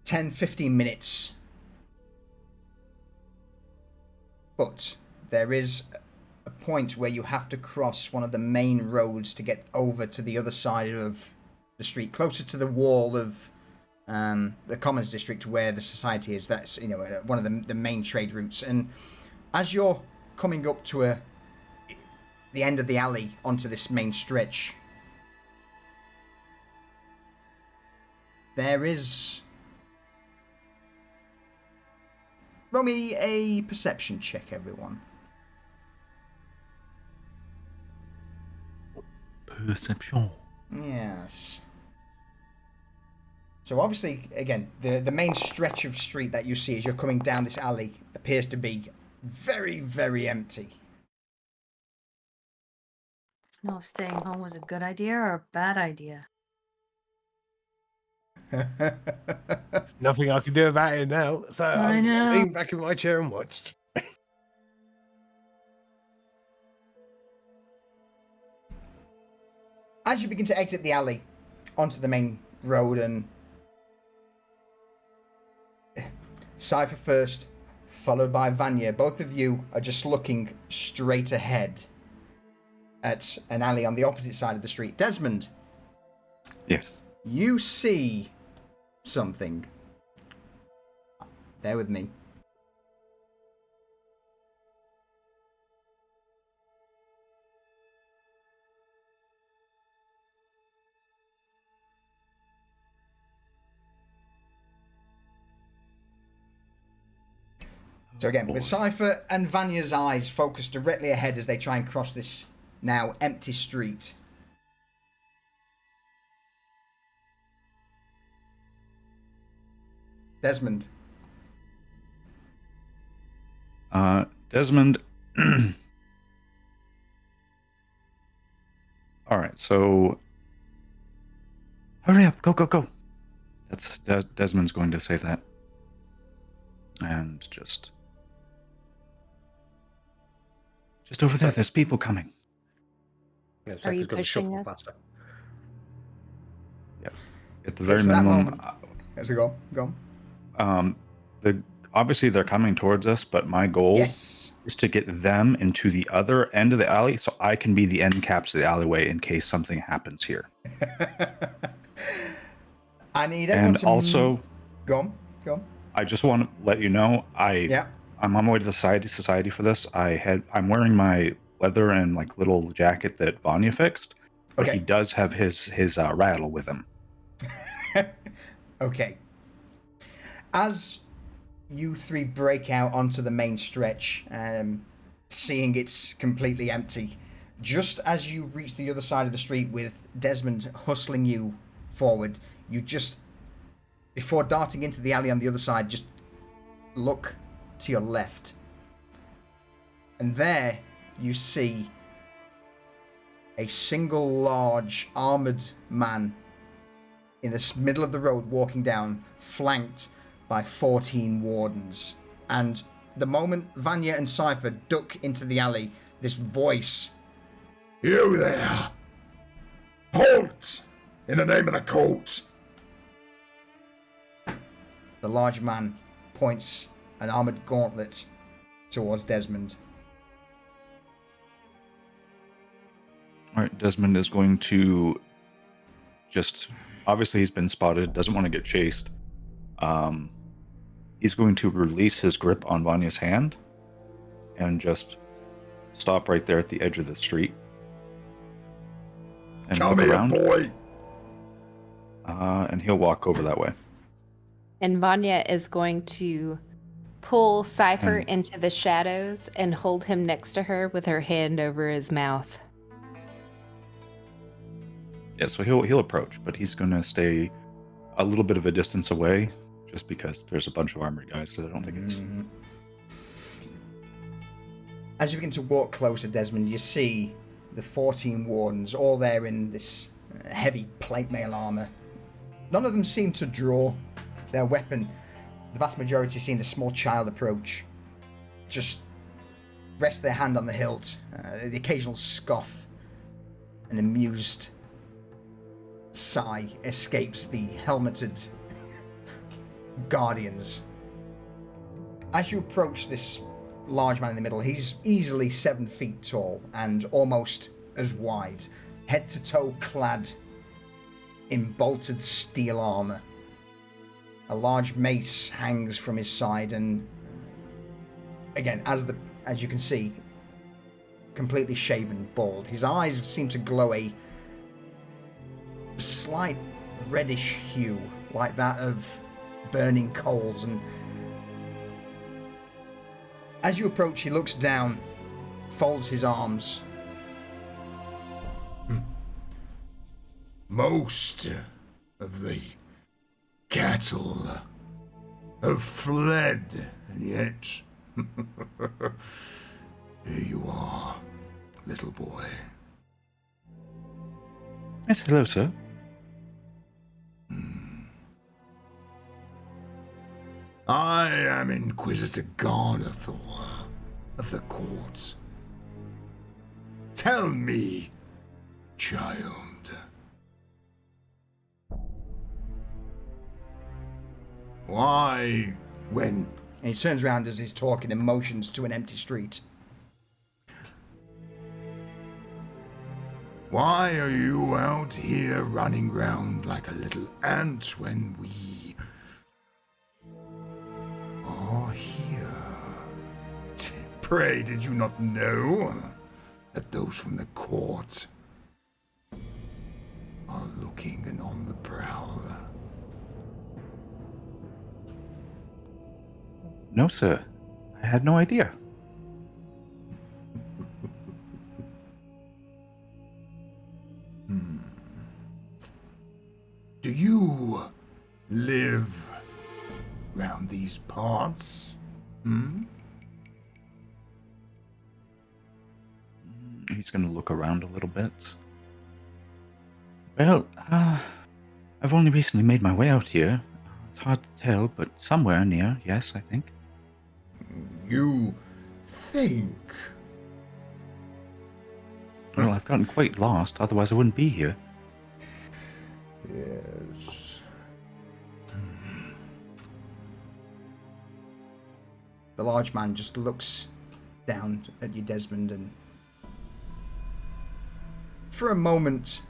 10-15 minutes, but there is a point where you have to cross one of the main roads to get over to the other side of the street, closer to the wall of the Commons District where the society is. That's, you know, one of the main trade routes. And as you're coming up to the end of the alley onto this main stretch, there is... Roll me a perception check, everyone. Perception. Yes. So obviously, again, the main stretch of street that you see as you're coming down this alley appears to be very, very empty. know if staying home was a good idea or a bad idea. There's nothing I can do about it now, so I I'm know. lean back in my chair and watch. As you begin to exit the alley onto the main road, and Cypher first, followed by Vanya, both of you are just looking straight ahead at an alley on the opposite side of the street. Desmond, Yes. you see something. Bear with me. So again, with Cypher and Vanya's eyes focused directly ahead as they try and cross this now empty street. Desmond. Desmond. All right, so hurry up, go, go, go. That's Desmond's going to say that, and just over there. There's people coming. Yeah, Are you Cypher's gonna pushing shuffle us? faster. At the very It's that minimum, moment. How's it go? Go on. obviously they're coming towards us, but my goal Yes. is to get them into the other end of the alley so I can be the end caps of the alleyway in case something happens here. I need everyone And to... also, Go on. Go on. I just want to let you know, Yeah. I'm on my way to the society for this. I'm wearing my leather and like little jacket that Vanya fixed, but Okay. he does have his rattle with him. Okay. As you three break out onto the main stretch, seeing it's completely empty, just as you reach the other side of the street with Desmond hustling you forward, you just, before darting into the alley on the other side, just look to your left. And there you see a single large armored man in the middle of the road walking down, flanked by 14 wardens. And the moment Vanya and Cypher duck into the alley, this voice... You there! Halt! In the name of the court! The large man points an armored gauntlet towards Desmond. All right, Desmond is going to just, obviously he's been spotted, doesn't want to get chased. He's going to release his grip on Vanya's hand and just stop right there at the edge of the street. And Come look here, around, boy! and he'll walk over that way. And Vanya is going to pull Cypher Hmm. into the shadows and hold him next to her with her hand over his mouth. Yeah, so he'll approach, but he's going to stay a little bit of a distance away, just because there's a bunch of armored guys, so I don't think it's... Mhm. As you begin to walk closer, Desmond, you see the 14 wardens, all there in this heavy plate mail armor. None of them seem to draw their weapon. The vast majority, seeing the small child approach, just rest their hand on the hilt. The occasional scoff, an amused sigh escapes the helmeted guardians. As you approach this large man in the middle, he's easily 7 feet tall and almost as wide, head to toe clad in bolted steel armor. A large mace hangs from his side, and again, as you can see, completely shaven, bald. His eyes seem to glow a slight reddish hue, like that of burning coals, and as you approach, he looks down, folds his arms. Most of the cattle have fled, and yet here you are, little boy. Yes, hello, sir. I am Inquisitor Garnathor of the court. Tell me, child, why, when... And he turns around as he's talking and motions to an empty street. Why are you out here running round like a little ant when we are here? Pray, did you not know that those from the court are looking and on the prowl? No, sir. I had no idea. Do you live round these parts? He's going to look around a little bit. Well, I've only recently made my way out here. It's hard to tell, but somewhere near, yes, I think. You think? Well, I've gotten quite lost, otherwise I wouldn't be here. Yes. The large man just looks down at you, Desmond, and for a moment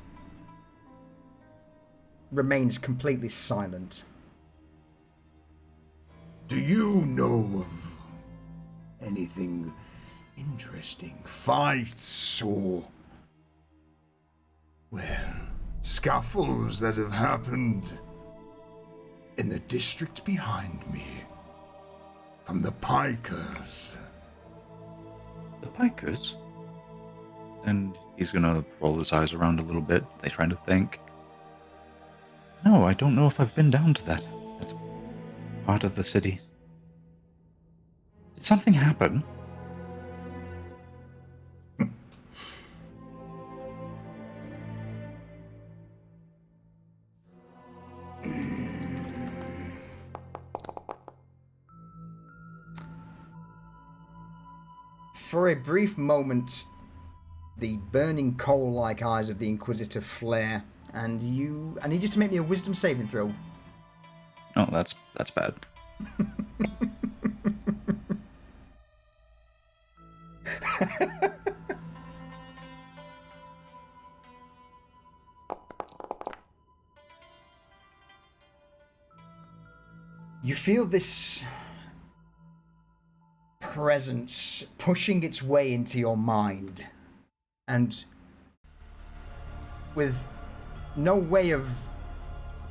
remains completely silent. Do you know of anything interesting? Fights or, well, scuffles that have happened in the district behind me from the Pikers? The Pikers? And he's gonna roll his eyes around a little bit, like trying to think. No, I don't know if I've been down to that part of the city. Did something happen? For a brief moment, the burning coal-like eyes of the Inquisitor flare, and I need you to make me a wisdom saving throw. Oh, that's bad. You feel this presence pushing its way into your mind, and with no way of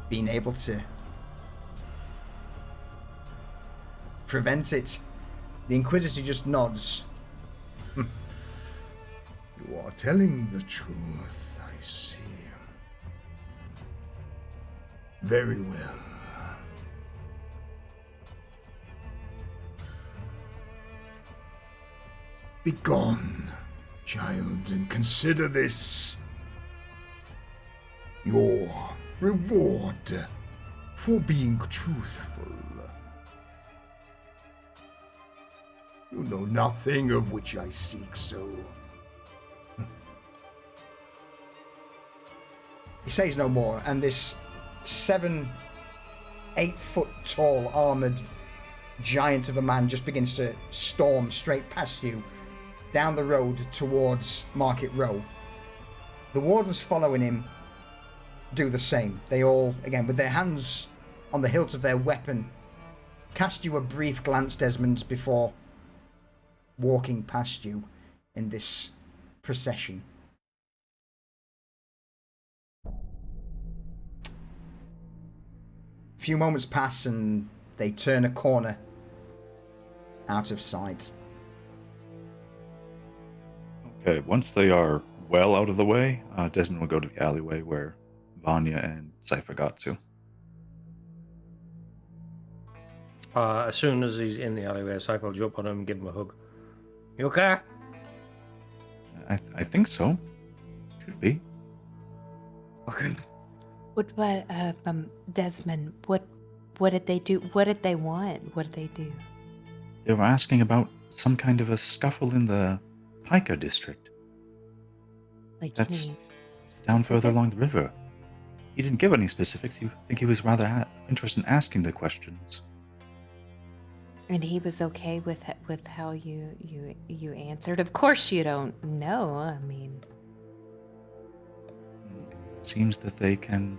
being able to prevent it, the Inquisitor just nods. You are telling the truth, I see. Very well. Begone, child, and consider this your reward for being truthful. You know nothing of which I seek, so... He says no more, and this 7, 8 foot tall armored giant of a man just begins to storm straight past you down the road towards Market Row. The wardens following him do the same. They all, again, with their hands on the hilt of their weapon, cast you a brief glance, Desmond, before walking past you in this procession. A few moments pass and they turn a corner out of sight. Okay, once they are well out of the way, Desmond will go to the alleyway where Vanya and Cypher got to. As soon as he's in the alleyway, Cypher will jump on him and give him a hug. You okay? I think so. Should be. Okay. Desmond, what did they do? What did they want? What did they do? They were asking about some kind of a scuffle in the Pica district. Like, That's you mean down further specific? along the river. He didn't give any specifics. You think he was rather interested in asking the questions. And he was okay with how you answered. Of course, you don't know. I mean, Seems that they can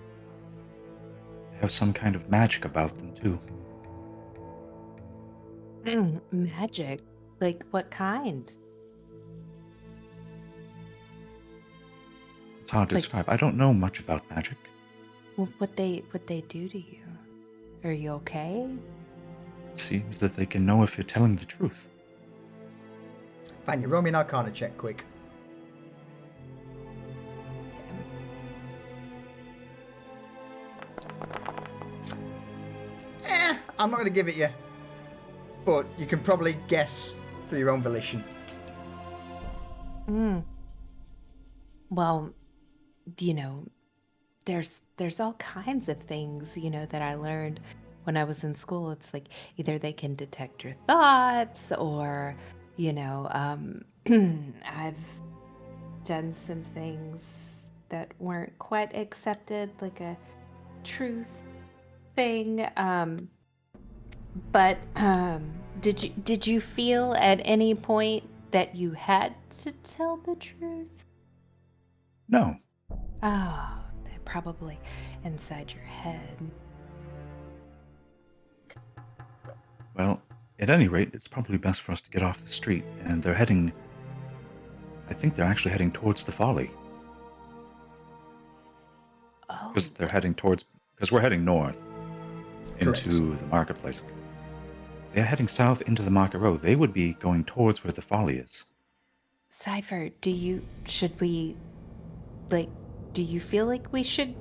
have some kind of magic about them too. magic. Like what kind? It's hard to Like- describe. I don't know much about magic. What they do to you? Are you okay? It seems that they can know if you're telling the truth. Vanya, roll me an Arcana check, quick. I'm not going to give it you, but you can probably guess through your own volition. Well, there's all kinds of things, that I learned when I was in school. It's like either they can detect your thoughts or, I've done some things that weren't quite accepted, like a truth thing. But did you feel at any point that you had to tell the truth? No. Oh, they're probably inside your head. Well, at any rate, it's probably best for us to get off the street. And they're heading... I think they're actually heading towards the Folly. Oh, Because they're heading towards... Because we're heading north Correct. into the marketplace. They're heading south into the market road. They would be going towards where the Folly is. Cypher, do you feel like we should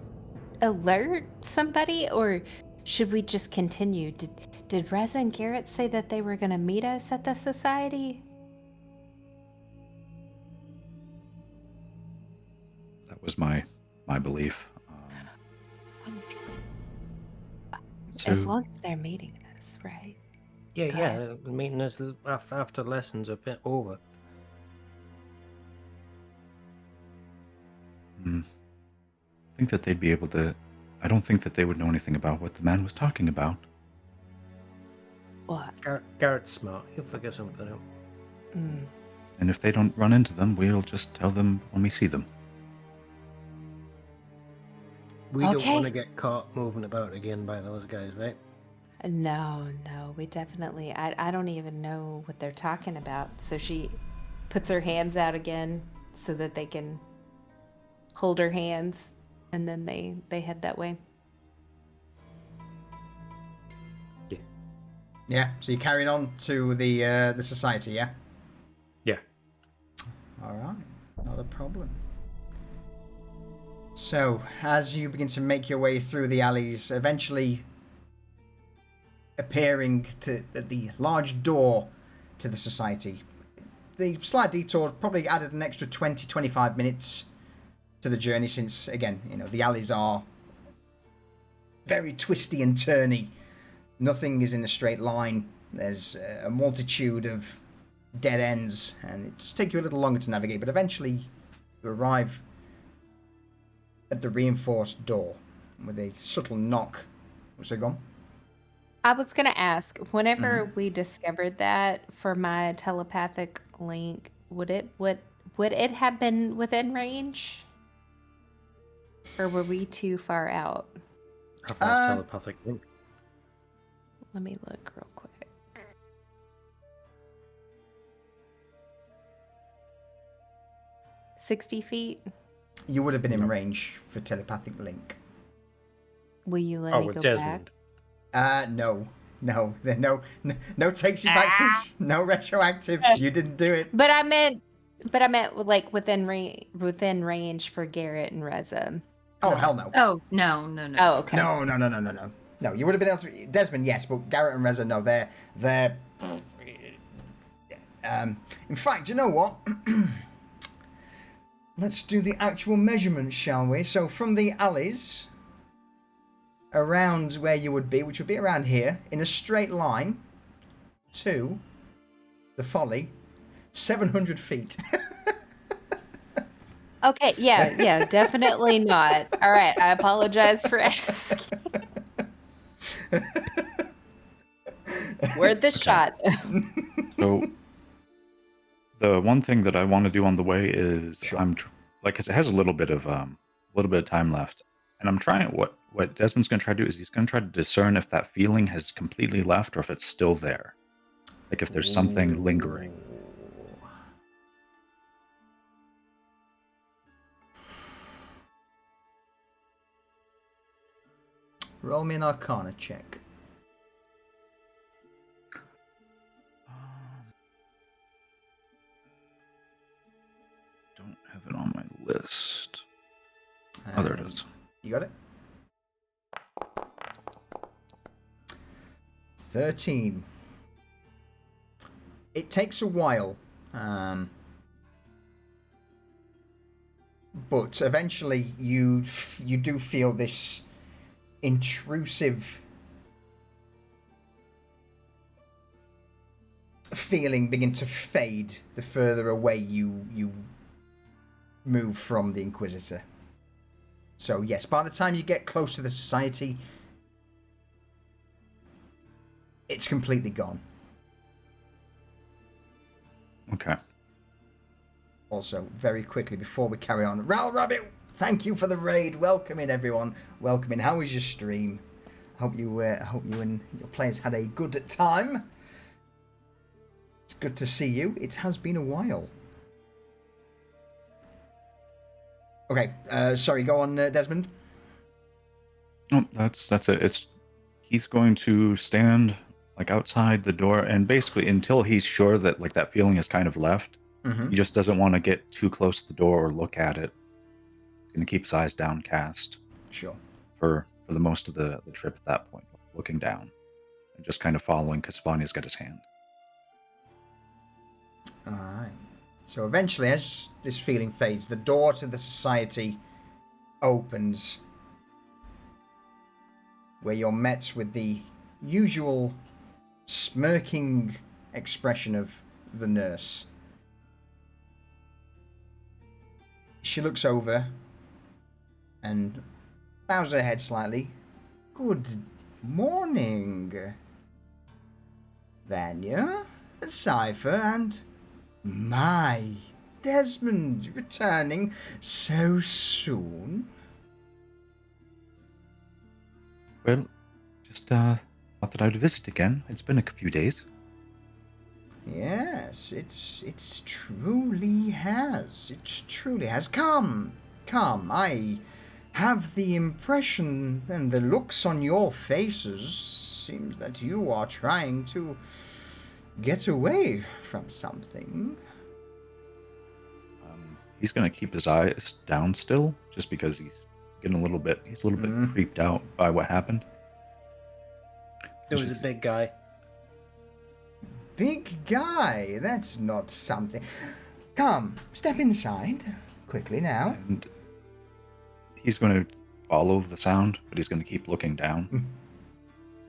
alert somebody, or should we just continue? Did Reza and Garrett say that they were going to meet us at the society? That was my belief. As So- long as they're meeting us, right? Yeah, Go yeah. ahead. The meeting is after lessons are bit over. I think that they'd be able to... I don't think that they would know anything about what the man was talking about. What? Garrett's smart. He'll figure something out. And if they don't run into them, we'll just tell them when we see them. We don't Okay. want to get caught moving about again by those guys, right? No, we definitely. I don't even know what they're talking about. So she puts her hands out again so that they can hold her hands, and then they head that way. Yeah, so you're carrying on to the society, yeah? Yeah. All right, not a problem. So, as you begin to make your way through the alleys, eventually appearing at the large door to the society, the slight detour probably added an extra 20-25 minutes to the journey since, again, the alleys are very twisty and turny. Nothing is in a straight line. There's a multitude of dead ends, and it just takes you a little longer to navigate, but eventually you arrive at the reinforced door with a subtle knock. What's it gone? I was gonna ask, whenever we discovered that for my telepathic link, would it have been within range? Or were we too far out? How far is telepathic link? Let me look real quick. 60 feet? You would have been in range for telepathic link. Will you let me with go Desmond. back? No, no takes you backs, no retroactive. You didn't do it. But I meant like within range for Garrett and Reza. Oh hell no. Oh, no. Oh, okay. No. No, you would have been able to. Desmond, yes, but Garrett and Reza, no. They're. In fact, you know what? Let's do the actual measurements, shall we? So from the alleys around where you would be, which would be around here, in a straight line to the Folly, 700 feet. Okay, yeah, definitely not. All right, I apologize for asking. Worth the shot. So the one thing that I want to do on the way is because it has a little bit of time left, and I'm trying what Desmond's going to try to do is he's going to try to discern if that feeling has completely left or if it's still there, like if there's something lingering. Roll me an Arcana check. Don't have it on my list. Oh, there it is. You got it? 13. It takes a while, but eventually you do feel this intrusive feeling begin to fade the further away you move from the Inquisitor. So yes, by the time you get close to the society, it's completely gone. Okay. Also, very quickly before we carry on, Raoul Rabbit, thank you for the raid. Welcome in, everyone. Welcome in. How was your stream? Hope you and your players had a good time. It's good to see you. It has been a while. Okay, sorry. Go on, Desmond. Oh, that's it. He's going to stand like outside the door, and basically until he's sure that like that feeling is kind of left, he just doesn't want to get too close to the door or look at it. He's going to keep his eyes downcast. Sure. For the most of the trip at that point, looking down and just kind of following because Vanya's got his hand. All right. So eventually, as this feeling fades, the door to the society opens, where you're met with the usual smirking expression of the nurse. She looks over and bows her head slightly. Good morning, Vanya, Cypher, and my Desmond returning so soon. Well, just thought that I'd visit again. It's been a few days. Yes, it's truly has. It truly has. Come. I have the impression and the looks on your faces seems that you are trying to get away from something. He's going to keep his eyes down still, just because he's getting a little bit. He's a little bit creeped out by what happened. There was a big guy. Big guy? That's not something. Come, step inside. Quickly now. And he's going to follow the sound, but he's going to keep looking down.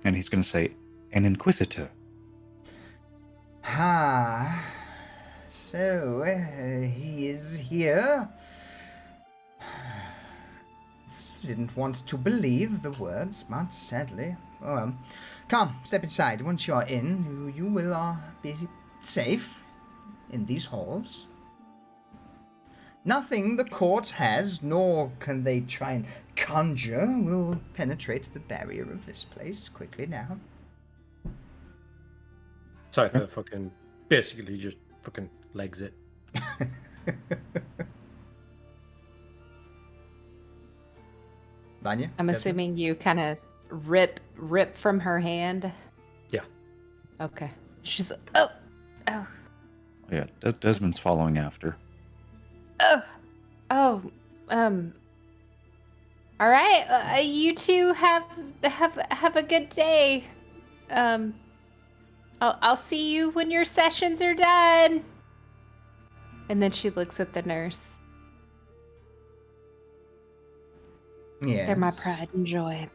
And he's going to say, an inquisitor. Ah. So, he is here. Didn't want to believe the words, but sadly. Oh, well. Come, step inside. Once you're in, you will be safe in these halls. Nothing the court has, nor can they try and conjure, will penetrate the barrier of this place. Quickly now. Cypher fucking basically just fucking legs it. Vanya? I'm Desmond? assuming you kind of rip from her hand. Yeah. Okay. She's oh. Yeah, Desmond's following after. All right. You two have a good day. I'll see you when your sessions are done. And then she looks at the nurse. Yes. They're my pride and joy.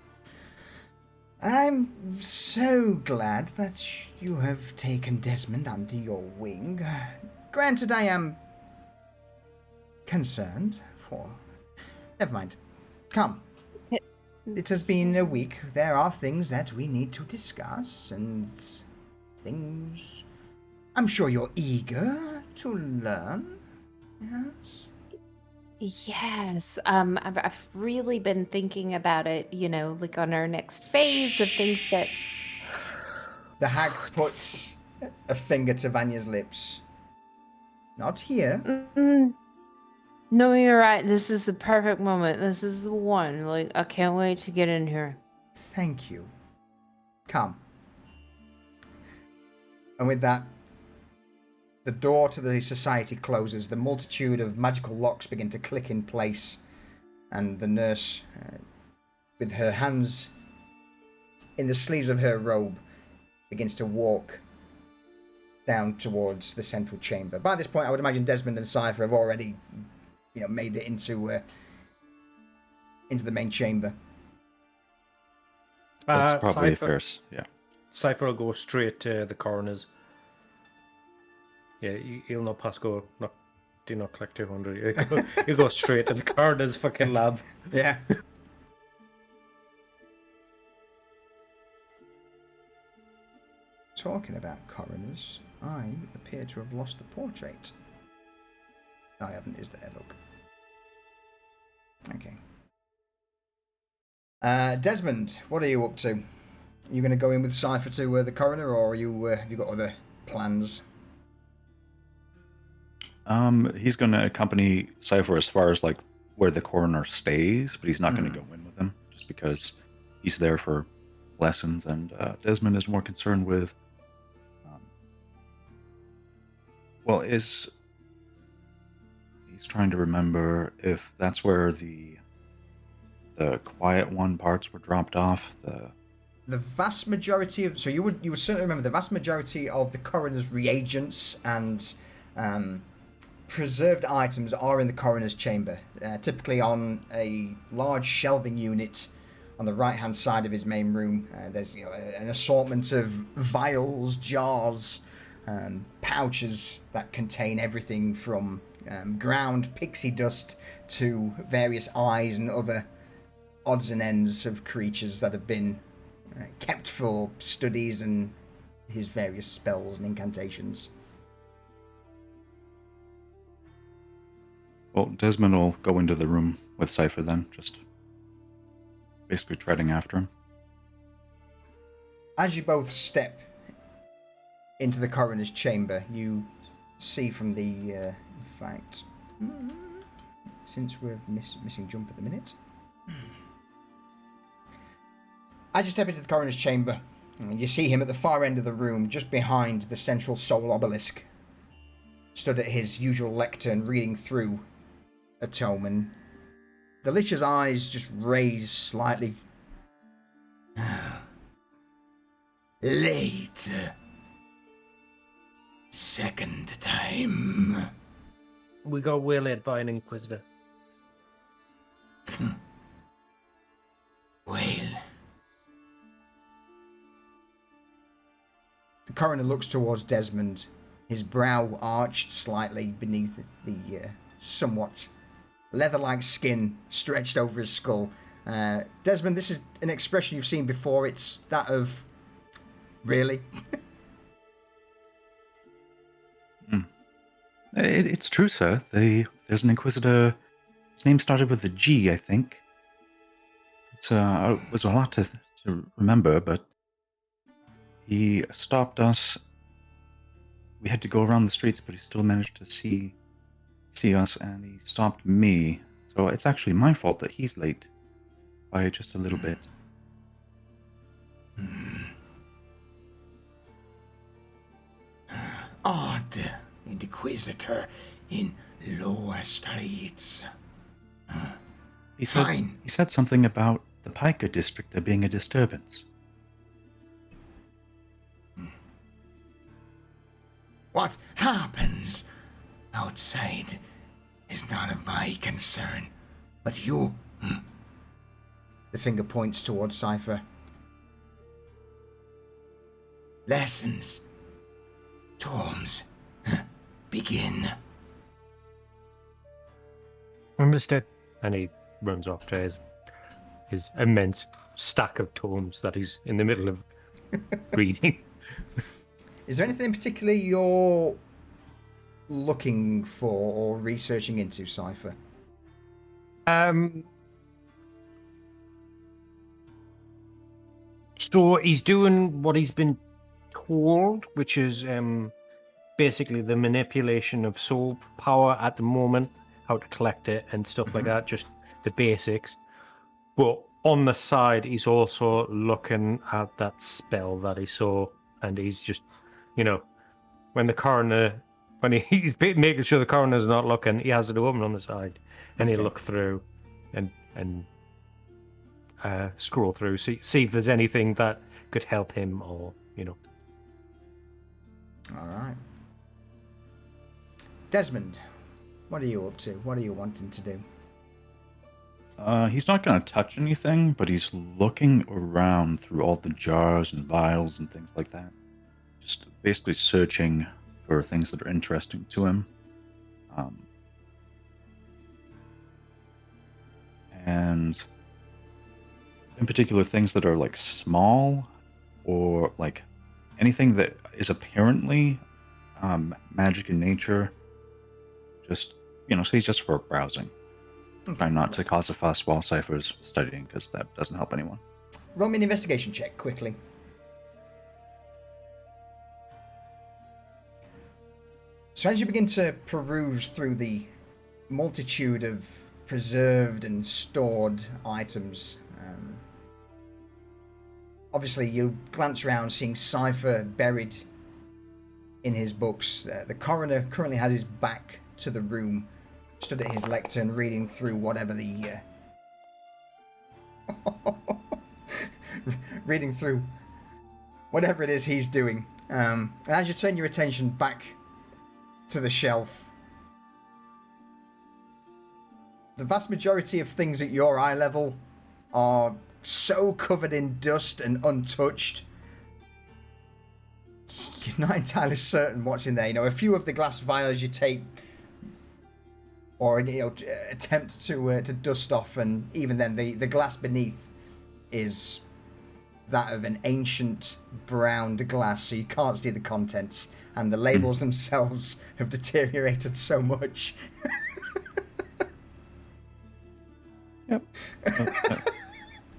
I'm so glad that you have taken Desmond under your wing. Granted, I am concerned for... Never mind. Come. It has been a week. There are things that we need to discuss, and things... I'm sure you're eager to learn. Yes? Yes. I've really been thinking about it, like on our next phase of things that... The hag puts a finger to Vanya's lips. Not here. No, you're right. This is the perfect moment. This is the one. I can't wait to get in here. Thank you. Come. And with that, the door to the society closes. The multitude of magical locks begin to click in place. And the nurse, with her hands in the sleeves of her robe, begins to walk down towards the central chamber. By this point, I would imagine Desmond and Cypher have already, made it into the main chamber. That's probably Cypher, first, yeah. Cypher will go straight to the coroner's. Yeah, he'll not pass go. Do not collect 200. He'll go straight to the coroner's fucking lab. Yeah. Talking about coroners, I appear to have lost the portrait. I haven't, is there? Look. Okay. Desmond, what are you up to? Are you going to go in with Cypher to the coroner, or are you have you got other plans? He's going to accompany Cypher as far as where the coroner stays, but he's not going to go in with him just because he's there for lessons, and Desmond is more concerned with. He's trying to remember if that's where the quiet one parts were dropped off. The vast majority of you would certainly remember the vast majority of the coroner's reagents and preserved items are in the coroner's chamber, typically on a large shelving unit on the right-hand side of his main room. There's an assortment of vials, jars, pouches that contain everything from ground pixie dust to various eyes and other odds and ends of creatures that have been kept for studies and his various spells and incantations. Well, Desmond will go into the room with Cypher then, just basically treading after him. As you both step into the coroner's chamber, you see from the... in fact, since we're missing jump at the minute... As you step into the coroner's chamber, you see him at the far end of the room, just behind the central soul obelisk, stood at his usual lectern, reading through a tome, and The Lich's eyes just raise slightly. Late. Second time. We got waylaid by an Inquisitor. Well, The coroner looks towards Desmond, his brow arched slightly beneath the somewhat leather-like skin stretched over his skull. Desmond, this is an expression you've seen before. It's that of, really? It's true, sir. There's an Inquisitor. His name started with a G, I think. It was a lot to remember, but he stopped us. We had to go around the streets, but he still managed to see us, and he stopped me. So it's actually my fault that he's late by just a little bit. Odd Inquisitor in lower streets. He Fine. said something about the Pica district there being a disturbance. What happens outside is none of my concern. But you, The finger points towards Cypher. lessons, tomes, begin. Understood. And he runs off to his immense stack of tomes that he's in the middle of reading. Is there anything in particular you're looking for or researching into, Cypher? So he's doing what he's been told, which is basically the manipulation of soul power at the moment, how to collect it and stuff like that, just the basics. But on the side, he's also looking at that spell that he saw, and he's just, when he's making sure the coroner's not looking, he has it open on the side, and he'll look through and scroll through, see if there's anything that could help him, or All right. Desmond, what are you up to? What are you wanting to do? He's not going to touch anything, but he's looking around through all the jars and vials and things like that. Just basically searching for things that are interesting to him. And in particular, things that are like small or like anything that is apparently magic in nature. Just, so he's just for browsing. Try not to cause a fuss while Cypher's studying, because that doesn't help anyone. Roll me an investigation check, quickly. So as you begin to peruse through the multitude of preserved and stored items, obviously you glance around seeing Cypher buried in his books. The coroner currently has his back to the room, stood at his lectern reading through whatever the reading through whatever it is he's doing. And as you turn your attention back to the shelf, the vast majority of things at your eye level are so covered in dust and untouched, you're not entirely certain what's in there. A few of the glass vials you take or attempt to dust off, and even then the glass beneath is that of an ancient browned glass, so you can't see the contents, and the labels themselves have deteriorated so much. Yep.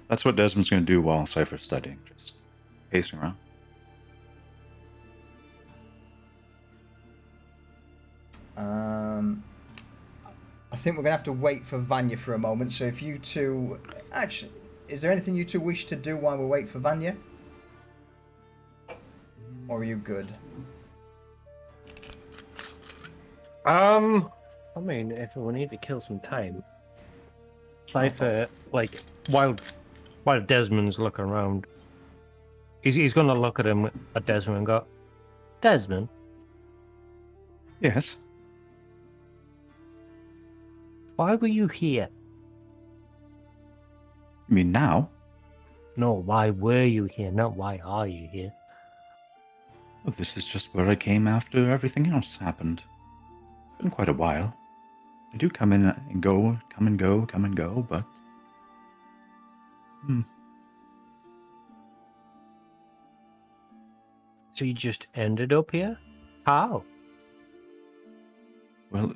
That's what Desmond's going to do while Cypher's studying, just pacing around. I think we're going to have to wait for Vanya for a moment, so if you two... Actually, is there anything you two wish to do while we wait for Vanya? Or are you good? I mean, if we need to kill some time. Cypher, like, while Desmond's looking around, he's going to look at him, at Desmond, and go, Desmond, Yes. why were you here? You mean now? No, why were you here? Not why are you here? Well, this is just where I came after everything else happened. It's been quite a while. I do come in and go, come and go, but... So you just ended up here? How? Well,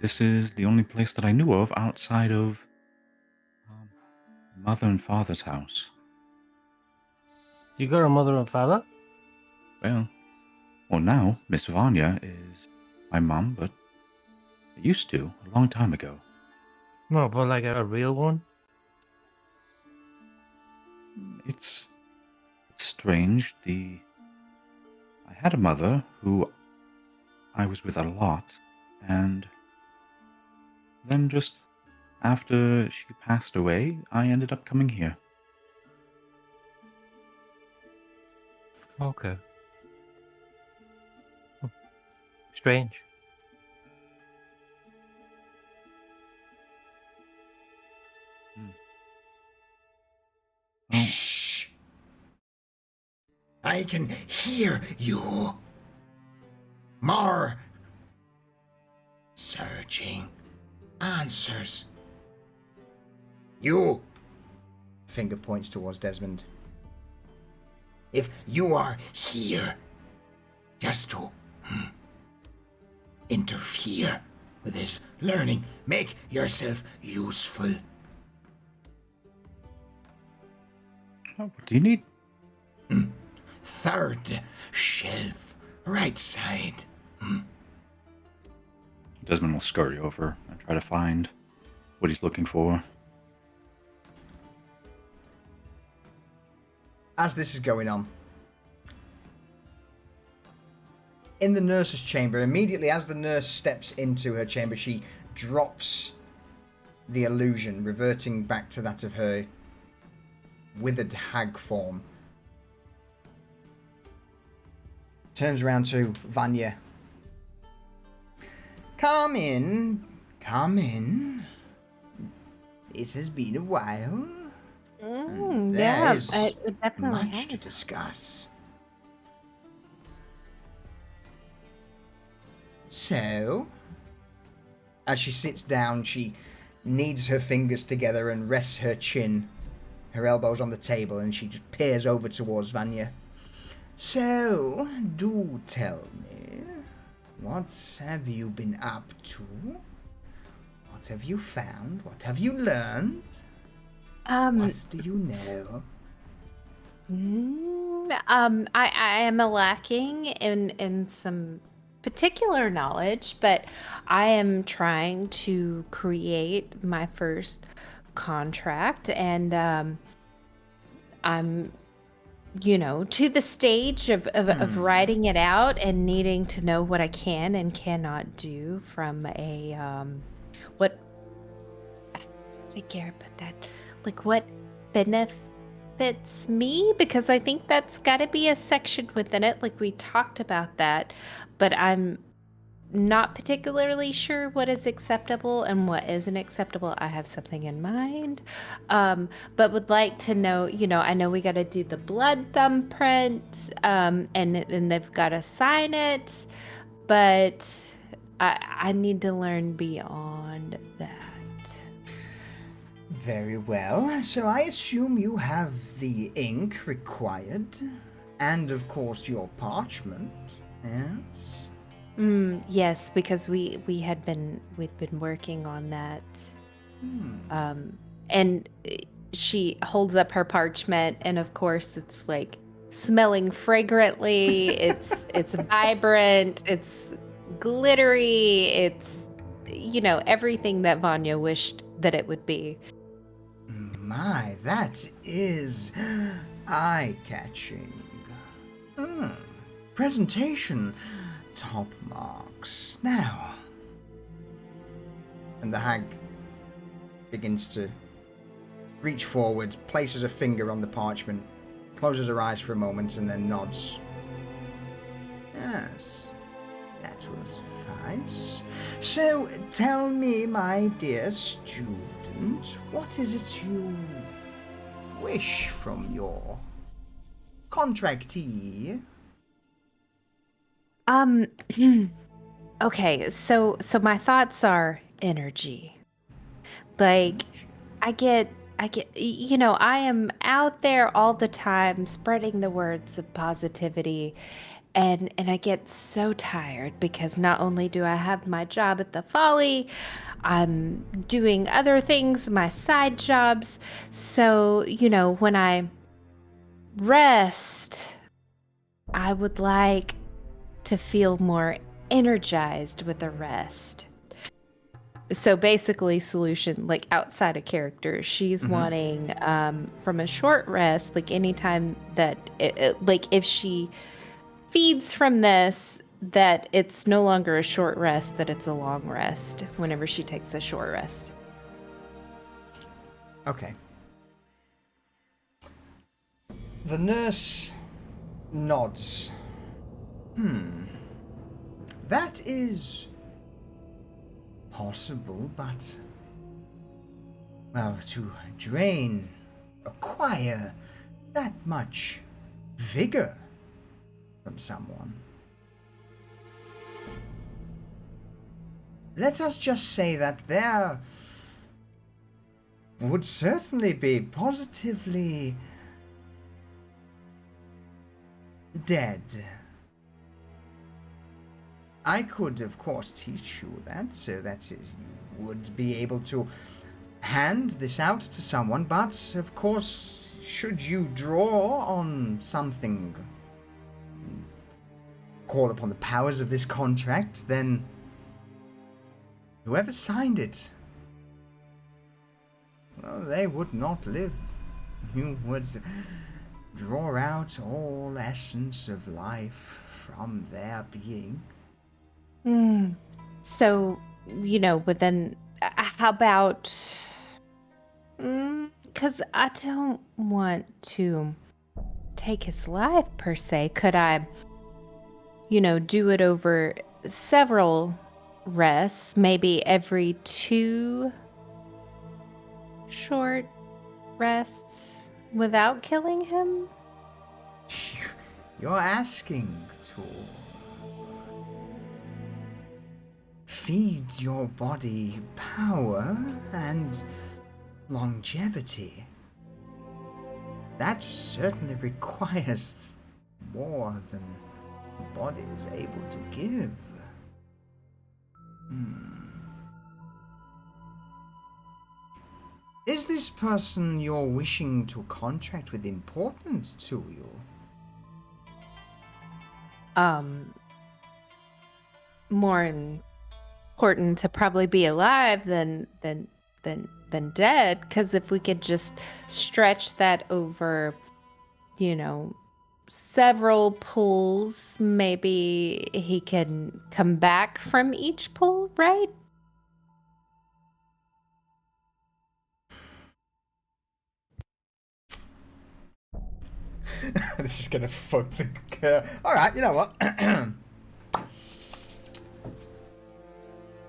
this is the only place that I knew of outside of mother and father's house. You got a mother and father? Well, now Miss Vanya is my mum, but I used to a long time ago. No, but like a real one? It's strange. I had a mother who I was with a lot, and then just after she passed away, I ended up coming here. Okay. Strange. Well, Shh! I can hear you. More searching answers. You, Finger points towards Desmond. if you are here just to interfere with his learning, make yourself useful. what do you need? Third shelf, right side. Desmond will scurry over and try to find what he's looking for. As this is going on, in the nurse's chamber, immediately as the nurse steps into her chamber, she drops the illusion, reverting back to that of her withered hag form. Turns around to Vanya. Come in. Come in. It has been a while. There Yeah, is it definitely Much to has. discuss. So, as she sits down, she kneads her fingers together and rests her chin, her elbows on the table, and she just peers over towards Vanya. So, do tell me, what have you been up to? What have you found? What have you learned? What do you know? I am lacking in some particular knowledge, but I am trying to create my first contract, and I'm, to the stage of writing it out and needing to know what I can and cannot do from a what how did Garrett put that? Like, what benefits me? Because I think that's got to be a section within it. Like, we talked about that, but I'm not particularly sure what is acceptable and what isn't acceptable. I have something in mind, but would like to know, I know we got to do the blood thumbprint, and they've got to sign it, but I need to learn beyond that. Very well. So I assume you have the ink required, and of course your parchment. Yes. Yes, because we'd been working on that. And she holds up her parchment, and of course it's like smelling fragrantly. It's vibrant. It's glittery. It's everything that Vanya wished that it would be. My, that is eye-catching. Presentation. Top marks. Now. And the hag begins to reach forward, places a finger on the parchment, closes her eyes for a moment, and then nods. Yes, that will suffice. So, tell me, my dear student, what is it you wish from your contractee? Okay, so my thoughts are energy. Like, I get, I am out there all the time spreading the words of positivity, and I get so tired because not only do I have my job at the Folly, I'm doing other things, my side jobs. So, when I rest, I would like to feel more energized with a rest. So basically, solution, like outside of character, she's wanting from a short rest, like anytime that like if she feeds from this, that it's no longer a short rest, that it's a long rest whenever she takes a short rest. Okay. The nurse nods. That is possible, but, well, to acquire that much vigor from someone, let us just say that there would certainly be positively dead. I could, of course, teach you that, so that you would be able to hand this out to someone, but, of course, should you draw on something, call upon the powers of this contract, then whoever signed it, well, they would not live. You would draw out all essence of life from their being. So, but then how about, because I don't want to take his life per se. Could I, do it over several rests, maybe every 2 short rests without killing him? You're asking to feed your body power and longevity. That certainly requires more than the body is able to give. Is this person you're wishing to contract with important to you? More important to probably be alive than dead, because if we could just stretch that over, several pulls, maybe he can come back from each pull, right? This is gonna fuck the... Alright, you know what?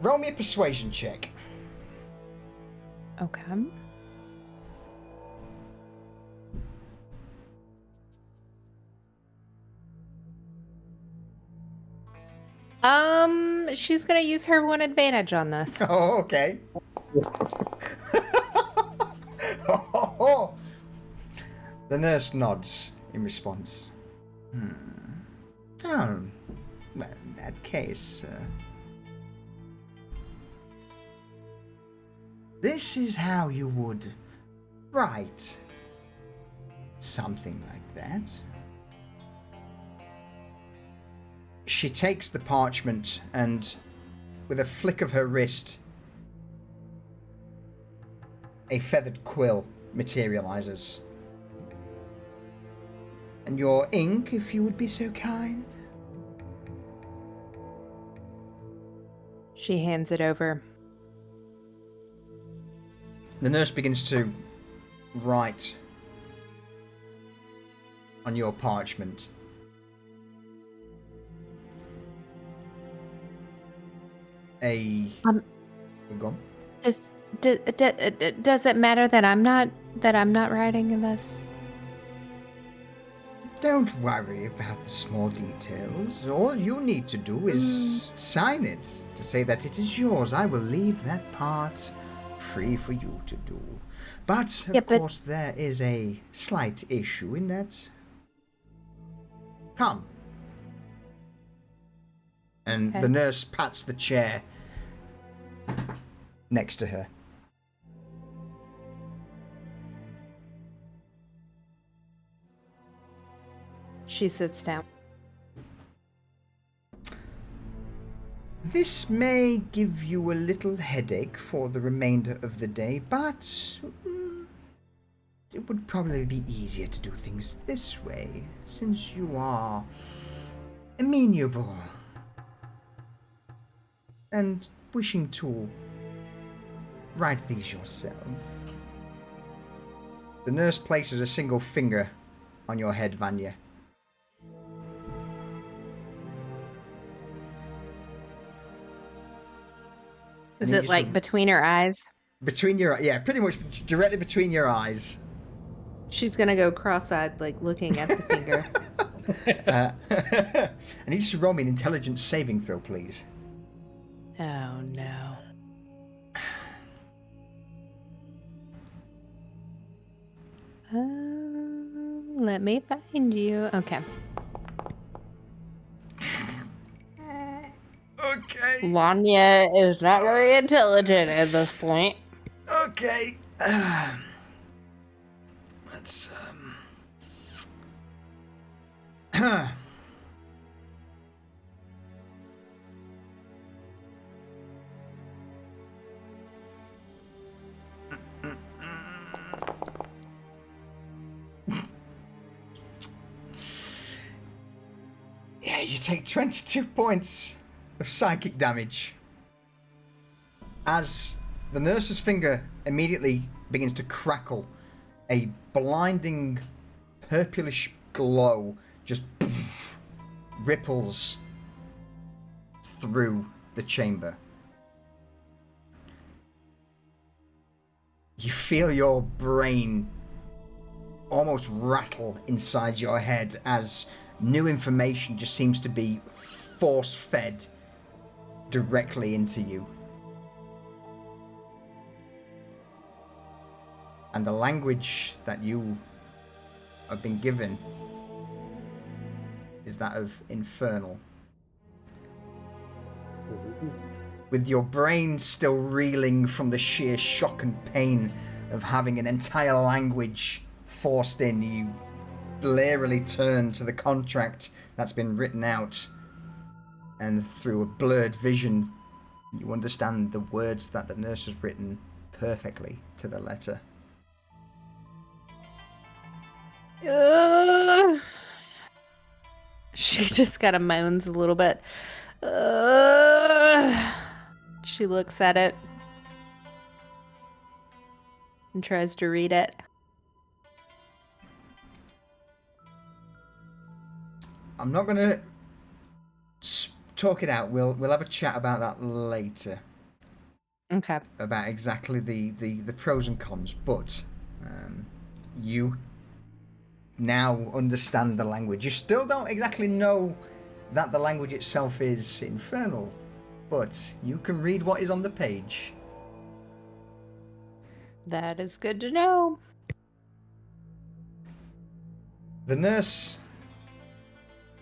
Roll me a persuasion check. Okay. She's gonna use her 1 advantage on this. Oh, okay. The nurse nods in response. Oh, well, in that case, this is how you would write something like that. She takes the parchment and, with a flick of her wrist, a feathered quill materializes. And your ink, if you would be so kind. She hands it over. The nurse begins to write on your parchment. Go on. Does it matter that I'm not writing this? Don't worry about the small details. All you need to do is sign it to say that it is yours. I will leave that part free for you to do. But, of course, there is a slight issue in that. Come. And the nurse pats the chair next to her. She sits down. This may give you a little headache for the remainder of the day, but it would probably be easier to do things this way, since you are amenable and wishing to write these yourself. The nurse places a single finger on your head, Vanya. Is it like between her eyes? Between your, yeah, pretty much directly between your eyes. She's gonna go cross-eyed, like looking at the finger. I need you to roll me an intelligence saving throw, please. Oh no. Let me find you. Okay. Okay. Vanya is not very intelligent at this point. Okay. Let's Yeah, you take 22 points of psychic damage as the nurse's finger immediately begins to crackle. A blinding purplish glow just ripples through the chamber. You feel your brain almost rattle inside your head as new information just seems to be force-fed directly into you. And the language that you have been given is that of Infernal. With your brain still reeling from the sheer shock and pain of having an entire language forced in, you blearily turn to the contract that's been written out, and through a blurred vision, you understand the words that the nurse has written perfectly to the letter. She just kind of moans a little bit. She looks at it and tries to read it. I'm not gonna talk it out. We'll have a chat about that later. Okay. About exactly the pros and cons, but you now understand the language. You still don't exactly know that the language itself is Infernal, but you can read what is on the page. That is good to know. The nurse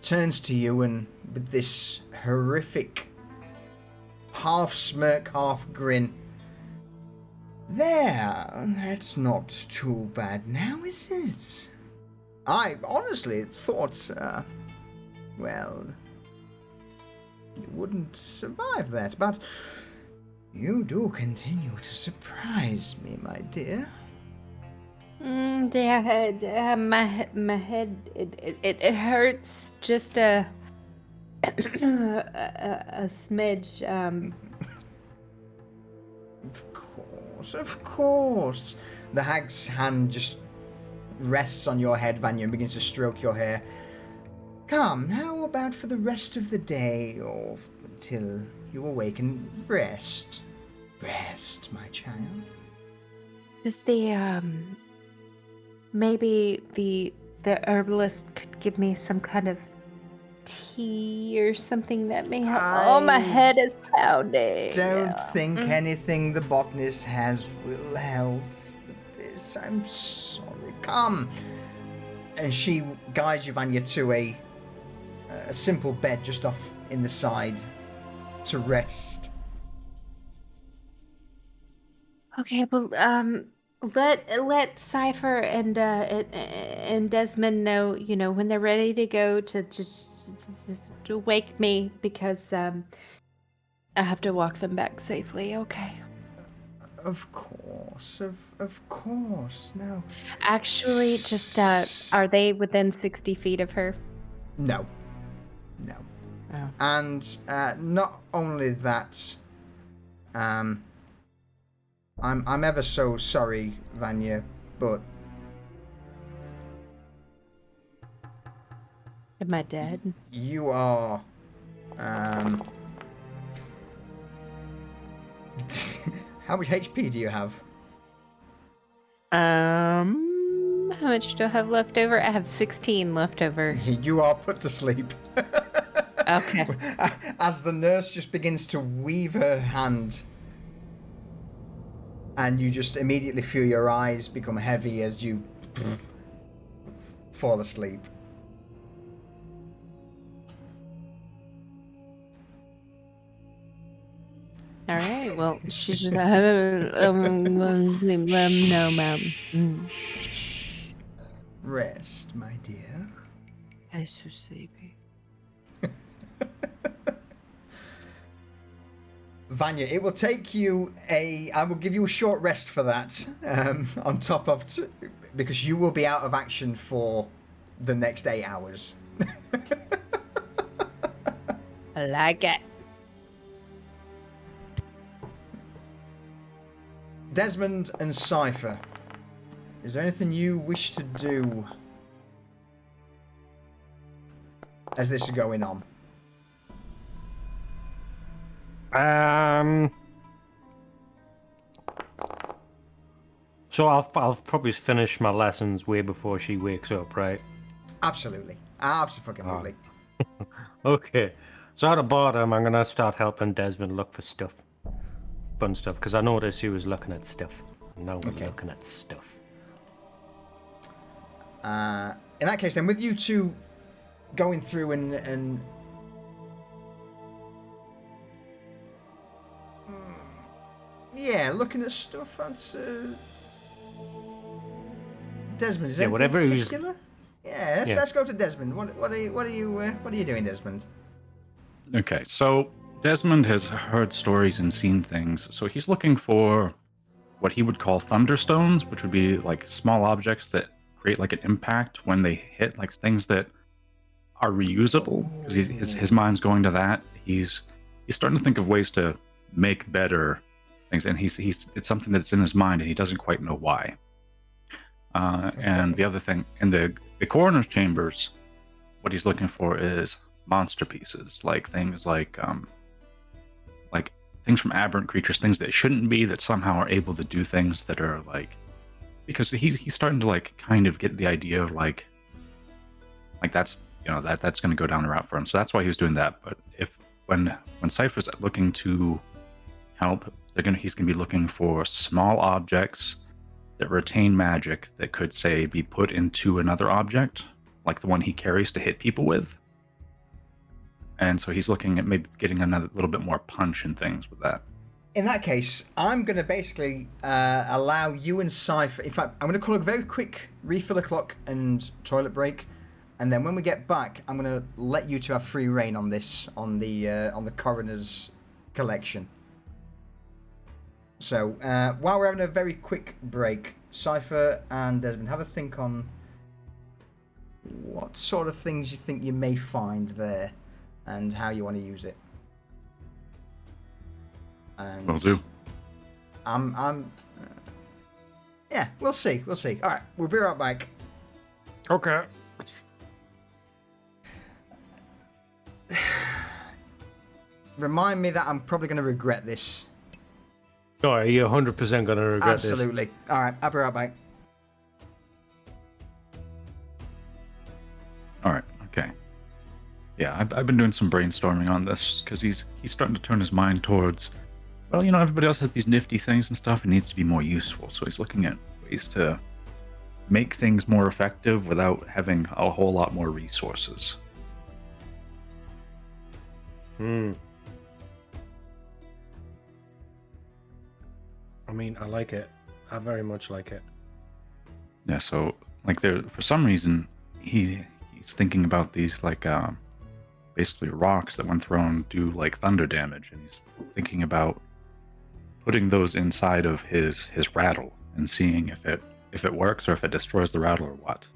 turns to you and with this horrific half smirk, half grin. There, that's not too bad now, is it? I honestly thought, well, you wouldn't survive that, but you do continue to surprise me, my dear. Yeah, my head, it hurts just a smidge. Of course. of course. The hag's hand just rests on your head, Vanya, and begins to stroke your hair. Come, how about for the rest of the day, or until you awaken? Rest. Rest, my child. Does the maybe the herbalist could give me some kind of tea or something that may help? Oh, my I head is pounding. Don't think anything the botanist has will help with this. I'm sorry. Come. And she guides you, Vanya, to a simple bed just off in the side to rest. Okay, well, let Cypher and Desmond know, when they're ready to go to just to wake me, because I have to walk them back safely. Okay. Of course, of course. No. Actually, just are they within 60 feet of her? No. Oh. And not only that, I'm ever so sorry, Vanya, but Am I dead? you are how much HP do you have? How much do I have left over? I have 16 left over. You are put to sleep. Okay. As the nurse just begins to weave her hand, and you just immediately feel your eyes become heavy as you fall asleep. All right. Well, she's just I'm going to sleep. No, ma'am. Rest, my dear. I'm so sleepy. Vanya, it will take you I will give you a short rest for that, on top of, because you will be out of action for the next 8 hours. I like it. Desmond and Cypher, is there anything you wish to do as this is going on? So I'll probably finish my lessons way before she wakes up, right? Absolutely. Absolutely. Okay. So at the bottom, I'm gonna start helping Desmond look for stuff, fun stuff, because I noticed he was looking at stuff. Now we're looking at stuff. In that case, then, with you two going through and yeah, looking at stuff. That's Desmond. Is there anything whatever in he was- particular? Yeah, let's go to Desmond. What are you doing, Desmond? Okay, so Desmond has heard stories and seen things, so he's looking for what he would call thunderstones, which would be like small objects that create like an impact when they hit, like things that are reusable. Because his mind's going to that. He's starting to think of ways to make better things, and it's something that's in his mind, and he doesn't quite know why. And the other thing, in the coroner's chambers, what he's looking for is monster pieces, like things like things from aberrant creatures, things that shouldn't be, that somehow are able to do things that are like, because he's starting to like kind of get the idea of like that's that's going to go down the route for him. So that's why he was doing that. But when Cypher's looking to help, he's gonna be looking for small objects that retain magic that could, say, be put into another object, like the one he carries to hit people with. And so he's looking at maybe getting another little bit more punch and things with that. In that case, I'm going to basically allow you and Cypher. In fact, I'm going to call a very quick refill o'clock and toilet break, and then when we get back, I'm going to let you two have free reign on this, on the coroner's collection. So while we're having a very quick break, Cypher and Desmond, have a think on what sort of things you think you may find there, and how you want to use it. And Will do. Yeah, we'll see. We'll see. All right, we'll be right back. Okay. Remind me that I'm probably going to regret this. Oh, you're 100% going to regret Absolutely. All right, I'll be right back. All right. Okay. Yeah, I've been doing some brainstorming on this because he's starting to turn his mind towards, well, everybody else has these nifty things and stuff. It needs to be more useful. So he's looking at ways to make things more effective without having a whole lot more resources. this. I mean, I like it. I very much like it. Yeah. So like there, for some reason, he's thinking about these like basically rocks that when thrown do like thunder damage, and he's thinking about putting those inside of his rattle and seeing if it works or if it destroys the rattle or what.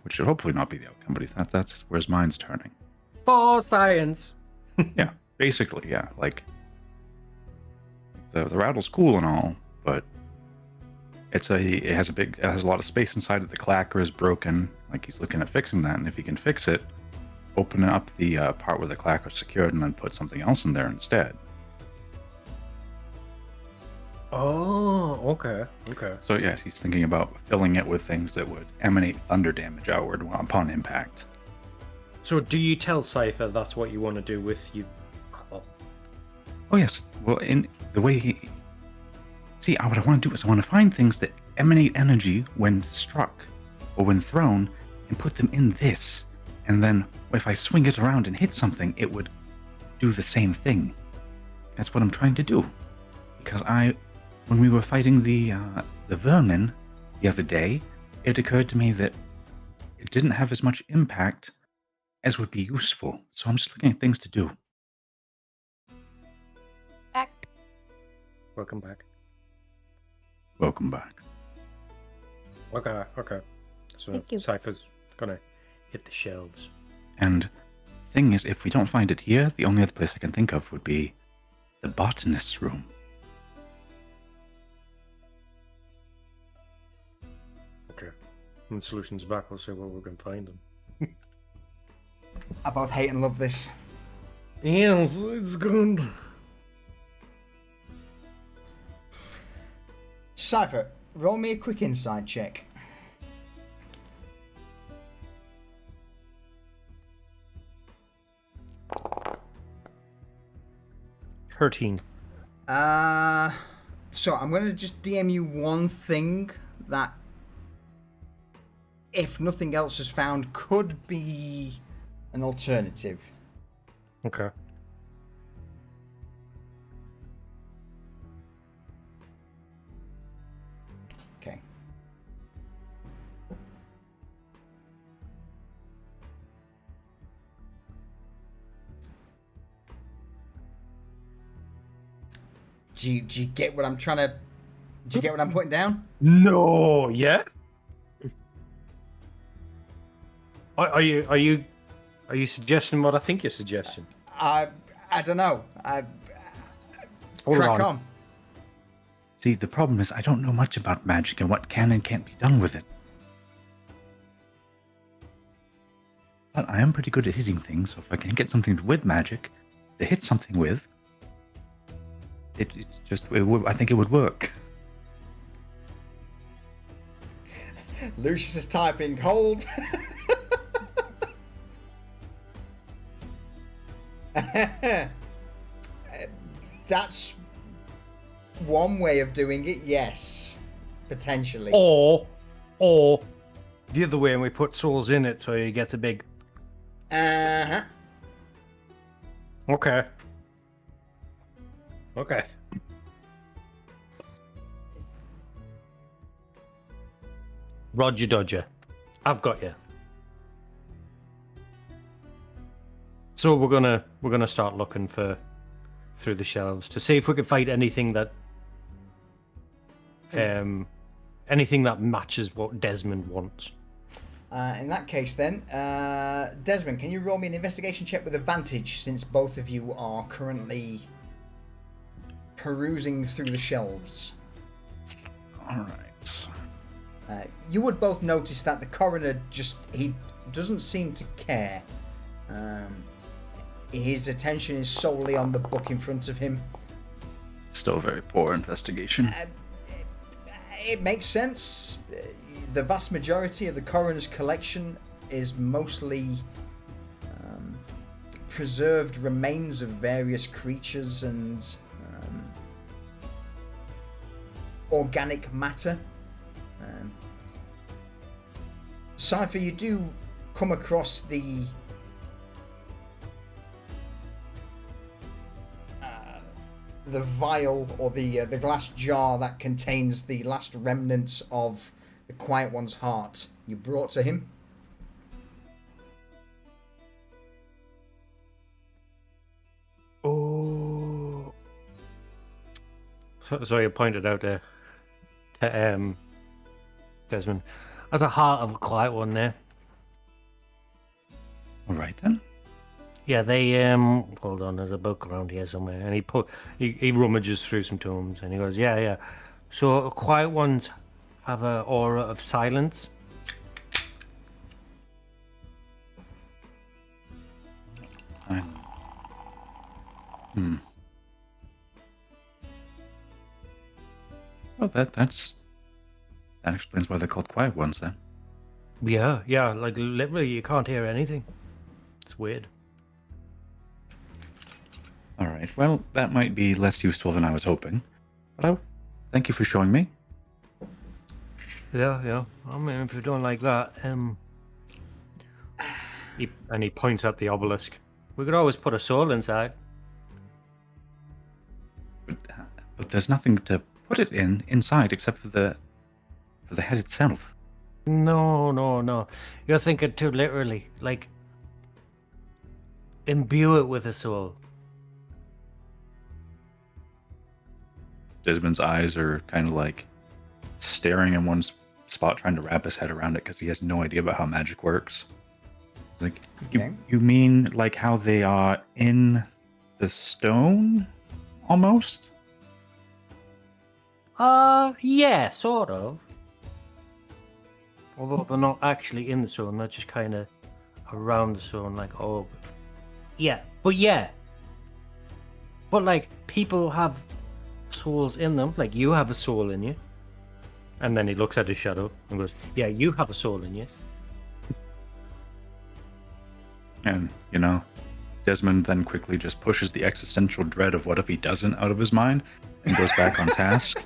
Which should hopefully not be the outcome, but that's where his mind's turning. For science. Yeah, basically, yeah. Like the rattle's cool and all, but it has a lot of space inside it. The clacker is broken. Like he's looking at fixing that, and if he can fix it, open up the part where the clacker's secured, and then put something else in there instead. Oh, okay. So yeah, he's thinking about filling it with things that would emanate thunder damage outward upon impact. So do you tell Cypher that's what you want to do with you? Oh yes. Well, in the way what I want to do is I want to find things that emanate energy when struck or when thrown, and put them in this. And then if I swing it around and hit something, it would do the same thing. That's what I'm trying to do. Because when we were fighting the vermin the other day, it occurred to me that it didn't have as much impact as would be useful. So I'm just looking at things to do. Back. Welcome back. Welcome back. Okay. So Thank you. Cypher's gonna hit the shelves. And the thing is, if we don't find it here, the only other place I can think of would be the botanist's room. Okay. When Solution's back, we'll see what we can find them. I both hate and love this. Yes, it's good. Cypher, roll me a quick insight check. Thirteen. So I'm going to just DM you one thing that, if nothing else is found, could be an alternative. Okay. Okay. Do you get what I'm trying to... Do you get what I'm putting down? No, yeah. Are you suggesting what I think you're suggesting? I don't know. Hold Crack on. on. See, the problem is I don't know much about magic and what can and can't be done with it. But I am pretty good at hitting things, so if I can get something with magic to hit something with, I think it would work. Lucius is typing, hold. That's one way of doing it, yes. Potentially. Or the other way, and we put souls in it so you get a big. Uh-huh. Okay. Roger Dodger. I've got you. So we're gonna start looking through the shelves to see if we can find anything that matches what Desmond wants. In that case then, Desmond, can you roll me an investigation check with advantage, since both of you are currently perusing through the shelves. All right. You would both notice that the coroner he doesn't seem to care. His attention is solely on the book in front of him. Still a very poor investigation. It makes sense. The vast majority of the coroner's collection is mostly preserved remains of various creatures and organic matter. Cypher, you do come across the vial or the glass jar that contains the last remnants of the Quiet One's heart you brought to him. Oh. So you pointed out to Desmond. That's a heart of a Quiet One there. All right then. Yeah, they hold on, there's a book around here somewhere, and he rummages through some tomes, and he goes, yeah. So Quiet Ones have an aura of silence. Well, that explains why they're called quiet ones then. Yeah, like literally you can't hear anything. It's weird. All right. Well, that might be less useful than I was hoping. But thank you for showing me. Yeah. I mean, if you're doing like that, he points at the obelisk. We could always put a soul inside. But there's nothing to put it inside except for the head itself. No. You're thinking too literally. Like, imbue it with a soul. Desmond's eyes are kind of like staring in one spot, trying to wrap his head around it because he has no idea about how magic works. It's like, Okay. you mean like how they are in the stone, almost? Yeah, sort of. Although they're not actually in the zone, they're just kind of around the zone, like, oh, yeah. But like, people have souls in them, like you have a soul in you. And then he looks at his shadow and goes, yeah, you have a soul in you. And, Desmond then quickly just pushes the existential dread of what if he doesn't out of his mind and goes back on task.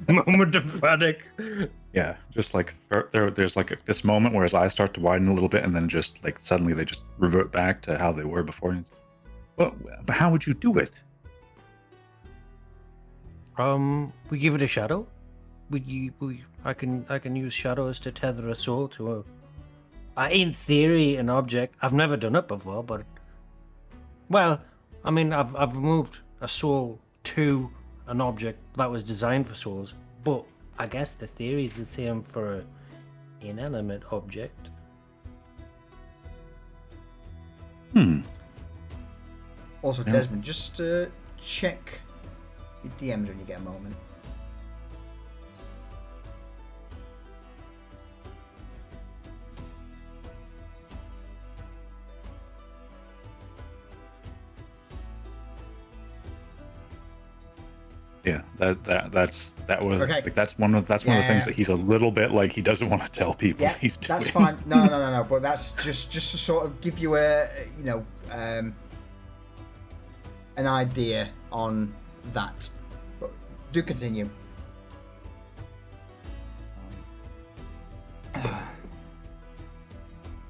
Moment of panic. Yeah, just like there's like this moment where his eyes start to widen a little bit, and then just like suddenly they just revert back to how they were before. But how would you do it? We give it a shadow. I can use shadows to tether a soul to in theory, an object. I've never done it before, but I've moved a soul to an object that was designed for souls, but I guess the theory is the same for an inanimate object. Also, Desmond, just check your DMs when you get a moment. Yeah, that's Okay. like that's one of the things that he's a little bit like he doesn't want to tell people Yeah, he's doing. that's fine. No. But that's just to sort of give you an idea on that. But do continue.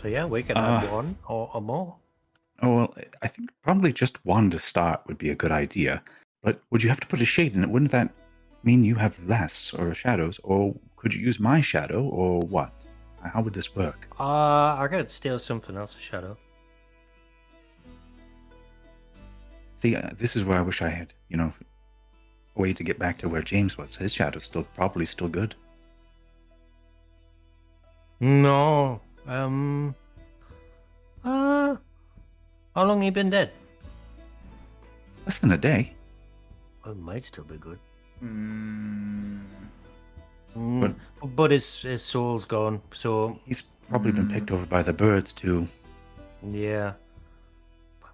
So yeah, we can have one or more. Oh well, I think probably just one to start would be a good idea. But would you have to put a shade in it? Wouldn't that mean you have less or shadows? Or could you use my shadow or what? How would this work? I could steal something else, a shadow. See, this is where I wish I had, a way to get back to where James was. His shadow's probably still good. No. How long you been dead? Less than a day. Well, it might still be good. Mm, But his soul's gone, so He's probably been picked over by the birds too. yeah.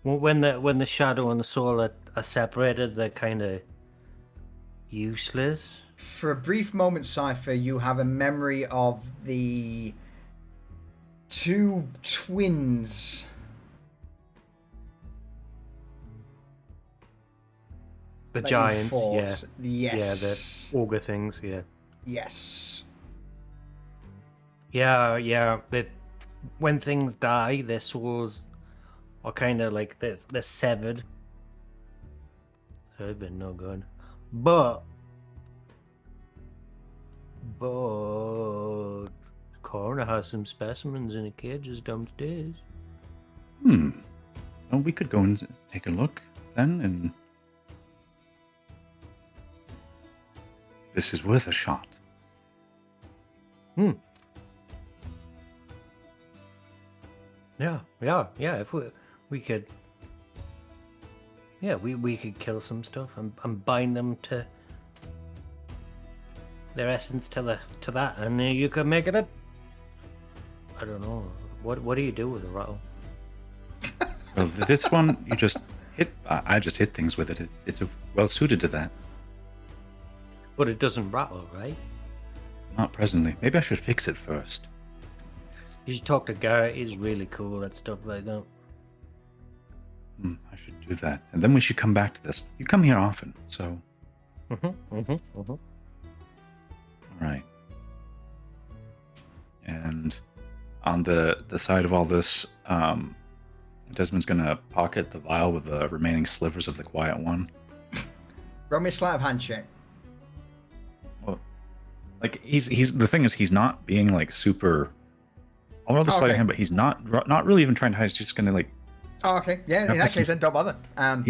Well, when the shadow and the soul are separated, they're kind of useless. for a brief moment, Cypher, you have a memory of the two twins. The that you giants, fought. yeah. Yes. Yeah, the ogre things, yeah. Yes. Yeah. When things die, their souls are kind of like they're severed. So it's been no good. But Coroner has some specimens in a cages downstairs. Well, we could go and take a look then, and this is worth a shot. Yeah. If we could, we could kill some stuff and bind them to their essence to that, and you could make it a. I don't know. What do you do with a rattle? Well, this one you just hit. I just hit things with it. It's well suited to that. But it doesn't rattle, right? Not presently. Maybe I should fix it first. You should talk to Garrett. He's really cool at stuff like that. I should do that, and then we should come back to this. You come here often, so. All right. And on the side of all this, Desmond's gonna pocket the vial with the remaining slivers of the Quiet One. Roll me a sleight of hand check. Well, like he's the thing is he's not being like super. I'll roll the sleight of hand, but he's not really even trying to hide. He's just gonna like. Oh, okay. Yeah, in that case, then don't bother.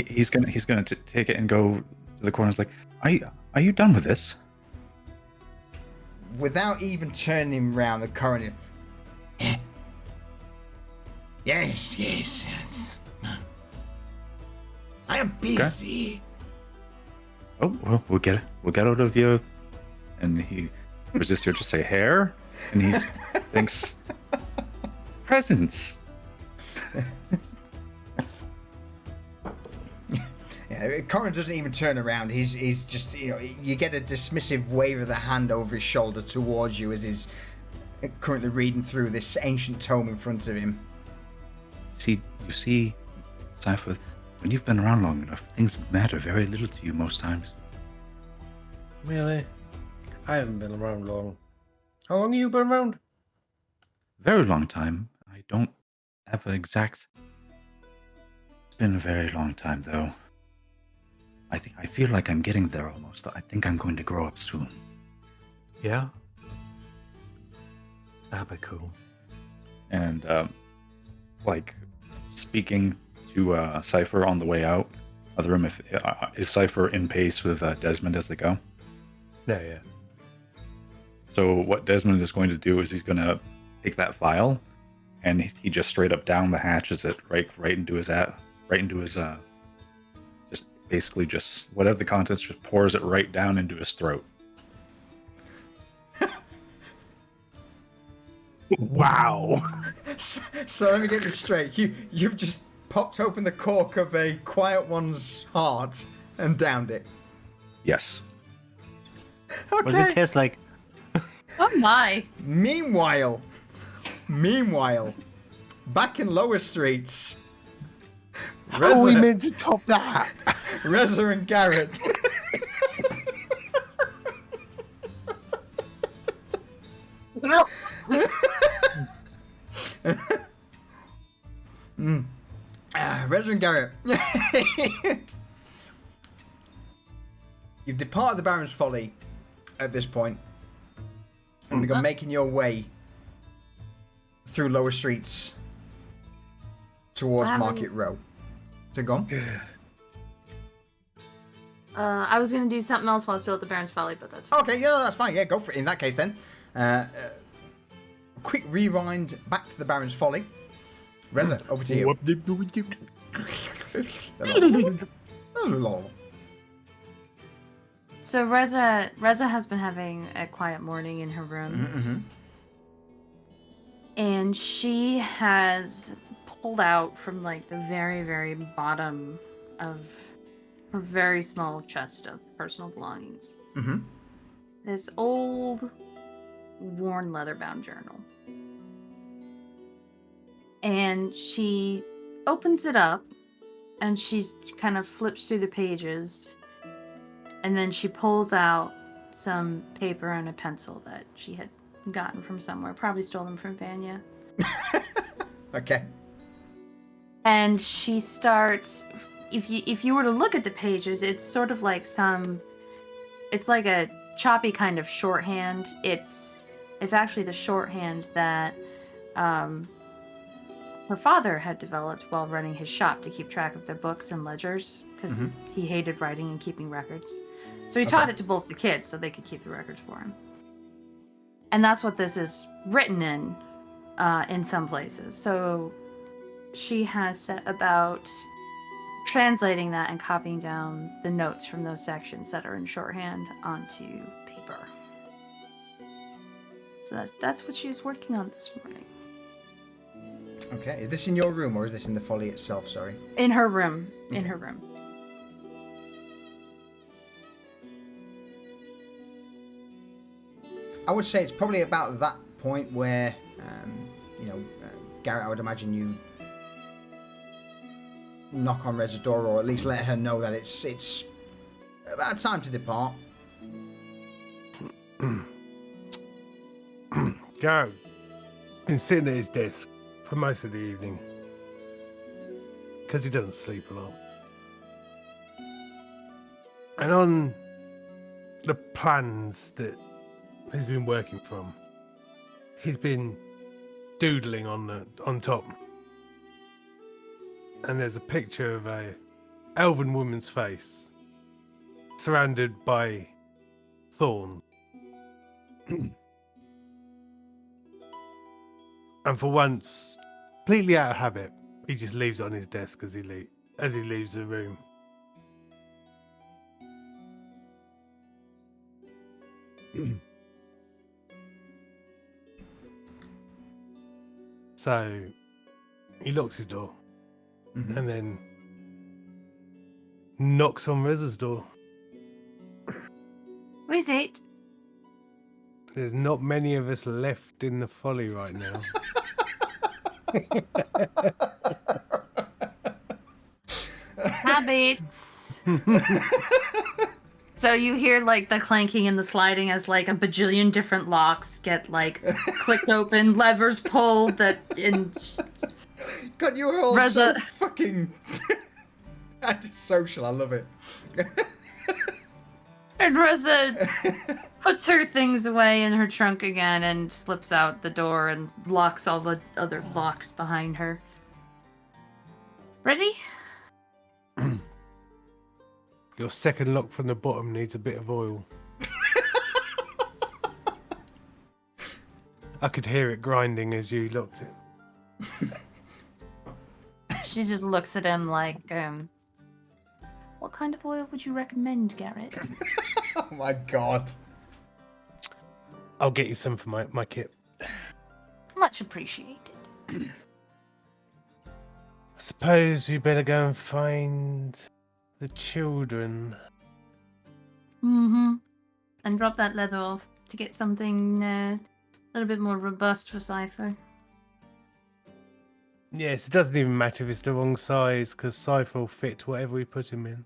He's gonna take it and go to the corner. It's like, are you done with this? Without even turning round, the coroner. Yes. I am busy. Oh well, we'll get out of your. And he was just here to say hair, and he thinks presents. Yeah, Corin doesn't even turn around. He's just, you get a dismissive wave of the hand over his shoulder towards you as he's currently reading through this ancient tome in front of him. You see, Cypher, when you've been around long enough, things matter very little to you most times. Really? I haven't been around long. How long have you been around? Very long time. I don't have an exact. It's been a very long time, though. I feel like I'm getting there almost. I think I'm going to grow up soon. Yeah. That'd be cool. And like speaking to Cypher on the way out of the room. Is Cypher in pace with Desmond as they go? Yeah. So what Desmond is going to do is he's going to take that file, and he just straight up down the hatches it right into his just basically just whatever the contents, just pours it right down into his throat. Wow. So let me get this straight. You've just popped open the cork of a Quiet One's heart and downed it. Yes. Okay. What does it taste like? Oh my. Meanwhile, back in Lower Streets, How are we meant to top that? Reza and Garrett. Reza and Garrett. You've departed the Baron's Folly at this point, and you're making your way through Lower Streets towards Market Row. So go on. I was going to do something else while still at the Baron's Folly, but that's fine. Okay, yeah, that's fine. Yeah, go for it. In that case, then, quick rewind back to the Baron's Folly. Reza, over to you. So Reza has been having a quiet morning in her room. Mm-hmm. And she has pulled out from like the very, very bottom of her very small chest of personal belongings Mm-hmm. this old, worn leather-bound journal. And she opens it up and she kind of flips through the pages. And then she pulls out some paper and a pencil that she had gotten from somewhere. Probably stole them from Vanya. Okay. And she starts. If you were to look at the pages, it's sort of like it's like a choppy kind of shorthand. It's actually the shorthand that her father had developed while running his shop to keep track of their books and ledgers, because he hated writing and keeping records. So he taught it to both the kids so they could keep the records for him. And that's what this is written in some places. So she has set about translating that and copying down the notes from those sections that are in shorthand onto paper. So that's what she's working on this morning. Okay. Is this in your room or is this in the folly itself? Sorry. In her room. Okay. In her room. I would say it's probably about that point where, Garrett, I would imagine you knock on Reza's door, or at least let her know that it's about time to depart. Garrett been sitting at his desk for most of the evening because he doesn't sleep a lot. And on the plans that he's been working from, he's been doodling on top. And there's a picture of a elven woman's face surrounded by thorns. And for once, completely out of habit, he just leaves it on his desk as he leaves the room. So he locks his door and then knocks on Reza's door. Who is it? There's not many of us left in the folly right now. Habits. So you hear like the clanking and the sliding as like a bajillion different locks get like clicked open, levers pulled. God, you were all Reza... so fucking antisocial. I love it. And Reza puts her things away in her trunk again and slips out the door and locks all the other locks behind her. Ready? Your second lock from the bottom needs a bit of oil. I could hear it grinding as you locked it. She just looks at him like, what kind of oil would you recommend, Garrett? Oh my god. I'll get you some for my kit. Much appreciated. I suppose we better go and find the children. Mm-hmm. And drop that leather off to get something a little bit more robust for Cypher. Yes, it doesn't even matter if it's the wrong size, because Cypher will fit whatever we put him in.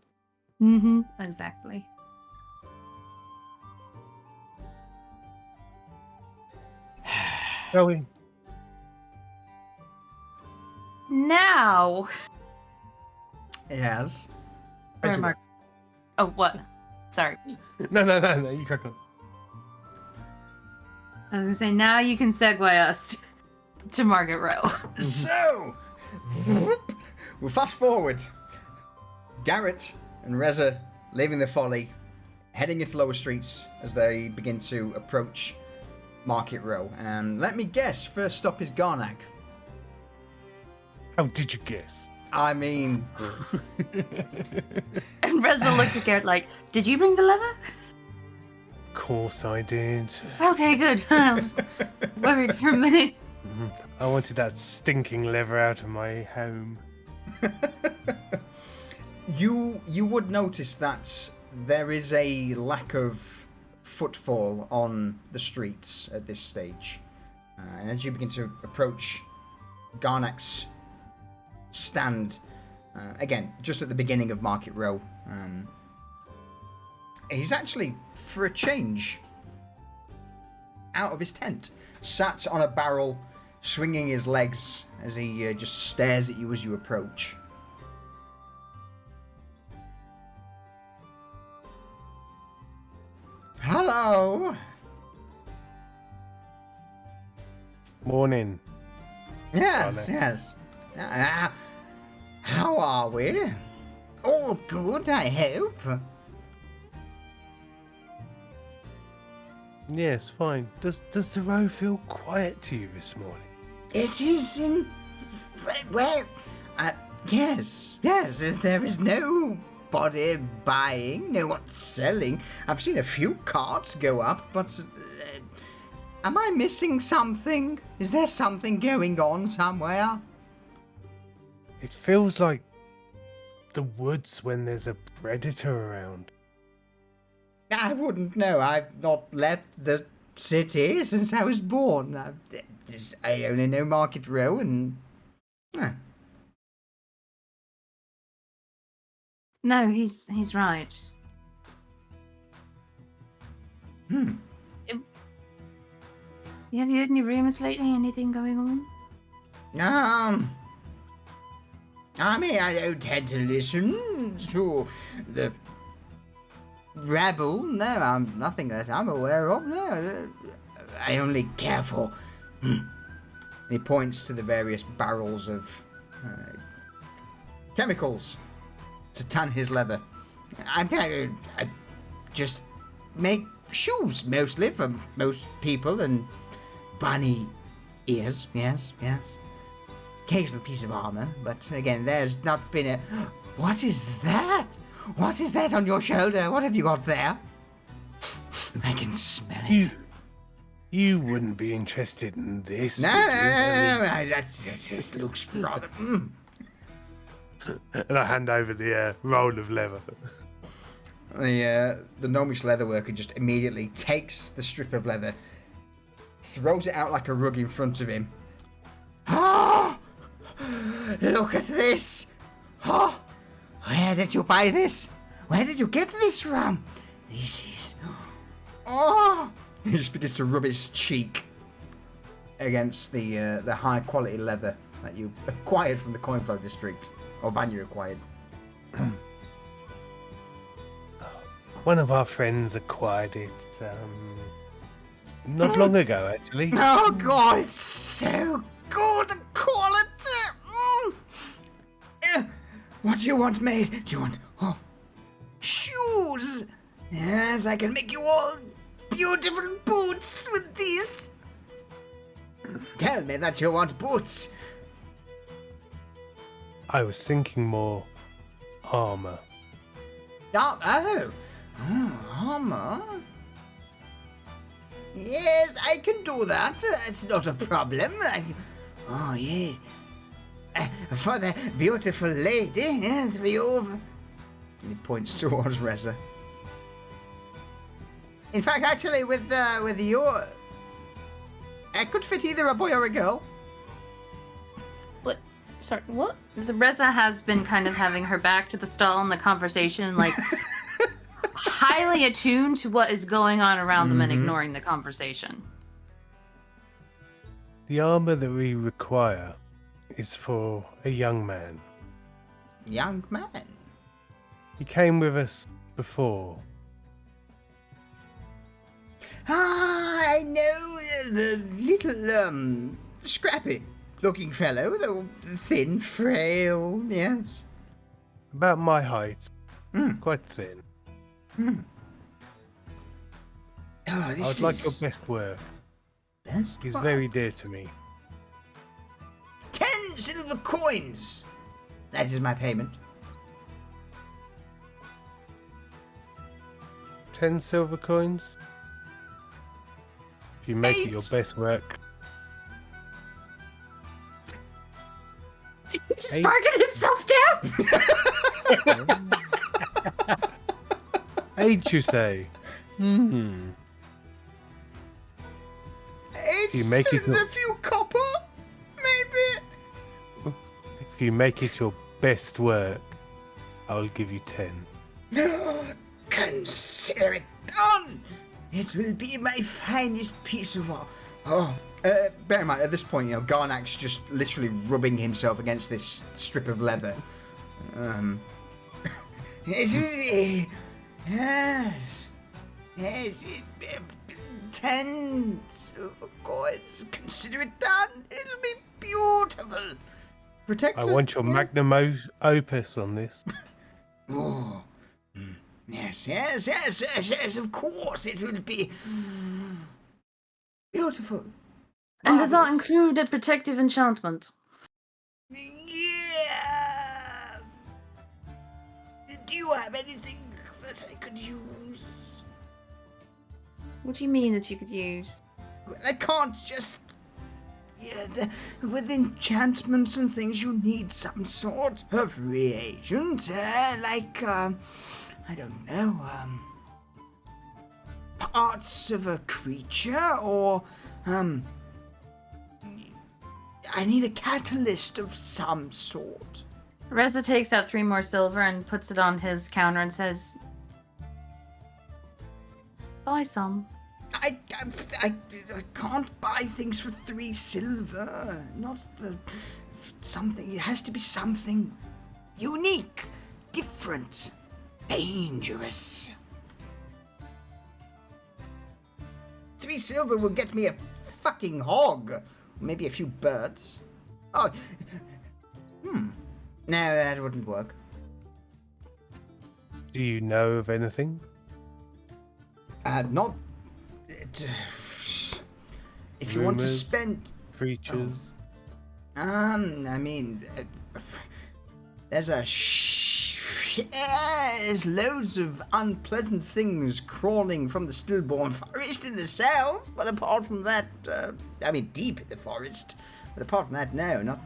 Mm-hmm. Exactly. Shall we? Now. Yes. Where am I? Oh, what? Sorry. No, you crack on. I was gonna say, now you can segue us to Market Row. So, we'll fast forward. Garrett and Reza leaving the folly, heading into lower streets as they begin to approach Market Row. And let me guess, first stop is Garnak. How did you guess? I mean, And Reza looks at Garrett like, did you bring the leather? Of course I did. Okay, good. I was worried for a minute. I wanted that stinking leather out of my home. you would notice that there is a lack of footfall on the streets at this stage. And as you begin to approach Garnak's stand, again, just at the beginning of Market Row, he's actually, for a change, out of his tent, sat on a barrel, swinging his legs as he just stares at you as you approach. Hello. Morning. Yes, yes. How are we? All good, I hope. Yes, fine. Does the row feel quiet to you this morning? It is in... Well, yes, there is nobody buying, no one selling. I've seen a few carts go up, but... am I missing something? Is there something going on somewhere? It feels like the woods when there's a predator around. I wouldn't know. I've not left the city since I was born. I only know Market Row and... No, he's right. Have you heard any rumors lately? Anything going on? I mean, I don't tend to listen to the rabble. No, nothing that I'm aware of. No, I only care for... He points to the various barrels of chemicals to tan his leather. I just make shoes, mostly, for most people, and bunny ears, yes. Occasional piece of armor, but again, there's not been a... What is that? What is that on your shoulder? What have you got there? I can smell it. You wouldn't be interested in this. No, would you? that just looks rather... And I hand over the roll of leather. The gnomish leather worker just immediately takes the strip of leather, throws it out like a rug in front of him. Oh! Look at this! Oh! Where did you buy this? Where did you get this from? This is... Oh! He just begins to rub his cheek against the high quality leather that you acquired from the Coinflow district, or Vanya acquired. One of our friends acquired it not long ago, actually. Oh god, it's so good quality! What do you want made? Do you want shoes? Yes, I can make you all beautiful boots with these. Tell me that you want boots. I was thinking more armor. Armor? Yes, I can do that. It's not a problem. Oh, yes. For the beautiful lady, yes, for you. He points towards Reza. In fact, actually, with your... I could fit either a boy or a girl. What? Sorry, what? So Reza has been kind of having her back to the stall in the conversation, like highly attuned to what is going on around them and ignoring the conversation. The armor that we require is for a young man. Young man? He came with us before. I know the little, scrappy-looking fellow, the thin, frail, yes. About my height. Quite thin. Oh, I would like your best work. Best He's work? very dear to me. 10 silver coins! That is my payment. 10 silver coins. If you make it your 8. best work. Just 8. bargain himself down. 8, you say? Hmm. 8 You make it and your- a few copper, maybe. If you make it your best work, I'll give you 10. Consider it done. It will be my finest piece of art. Oh, bear in mind, at this point, Garnak's just literally rubbing himself against this strip of leather. It's really, yes, 10 silver coins. Consider it done. It'll be beautiful. Protect I it, want your yeah? magnum opus on this. Oh, yes, of course. It will be beautiful. And does that Marvelous. include a protective enchantment? Yeah. Do you have anything that I could use? What do you mean that you could use? I can't just. Yeah, with enchantments and things, you need some sort of reagent, I don't know, parts of a creature, or, I need a catalyst of some sort. Reza takes out 3 more silver and puts it on his counter and says, "Buy some." I can't buy things for 3 silver. Not something. It has to be something unique, different, dangerous. 3 silver will get me a fucking hog. Maybe a few birds. Oh, no, that wouldn't work. Do you know of anything? Not. If you want to Rumours? spend. Creatures? I mean, there's there's loads of unpleasant things crawling from the stillborn forest in the south, but apart from that, I mean, deep in the forest, but apart from that, no, not.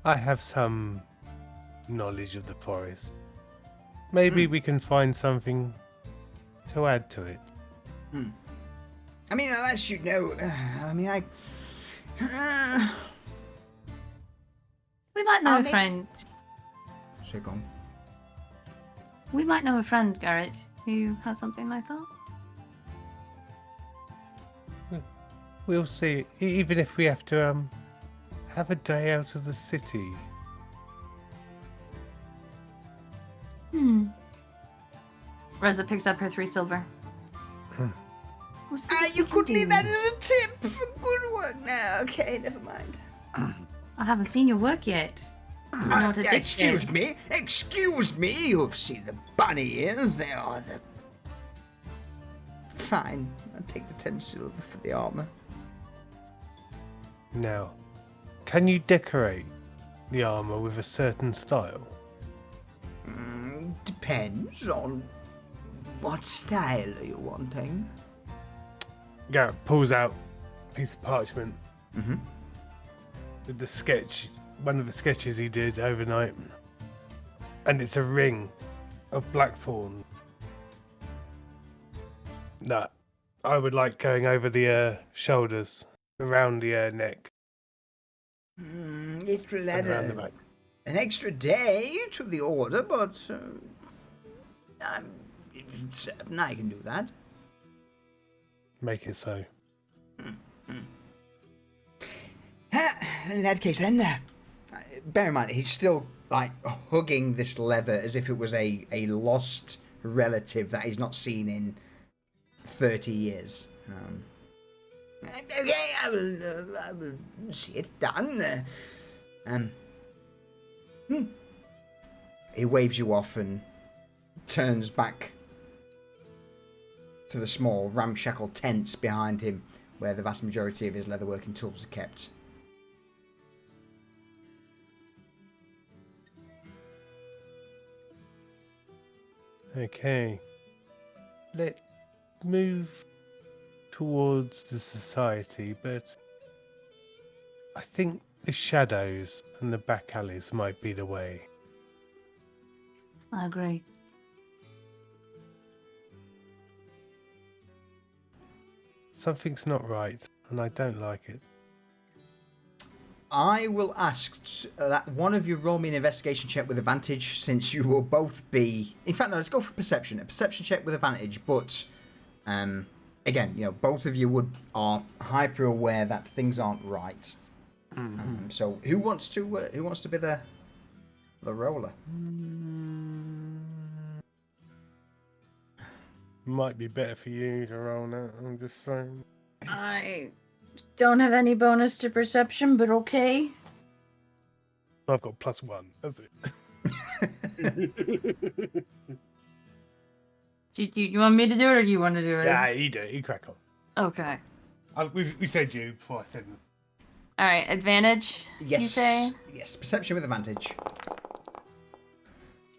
I have some knowledge of the forest. Maybe we can find something to add to it. I mean, unless you know, We might know I a mean- friend. So go on. We might know a friend, Garrett, who has something like that. We'll see. Even if we have to have a day out of the city. Reza picks up her 3 silver. We'll see what You we could can leave do. that as a tip for good work. No, okay, never mind. I haven't seen your work yet. Not at this Excuse scale. me, excuse me. You've seen the bunny ears. They are the. Fine, I'll take the 10 silver for the armor. Now, can you decorate the armor with a certain style? Depends on what style are you wanting. Garrett pulls out a piece of parchment Mm-hmm. with the sketch, one of the sketches he did overnight. And it's a ring of blackthorn that I would like going over the shoulders, around the neck, It will and add around the back. an extra day to the order, but I'm certain I can do that. Make it so. In that case, then, bear in mind, he's still like hugging this leather as if it was a lost relative that he's not seen in 30 years. Okay, I will see it done. He waves you off and turns back to the small ramshackle tents behind him, where the vast majority of his leatherworking tools are kept. Okay. Let's move towards the society, but I think the shadows and the back alleys might be the way. I agree. Something's not right, and I don't like it. I will ask that one of you roll me an investigation check with advantage, since you will both be... In fact, no, let's go for perception. A perception check with advantage, but... again, both of you are hyper aware that things aren't right. So who wants to be the roller? Might be better for you to roll that, I'm just saying. I don't have any bonus to perception, but okay. I've got +1, that's it. Do you want me to do it, or do you want to do it? Yeah, you do it, you crack on. Okay. We said you before I said them. All right. Advantage. Yes. You say? Yes. Perception with advantage.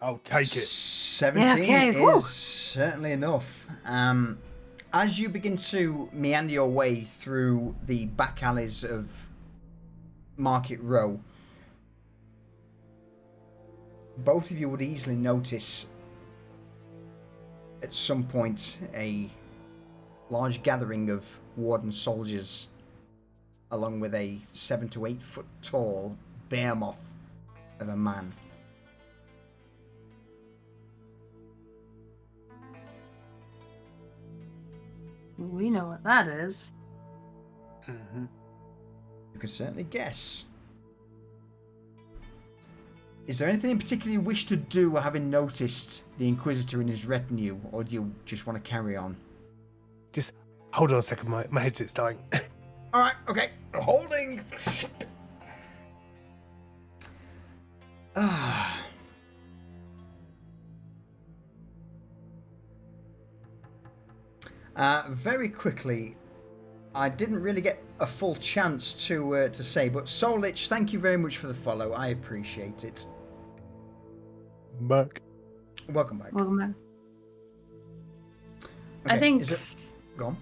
I'll take it. 17 Yeah, okay, is whew. certainly enough. As you begin to meander your way through the back alleys of Market Row, both of you would easily notice at some point a large gathering of warden soldiers, along with a 7 to 8 foot tall behemoth of a man. We know what that is. Mm-hmm. You can certainly guess. Is there anything in particular you wish to do, having noticed the Inquisitor and his retinue, or do you just want to carry on? Just hold on a second, my headset's dying. Alright, okay. Holding. Very quickly, I didn't really get a full chance to say, but Solich, thank you very much for the follow. I appreciate it. Back. Welcome back. Welcome back. Okay, I think. Go on.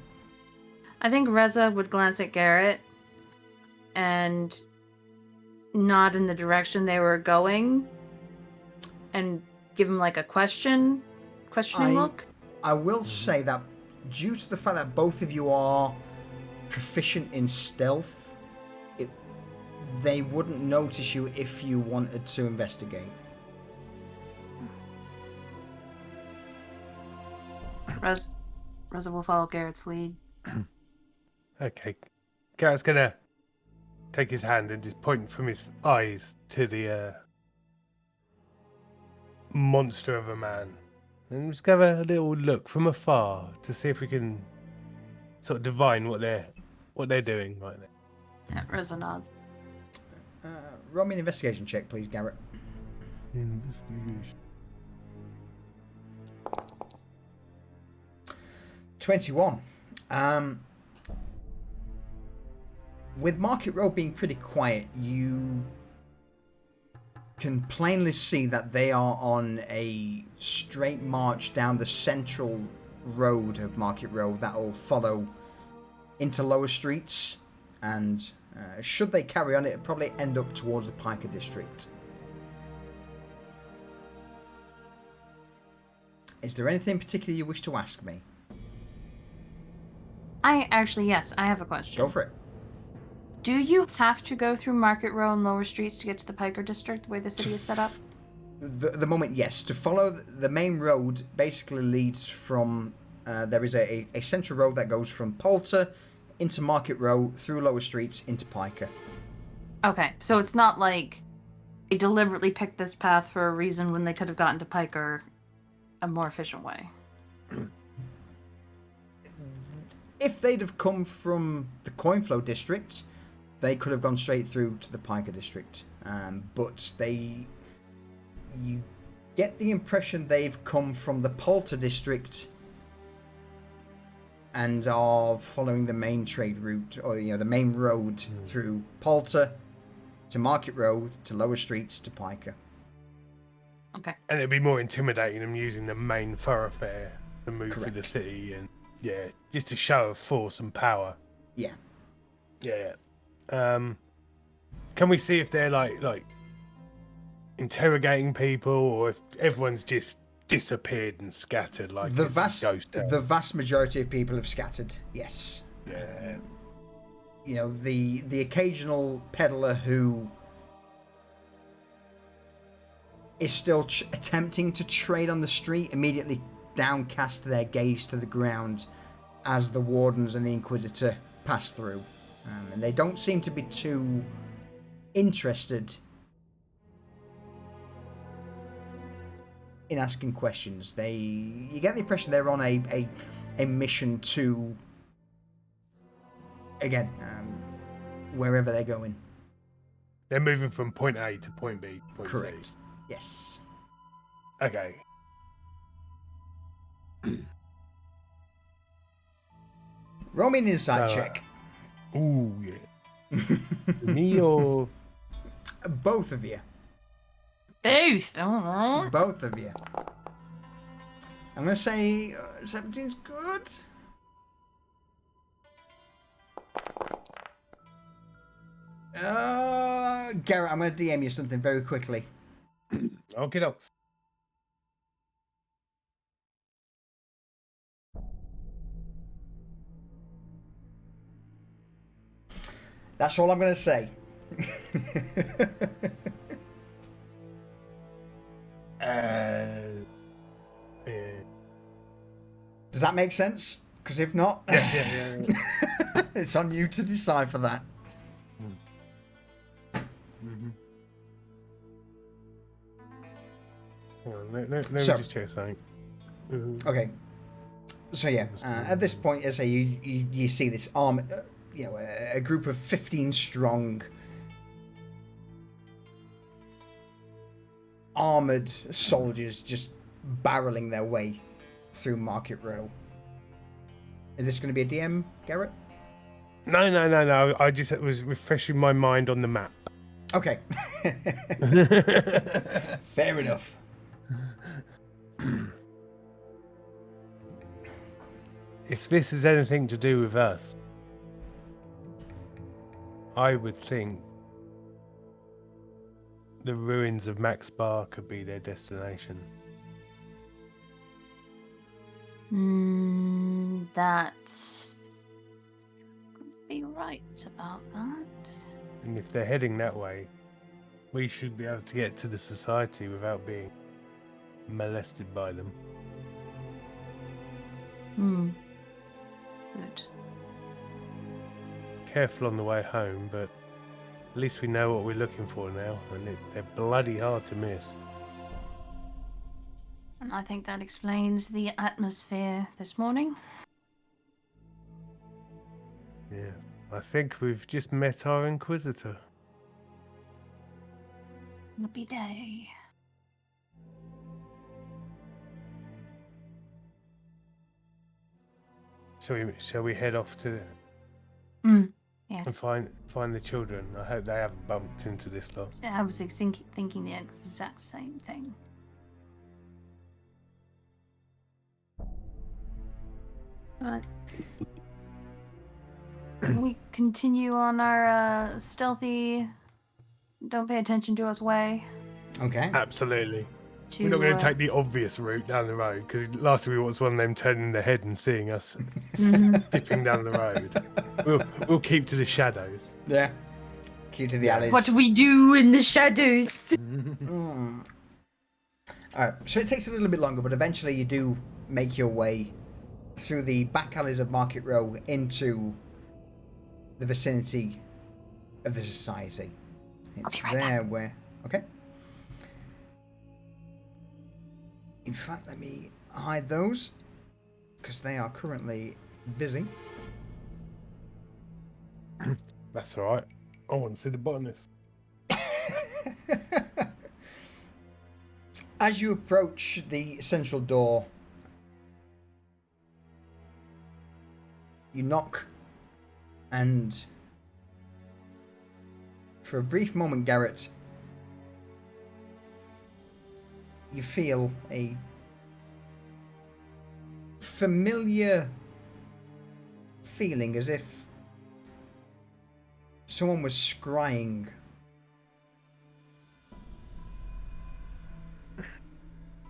I think Reza would glance at Garrett and nod in the direction they were going, and give him like a questioning look. I will say that due to the fact that both of you are proficient in stealth, they wouldn't notice you if you wanted to investigate. Reza will follow Garrett's lead. Okay. Garrett's gonna take his hand and just point from his eyes to the monster of a man. And just give a little look from afar to see if we can sort of divine what they're doing right now. Yeah, Reza nods. Roll me an investigation check, please, Garrett. Investigation. 21. With Market Road being pretty quiet, you can plainly see that they are on a straight march down the central road of Market Road that will follow into lower streets, and should they carry on, it'll probably end up towards the Piker district. Is there anything in particular you wish to ask me? Yes, I have a question. Go for it. Do you have to go through Market Row and lower streets to get to the Piker district, the way the city is set up? The moment, yes. To follow the main road basically leads from... there is a central road that goes from Poulter into Market Row, through lower streets, into Piker. Okay, so it's not like they deliberately picked this path for a reason when they could have gotten to Piker a more efficient way. If they'd have come from the Coinflow district, they could have gone straight through to the Piker district. But you get the impression they've come from the Poulter district and are following the main trade route, or the main road through Polter to Market Road to Lower Streets to Piker. Okay. And it'd be more intimidating them using the main thoroughfare to move through the Correct. city, and just a show of force and power. Yeah. Yeah. Can we see if they're like interrogating people, or if everyone's just disappeared and scattered like The it's a ghost town? vast majority of people have scattered. Yes. Yeah. The occasional peddler who is still attempting to trade on the street immediately downcast their gaze to the ground as the wardens and the Inquisitor pass through, and they don't seem to be too interested in asking questions. You get the impression they're on a mission to, again, wherever they're going. They're moving from point A to point B to point Correct. C. Yes. Okay. Roll me an inside So, check. Ooh, yeah. Me or... Both of you. Both. Alright. Both of you. I'm going to say 17's good. Garrett, I'm going to DM you something very quickly. Okay, docs. That's all I'm going to say. Yeah. Does that make sense? Because if not, Yeah. it's on you to decide for that. Hang on, let me So- just check something. Okay. So yeah, at this point, as I say, you see this a group of 15 strong armored soldiers just barreling their way through Market Row. Is this going to be a DM, Garrett? No. I just was refreshing my mind on the map. Okay. Fair enough. If this is anything to do with us, I would think the ruins of Max Bar could be their destination. That could be right about that. And if they're heading that way, we should be able to get to the society without being molested by them. Good. Careful on the way home, but at least we know what we're looking for now, and they're bloody hard to miss. And I think that explains the atmosphere this morning. Yeah, I think we've just met our Inquisitor. Happy day. Shall we head off to Yeah. and find the children? I hope they haven't bumped into this lot. I was thinking the exact same thing. But we continue on our stealthy, don't pay attention to us way. Okay. Absolutely. To, We're not going to take the obvious route down the road, because last we was one of them turning their head and seeing us skipping down the road. We'll keep to the shadows. Yeah. Keep to the alleys. what do we do in the shadows? Alright, so it takes a little bit longer, but eventually you do make your way through the back alleys of Market Row into the vicinity of the society. It's be right there where... Okay. In fact, let me hide those, because they are currently busy. That's all right. I want to see the botanist. As you approach the central door, You knock, and for a brief moment, Garrett, you feel a familiar feeling, as if someone was scrying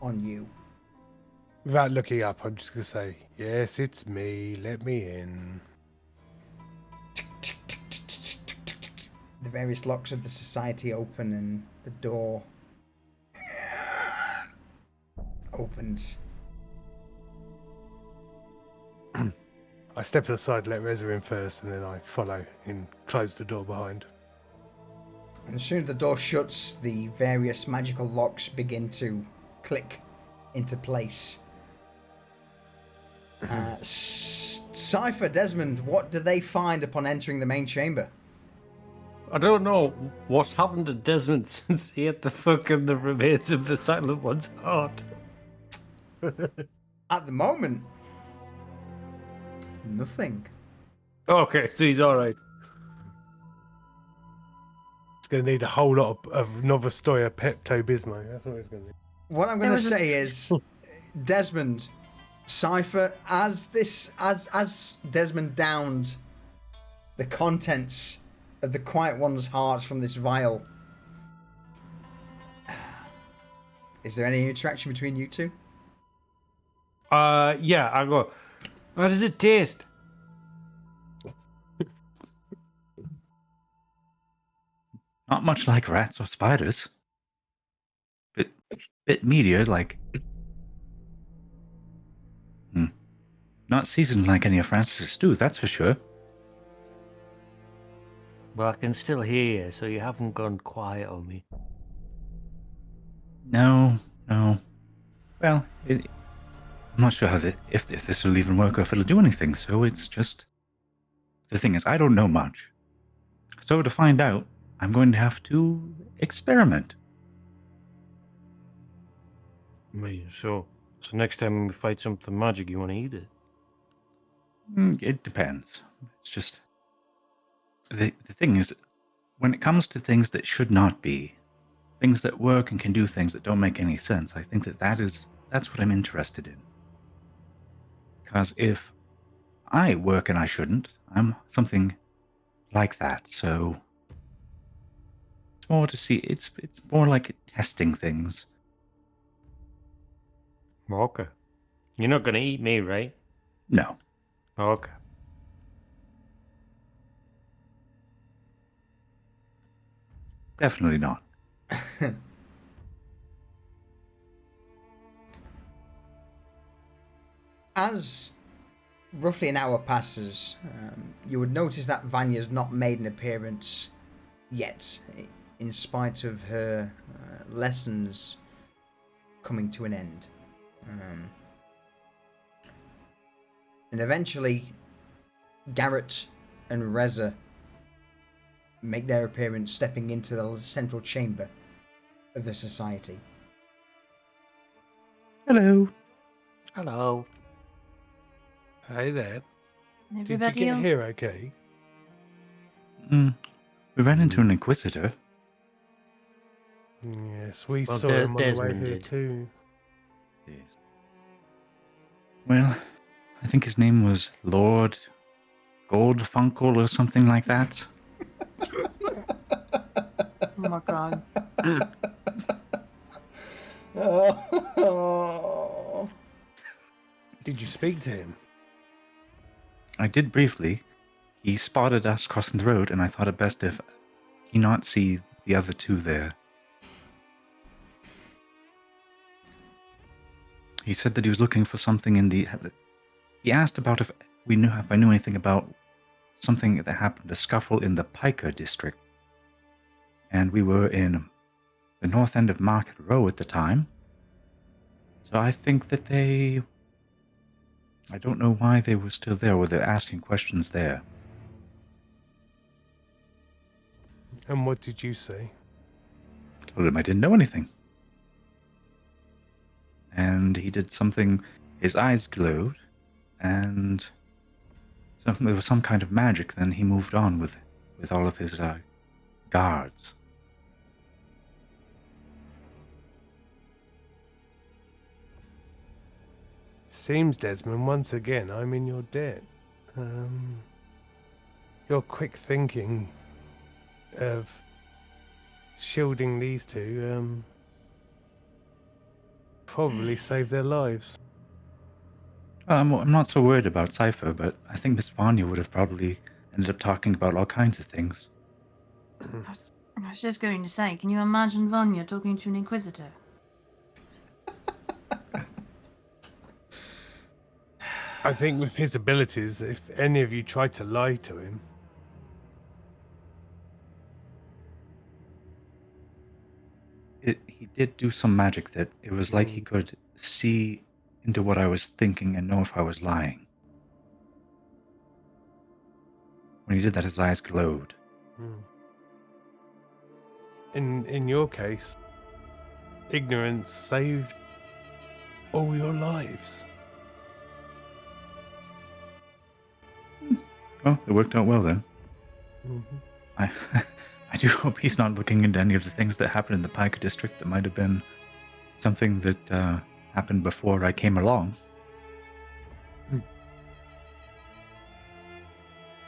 on you. Without looking up, I'm just going to say, yes, it's me. Let me in. The various locks of the society open, and the door opens. I step aside, let Reza in first, and then I follow and close the door behind. And as soon as the door shuts, the various magical locks begin to click into place. Cypher, Desmond, what do they find upon entering the main chamber? I don't know what's happened to Desmond since he ate the fucking remains of the Silent One's heart. At the moment, nothing. Okay, so he's alright. It's going to need a whole lot of Novostoya Pepto-Bismol. That's what it's going to need. What I'm going to say is, Desmond, Cypher, as Desmond downed the contents of the Quiet One's heart from this vial, is there any interaction between you two? Yeah, I go, how does it taste? Not much like rats or spiders. Bit meatier, like. Not seasoned like any of Francis's stew, that's for sure. Well, I can still hear you, so you haven't gone quiet on me. No. Well, I'm not sure if this will even work or if it'll do anything, so it's just... The thing is, I don't know much. So to find out, I'm going to have to experiment. So next time we fight something magic, you want to eat it? It depends. It's just... The thing is, when it comes to things that should not be, things that work and can do things that don't make any sense, I think that's what I'm interested in. Because if I work and I shouldn't, I'm something like that, so it's more to see, it's more like testing things. Okay. You're not going to eat me, right? No. Okay. Definitely not. As roughly an hour passes, you would notice that Vanya's not made an appearance yet, in spite of her lessons coming to an end. And eventually, Garrett and Reza make their appearance, stepping into the central chamber of the society. Hello. Hello. Hey there. Did you Everybody get else? here okay? We ran into an inquisitor. Yes, we Well, saw him on the way Desmond here did. too. Yes. Well, I think his name was Lord Goldfunkel or something like that. Oh my god. Oh. Did you speak to him? I did briefly. He spotted us crossing the road, and I thought it best if he not see the other two there. He said that he was looking for something in the... He asked about if I knew anything about something that happened, a scuffle in the Piker district. And we were in the north end of Market Row at the time. So I think that I don't know why they were still there, or they're asking questions there. And what did you say? I told him I didn't know anything. And he did something, his eyes glowed, and So there was some kind of magic. Then he moved on with all of his guards. Seems, Desmond, once again, I'm in your debt. Your quick thinking of shielding these two probably saved their lives. I'm not so worried about Cypher, but I think Miss Vanya would have probably ended up talking about all kinds of things. I was just going to say, can you imagine Vanya talking to an Inquisitor? I think with his abilities, if any of you tried to lie to him, He did do some magic that it was like he could see into what I was thinking and know if I was lying. When he did that, his eyes glowed. in your case, ignorance saved all your lives. Oh, it worked out well then. Mhm. I do hope he's not looking into any of the things that happened in the Pika district that might have been something that happened before I came along.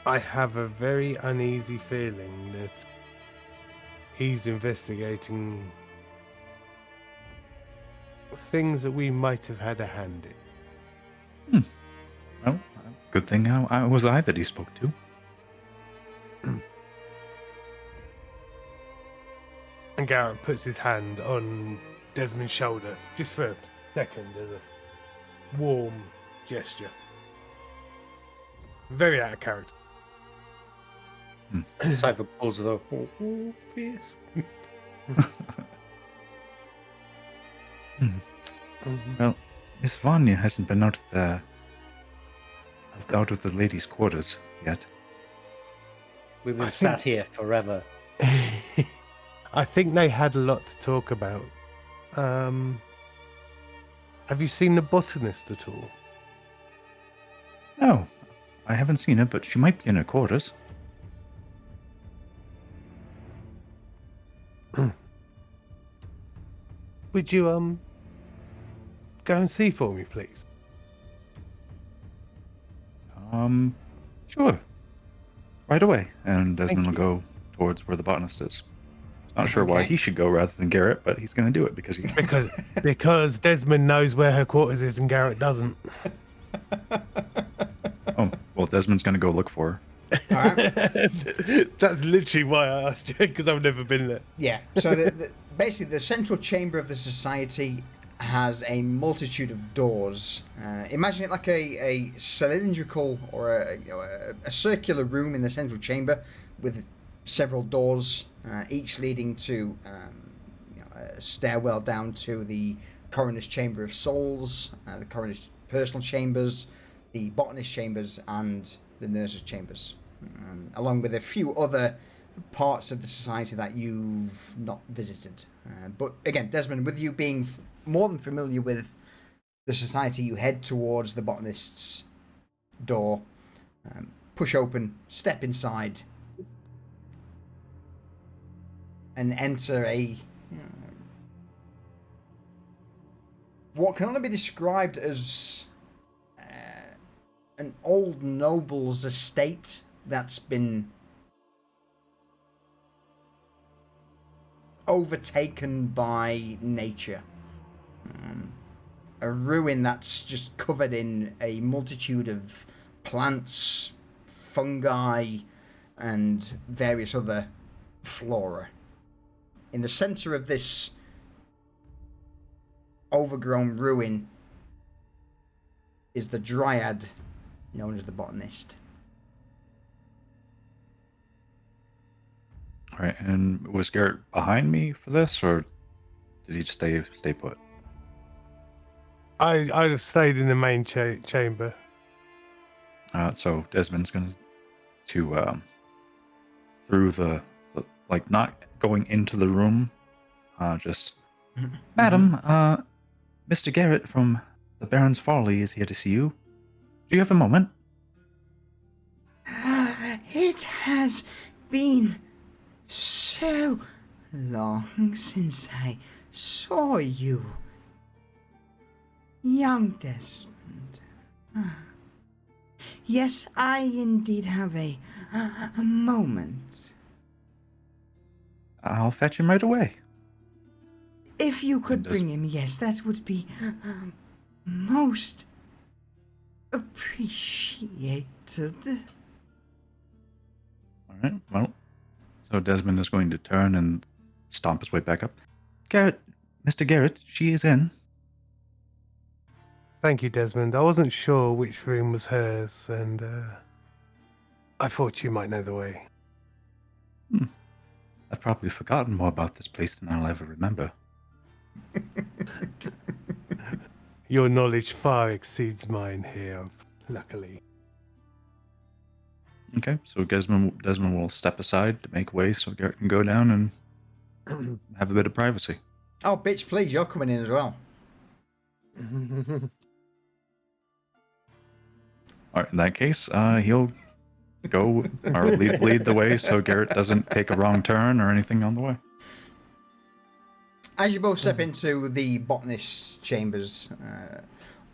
I have a very uneasy feeling that he's investigating things that we might have had a hand in. Well, good thing I was I that he spoke to. And Garrett puts his hand on Desmond's shoulder just for a second as a warm gesture. Very out of character. Cypher pulls it up. Oh, fierce. Well, Miss Vanya hasn't been out of the ladies' quarters yet. We've been I sat think- here forever. I think they had a lot to talk about. Have you seen the botanist at all? No, I haven't seen her, but she might be in her quarters. Would you go and see for me, please? Sure. Right away. And Desmond will you. go towards where the botanist is. Not sure why Okay. he should go rather than Garrett, but he's going to do it because he Because Desmond knows where her quarters is and Garrett doesn't. Oh, well, Desmond's going to go look for her. All right. That's literally why I asked you, because I've never been there. Yeah. So basically, the central chamber of the society has a multitude of doors. Imagine it like a cylindrical or a circular room in the central chamber with several doors, each leading to a stairwell down to the coroner's chamber of souls, the coroner's personal chambers, the botanist chambers, and the nurse's chambers, along with a few other parts of the society that you've not visited. But again, Desmond, with you being more than familiar with the society, you head towards the botanist's door, push open, step inside, and enter what can only be described as an old noble's estate that's been overtaken by nature. A ruin that's just covered in a multitude of plants, fungi, and various other flora. In the center of this overgrown ruin is the dryad known as the botanist. All right, and was Garrett behind me for this, or did he just stay put? I'd have stayed in the main chamber. So Desmond's going to through the like not going into the room, just Madam, Mr. Garrett from the Baron's Folly is here to see you. Do you have a moment? It has been so long since I saw you, young Desmond. Yes, I indeed have a moment. I'll fetch him right away. If you could And bring him, yes, that would be most appreciated. All right. Well, so Desmond is going to turn and stomp his way back up. Garrett, Mr. Garrett, she is in. Thank you, Desmond. I wasn't sure which room was hers, and I thought you might know the way. I've probably forgotten more about this place than I'll ever remember. Your knowledge far exceeds mine here, luckily. Okay, so Desmond will step aside to make way so Garrett can go down and have a bit of privacy. Oh, bitch, please, you're coming in as well. All right, in that case, he'll go or lead the way so Garrett doesn't take a wrong turn or anything on the way. As you both step into the botanist's chambers,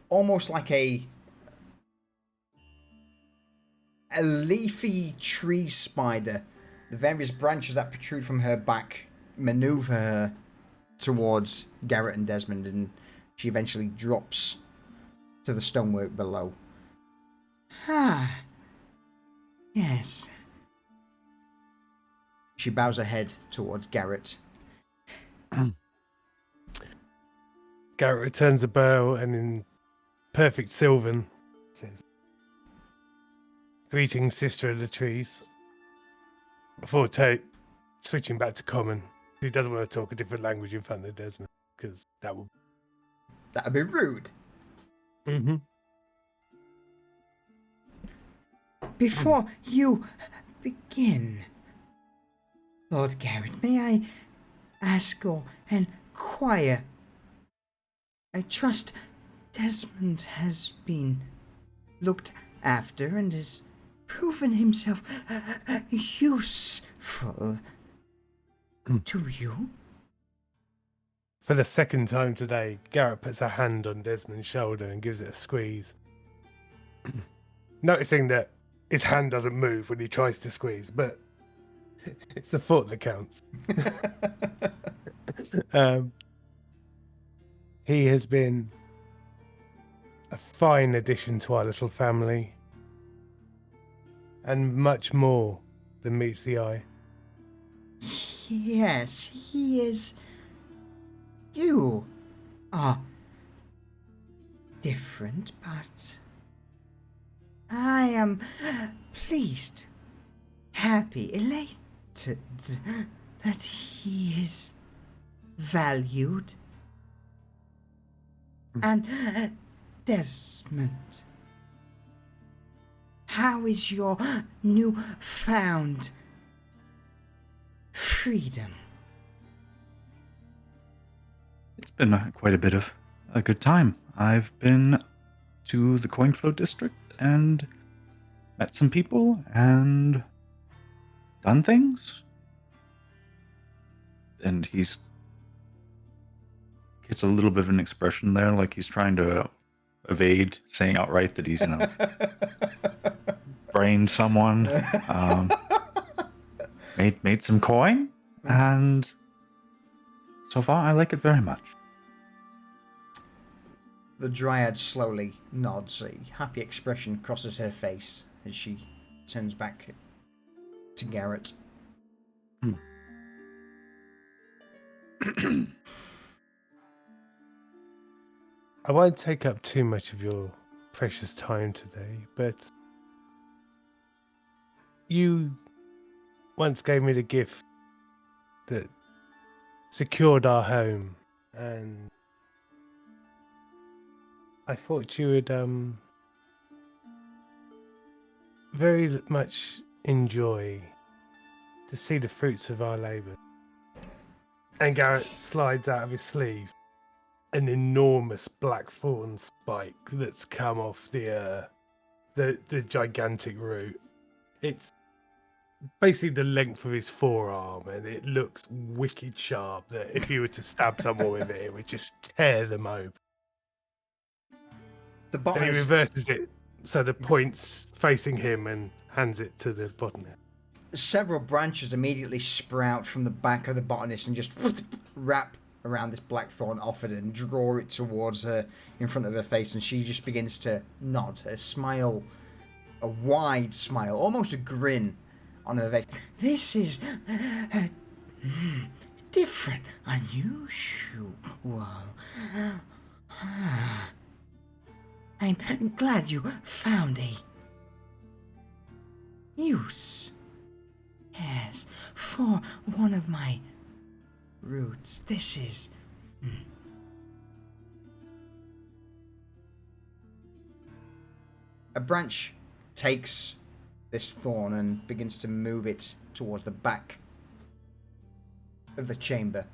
almost like a leafy tree spider, the various branches that protrude from her back maneuver her towards Garrett and Desmond, and she eventually drops to the stonework below. Ah, yes. She bows her head towards Garrett. Garrett returns a bow and in perfect Sylvan says, "Greetings, sister of the trees." Before switching back to common, he doesn't want to talk a different language in front of Desmond because that would. That'd be rude. Mm-hmm. Before you begin, Lord Garrett, may I ask or inquire? I trust Desmond has been looked after and has proven himself useful to you. For the second time today, Garrett puts a hand on Desmond's shoulder and gives it a squeeze. Noticing that his hand doesn't move when he tries to squeeze, but it's the thought that counts. He has been a fine addition to our little family, and much more than meets the eye. Yes, he is. You are different, but I am pleased, happy, elated that he is valued. And Desmond, how is your newfound freedom? It's been quite a bit of a good time. I've been to the Coinflow district and met some people and done things. And he's gets a little bit of an expression there, like he's trying to evade saying outright that he's, brained someone, made some coin, and so far I like it very much. The Dryad slowly nods. A happy expression crosses her face as she turns back to Garrett. I won't take up too much of your precious time today, but you once gave me the gift that secured our home, and I thought you would very much enjoy to see the fruits of our labour. And Garrett slides out of his sleeve an enormous blackthorn spike that's come off the gigantic root. It's basically the length of his forearm, and it looks wicked sharp. That if you were to stab someone with it, it would just tear them open. The Then he botanist, reverses it so the point's facing him and hands it to the botanist. several branches immediately sprout from the back of the botanist and just wrap around this blackthorn offered and draw it towards her in front of her face, and she just begins to nod, a smile, a wide smile, almost a grin on her face. This is different, unusual. I'm glad you found a use. Yes, for one of my roots. This is... A branch takes this thorn and begins to move it towards the back of the chamber.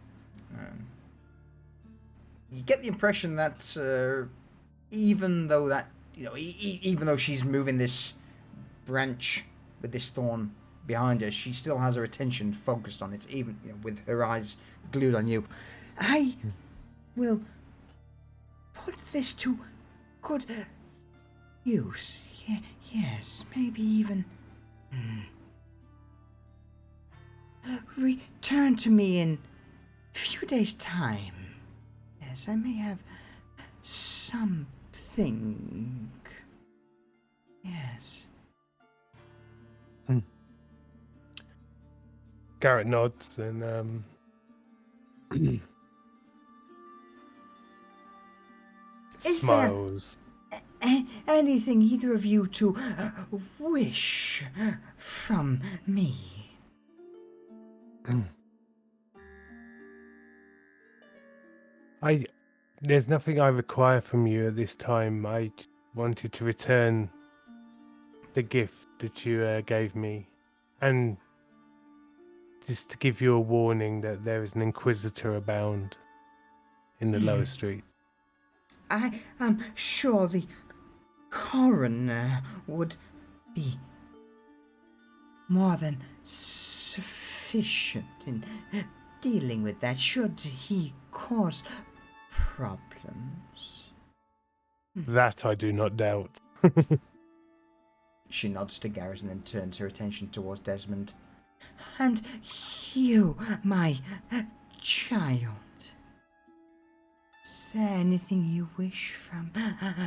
You get the impression that even though that, even though she's moving this branch with this thorn behind her, she still has her attention focused on it, even with her eyes glued on you. I will put this to good use. Yes, maybe even return to me in a few days' time. Yes, I may have something. Yes. Garrett nods and smiles. Anything either of you to wish from me? There's nothing I require from you at this time. I wanted to return the gift that you gave me, and just to give you a warning that there is an inquisitor abound in the lower streets. I am sure the coroner would be more than sufficient in dealing with that should he cause problems. That I do not doubt. She nods to Garrett and then turns her attention towards Desmond. And you, my child. Is there anything you wish from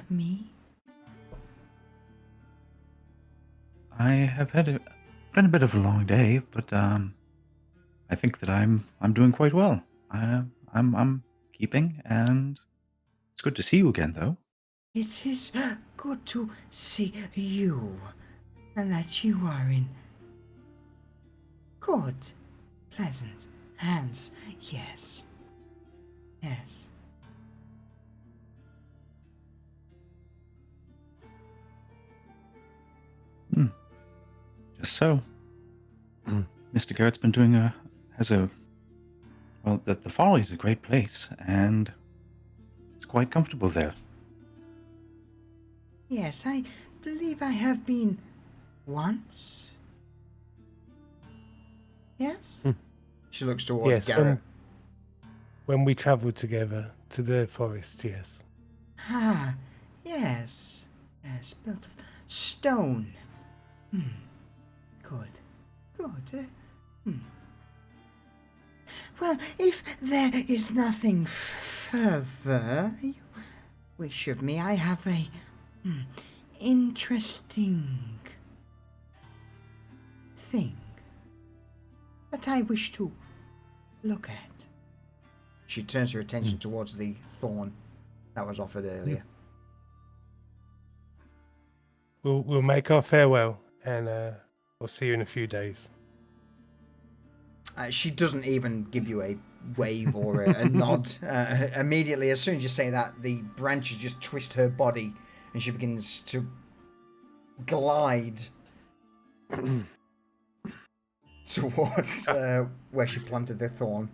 me? I have been a bit of a long day, but I think that I'm doing quite well. I'm keeping, and it's good to see you again, though. It is good to see you, and that you are in good, pleasant hands. Yes. Yes. Just so. Mr. Garrett's been doing the Folly's a great place, and it's quite comfortable there. Yes, I believe I have been once. Yes? She looks towards Yes, Garrett. when we travelled together to the forest, yes. Ah, yes. Yes, built of stone. Good. Good. Well, if there is nothing further you wish of me, I have a interesting thing that I wish to look at. She turns her attention towards the thorn that was offered earlier. We'll make our farewell, and we'll see you in a few days. She doesn't even give you a wave or a nod. Immediately, as soon as you say that, the branches just twist her body, and she begins to glide towards where she planted the thorn.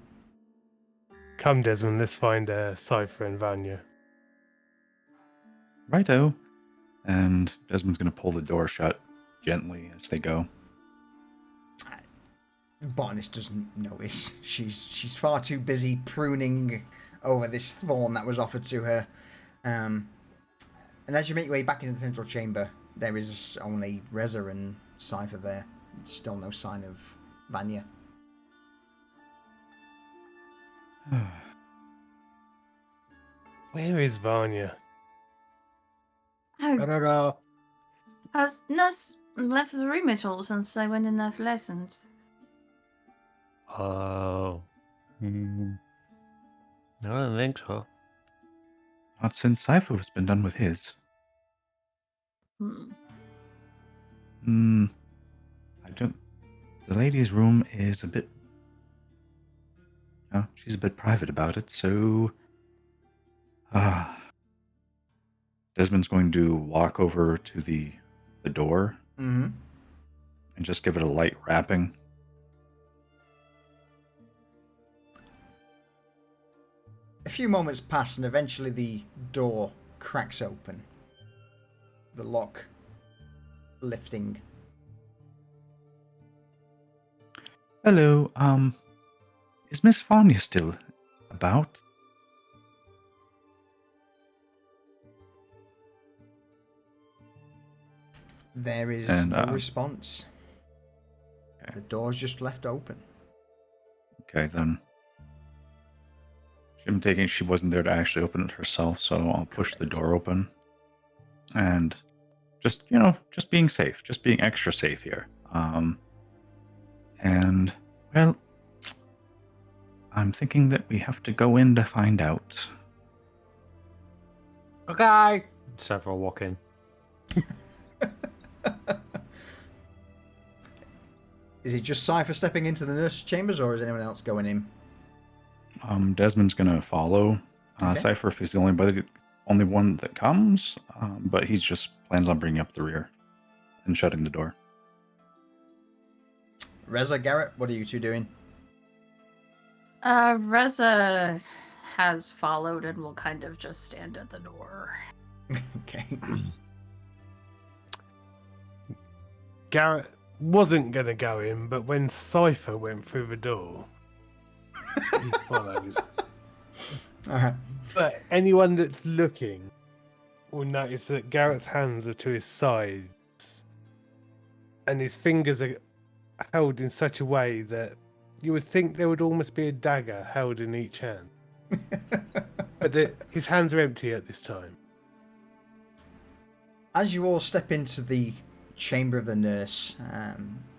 Come, Desmond, let's find Cypher and Vanya. Righto. And Desmond's going to pull the door shut gently as they go. Botanist doesn't notice. She's far too busy pruning over this thorn that was offered to her. And as you make your way back into the central chamber, there is only Reza and Cypher there. Still no sign of Vanya. Where is Vanya? I Oh, don't know. has nurse left the room at all since I went in there for lessons? Oh. I don't think so. Not since Cypher has been done with his. Hmm. I don't. The lady's room is a bit. She's a bit private about it, so. Desmond's going to walk over to the door Mm-hmm. and just give it a light rapping. A few moments pass and eventually the door cracks open. The lock lifting. Hello, is Miss Vanya still about? There is And, no response. Okay. The door's just left open. Okay, then. I'm taking she wasn't there to actually open it herself, so I'll push the door open. And just being safe, just being extra safe here. And, well, I'm thinking that we have to go in to find out. Okay. Several walk in. Is it just Cypher stepping into the nurse's chambers, or is anyone else going in? Desmond's gonna follow Okay. Cypher if he's the only one that comes, but he just plans on bringing up the rear and shutting the door. Reza, Garrett, what are you two doing? Reza has followed and will kind of just stand at the door. Okay. Garrett wasn't going to go in, but when Cypher went through the door, he follows. Alright. But anyone that's looking will notice that Garrett's hands are to his sides, and his fingers are held in such a way that you would think there would almost be a dagger held in each hand. But his hands are empty at this time. As you all step into the chamber of the nurse,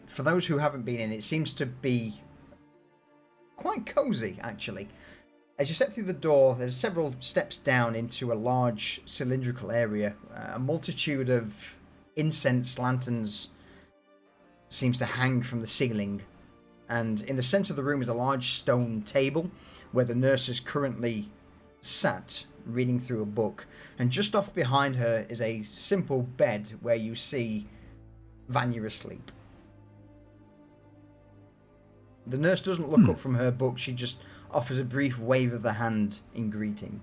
for those who haven't been in, it seems to be quite cozy, actually. As you step through the door, there's several steps down into a large cylindrical area. A multitude of incense lanterns seems to hang from the ceiling, and in the center of the room is a large stone table where the nurse is currently sat reading through a book, and just off behind her is a simple bed where you see Vanya asleep. The nurse doesn't look up from her book, she just offers a brief wave of the hand in greeting.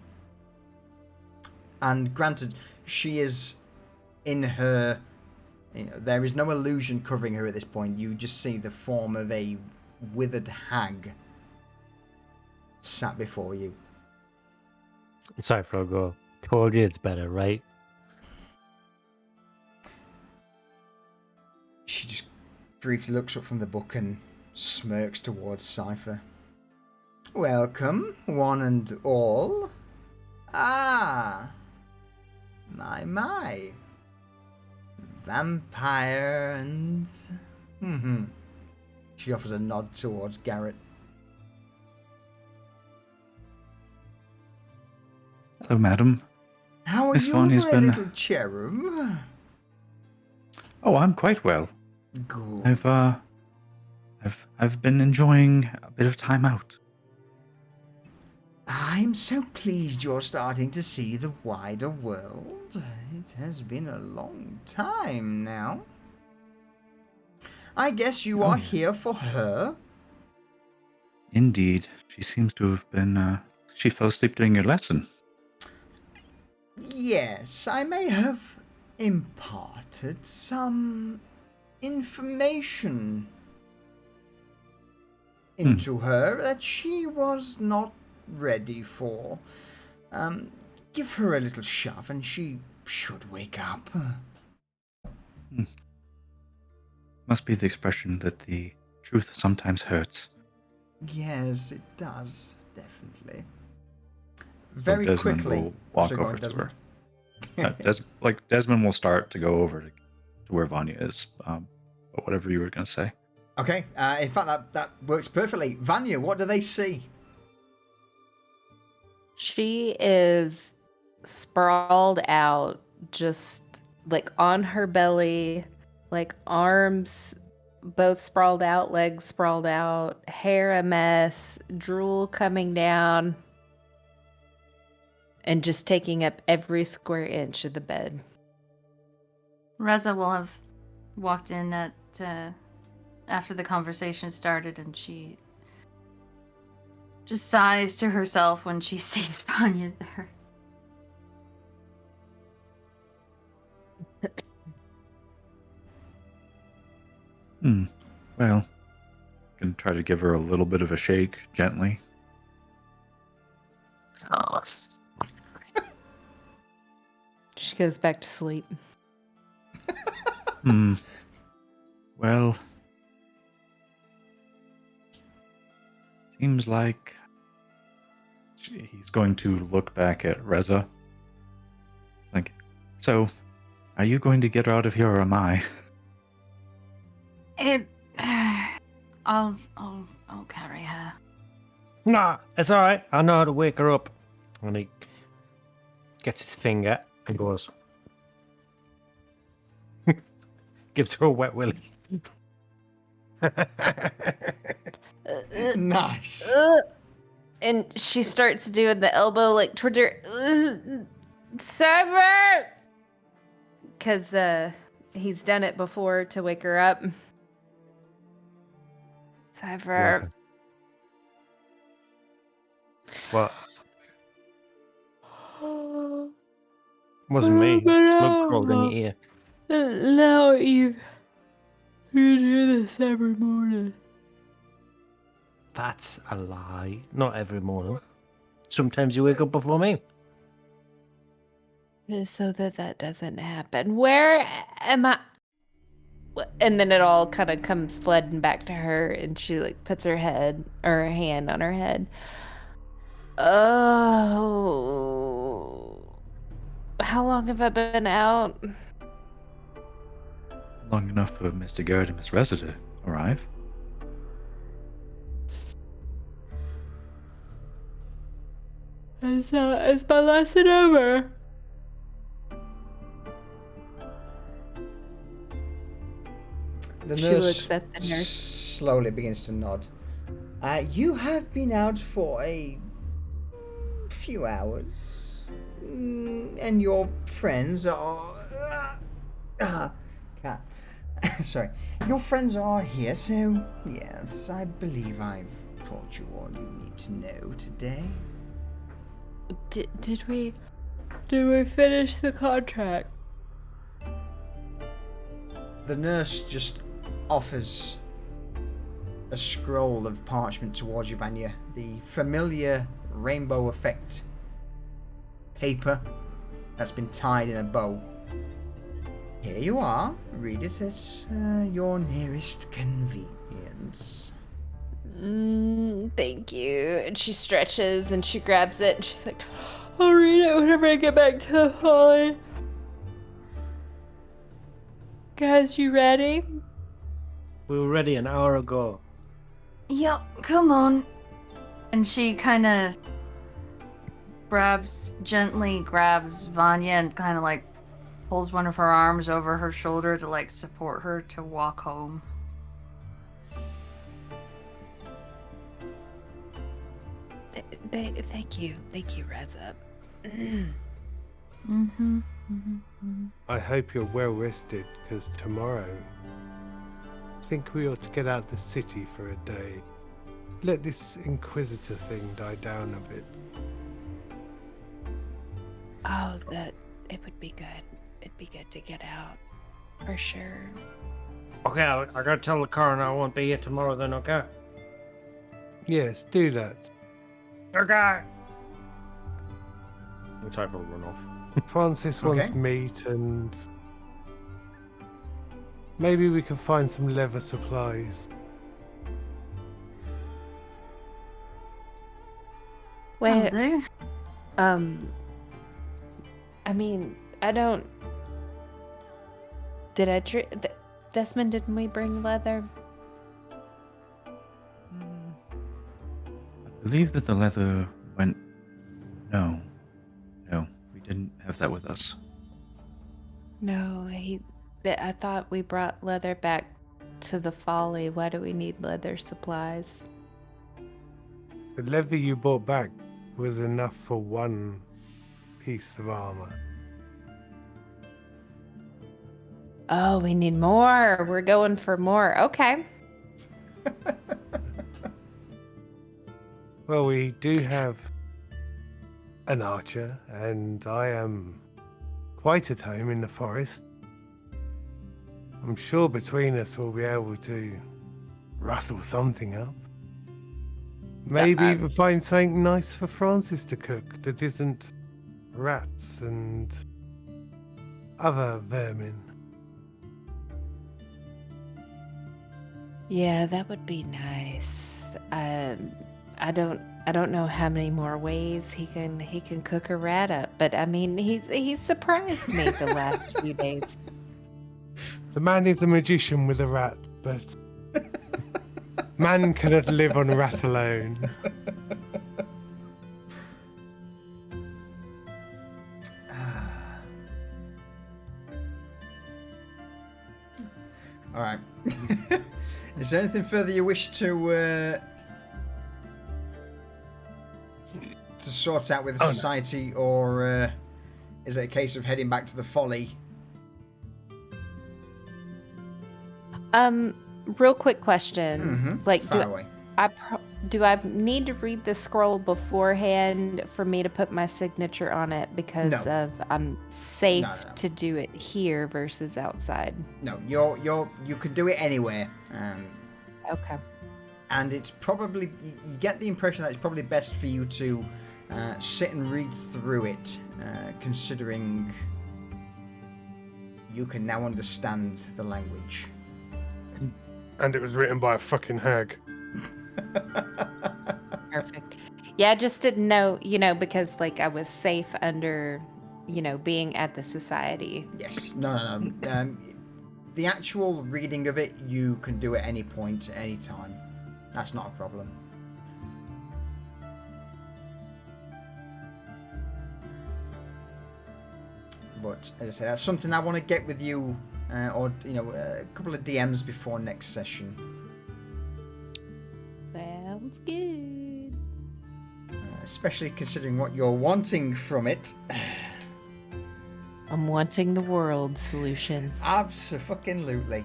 And granted, she is in her... there is no illusion covering her at this point. You just see the form of a withered hag sat before you. Sorry for a go. Told you it's better, right? She just briefly looks up from the book and smirks towards Cypher. Welcome, one and all. Ah, my. Vampire and... She offers a nod towards Garrett. Hello, madam. How are Miss you, Vanya's my been- little cherub? Oh, I'm quite well. Good. I've been enjoying a bit of time out. I'm so pleased you're starting to see the wider world. It has been a long time now. I guess you are here for her? Indeed, she seems to have been. She fell asleep during your lesson. Yes, I may have imparted some information. into her that she was not ready for. Give her a little shove and she should wake up. Must be the expression that the truth sometimes hurts. Yes, it does, definitely. So Very Desmond quickly. will walk So go over on, to her. Desmond. Desmond will start to go over to where Vanya is. But whatever you were going to say. Okay, in fact, that works perfectly. Vanya, what do they see? She is sprawled out, just like on her belly, like arms both sprawled out, legs sprawled out, hair a mess, drool coming down, and just taking up every square inch of the bed. Reza will have walked in at after the conversation started, and she just sighs to herself when she sees Vanya there. Well, can try to give her a little bit of a shake gently. She goes back to sleep. Well, seems like he's going to look back at Reza. Like, so, are you going to get her out of here or am I? I'll carry her. Nah, it's alright. I know how to wake her up. And he gets his finger and goes. Gives her a wet willy. Nice. And she starts doing the elbow like towards her. Cyber! Because he's done it before to wake her up. Cyber. What? Wasn't me. Smoke crawled in your ear. Now you do this every morning. That's a lie. Not every morning. Sometimes you wake up before me. So that doesn't happen. Where am I? And then it all kind of comes flooding back to her, and she like puts her head or her hand on her head. Oh, how long have I been out? Long enough for Mr. Garrett and Miss Reza to arrive. Is my lesson over? The She nurse looks at the nurse. slowly begins to nod. You have been out for a few hours, and your friends are. Sorry, your friends are here, so yes, I believe I've taught you all you need to know today. Did we finish the contract? The nurse just offers a scroll of parchment towards you, Vanya. The familiar rainbow effect paper that's been tied in a bow. Here you are. Read it at your nearest convenience. Thank you. And she stretches and she grabs it and she's like, I'll read it whenever I get back to Holly. Guys, you ready? We were ready an hour ago. Yep, come on. And she kind of gently grabs Vanya and kind of like pulls one of her arms over her shoulder to like support her to walk home. Thank you, Reza. I hope you're well rested, because tomorrow I think we ought to get out the city for a day. Let this Inquisitor thing die down a bit. Oh, it would be good. It'd be good to get out, for sure. Okay, I gotta tell the coroner I won't be here tomorrow then, okay? Yes, do that. Okay. Let's have a run off. Francis wants Okay. meat, and maybe we can find some leather supplies. That'll Wait, do. I mean, I don't. Did I Desmond, didn't we bring leather? I believe that the leather went. No, we didn't have that with us. No, I thought we brought leather back to the Folly. Why do we need leather supplies? The leather you brought back was enough for one piece of armor. Oh, we need more. We're going for more. Okay. Well, we do have an archer, and I am quite at home in the forest. I'm sure between us we'll be able to rustle something up. Maybe even find something nice for Francis to cook that isn't rats and other vermin. Yeah, that would be nice. I don't know how many more ways he can cook a rat up, but I mean he's surprised me the last few days. The man is a magician with a rat, but man cannot live on rat alone. All right. Is there anything further you wish to sort out with the society, or is it a case of heading back to the Folly? Real quick question. Mm-hmm. Like, Far away. do I need to read the scroll beforehand for me to put my signature on it because No. of I'm safe No. to do it here versus outside? No, you could do it anywhere. Okay. And it's probably, you get the impression that it's probably best for you to sit and read through it, considering you can now understand the language. And it was written by a fucking hag. Perfect. Yeah, I just didn't know, because like I was safe under, being at the society. Yes, no. The actual reading of it, you can do at any point, at any time. That's not a problem. But as I say, that's something I want to get with you, or a couple of DMs before next session. Sounds good. Especially considering what you're wanting from it. I'm wanting the world solution. Abso-fucking-lutely.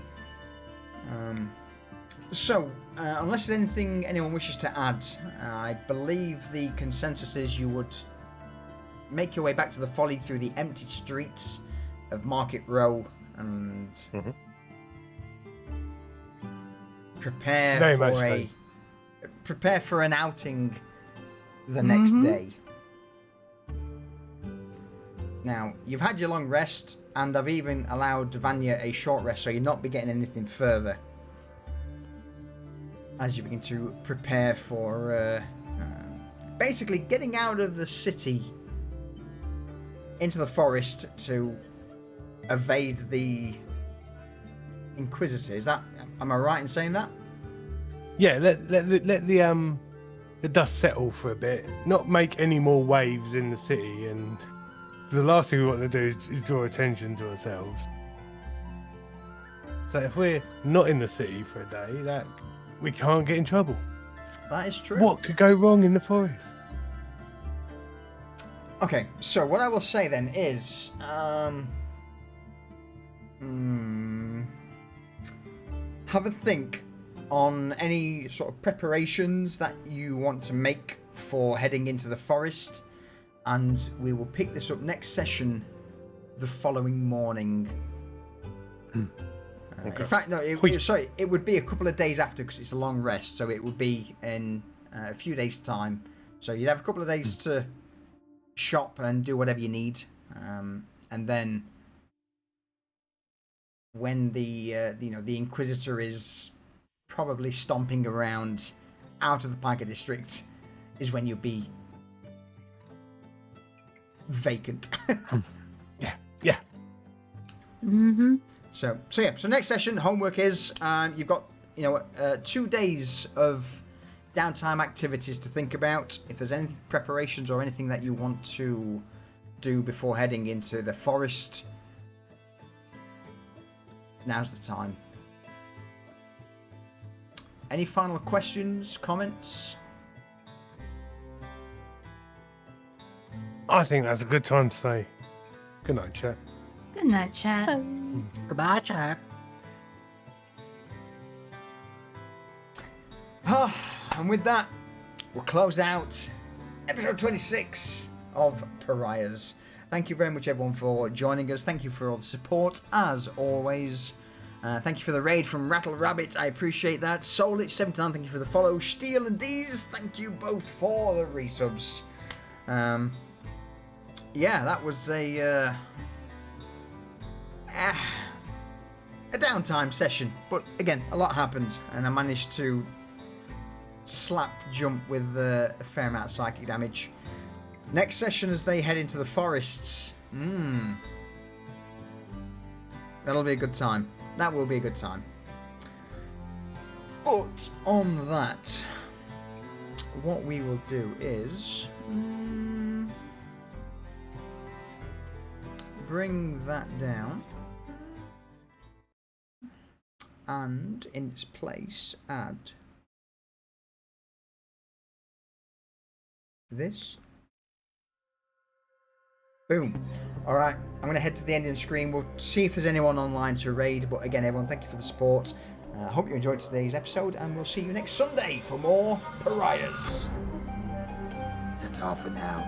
So, unless there's anything anyone wishes to add, I believe the consensus is you would make your way back to the Folly through the empty streets of Market Row and prepare Very for much so. prepare for an outing the next day. Now, you've had your long rest, and I've even allowed Vanya a short rest, so you'll not be getting anything further as you begin to prepare for basically getting out of the city into the forest to evade the Inquisitor. Am I right in saying that? Yeah, let the dust settle for a bit. Not make any more waves in the city, and the last thing we want to do is draw attention to ourselves. So if we're not in the city for a day, we can't get in trouble. That is true. What could go wrong in the forest? Okay, so what I will say then is, have a think on any sort of preparations that you want to make for heading into the forest, and we will pick this up next session the following morning. In fact, no, it would be a couple of days after because it's a long rest, so it would be in a few days' time. So you'd have a couple of days to shop and do whatever you need. And then when the Inquisitor is probably stomping around out of the Piker district is when you'll be vacant. Yeah. Mm-hmm. So next session, homework is you've got 2 days of downtime activities to think about. If there's any preparations or anything that you want to do before heading into the forest, now's the time. Any final questions, comments? I think that's a good time to say good night, chat. Good night, chat. Goodbye, Jack. And with that, we'll close out episode 26 of Pariahs. Thank you very much, everyone, for joining us. Thank you for all the support, as always. Thank you for the raid from Rattle Rabbit. I appreciate that. Soulich79, thank you for the follow. Steel and Deez, thank you both for the resubs. Yeah, that was a downtime session. But again, a lot happened, and I managed to slap jump with a fair amount of psychic damage. Next session, as they head into the forests, that'll be a good time. That will be a good time. But on that, what we will do is bring that down, and in its place add this. Boom. Alright, I'm going to head to the ending screen. We'll see if there's anyone online to raid. But again, everyone, thank you for the support. I hope you enjoyed today's episode, and we'll see you next Sunday for more Pariahs. That's all for now.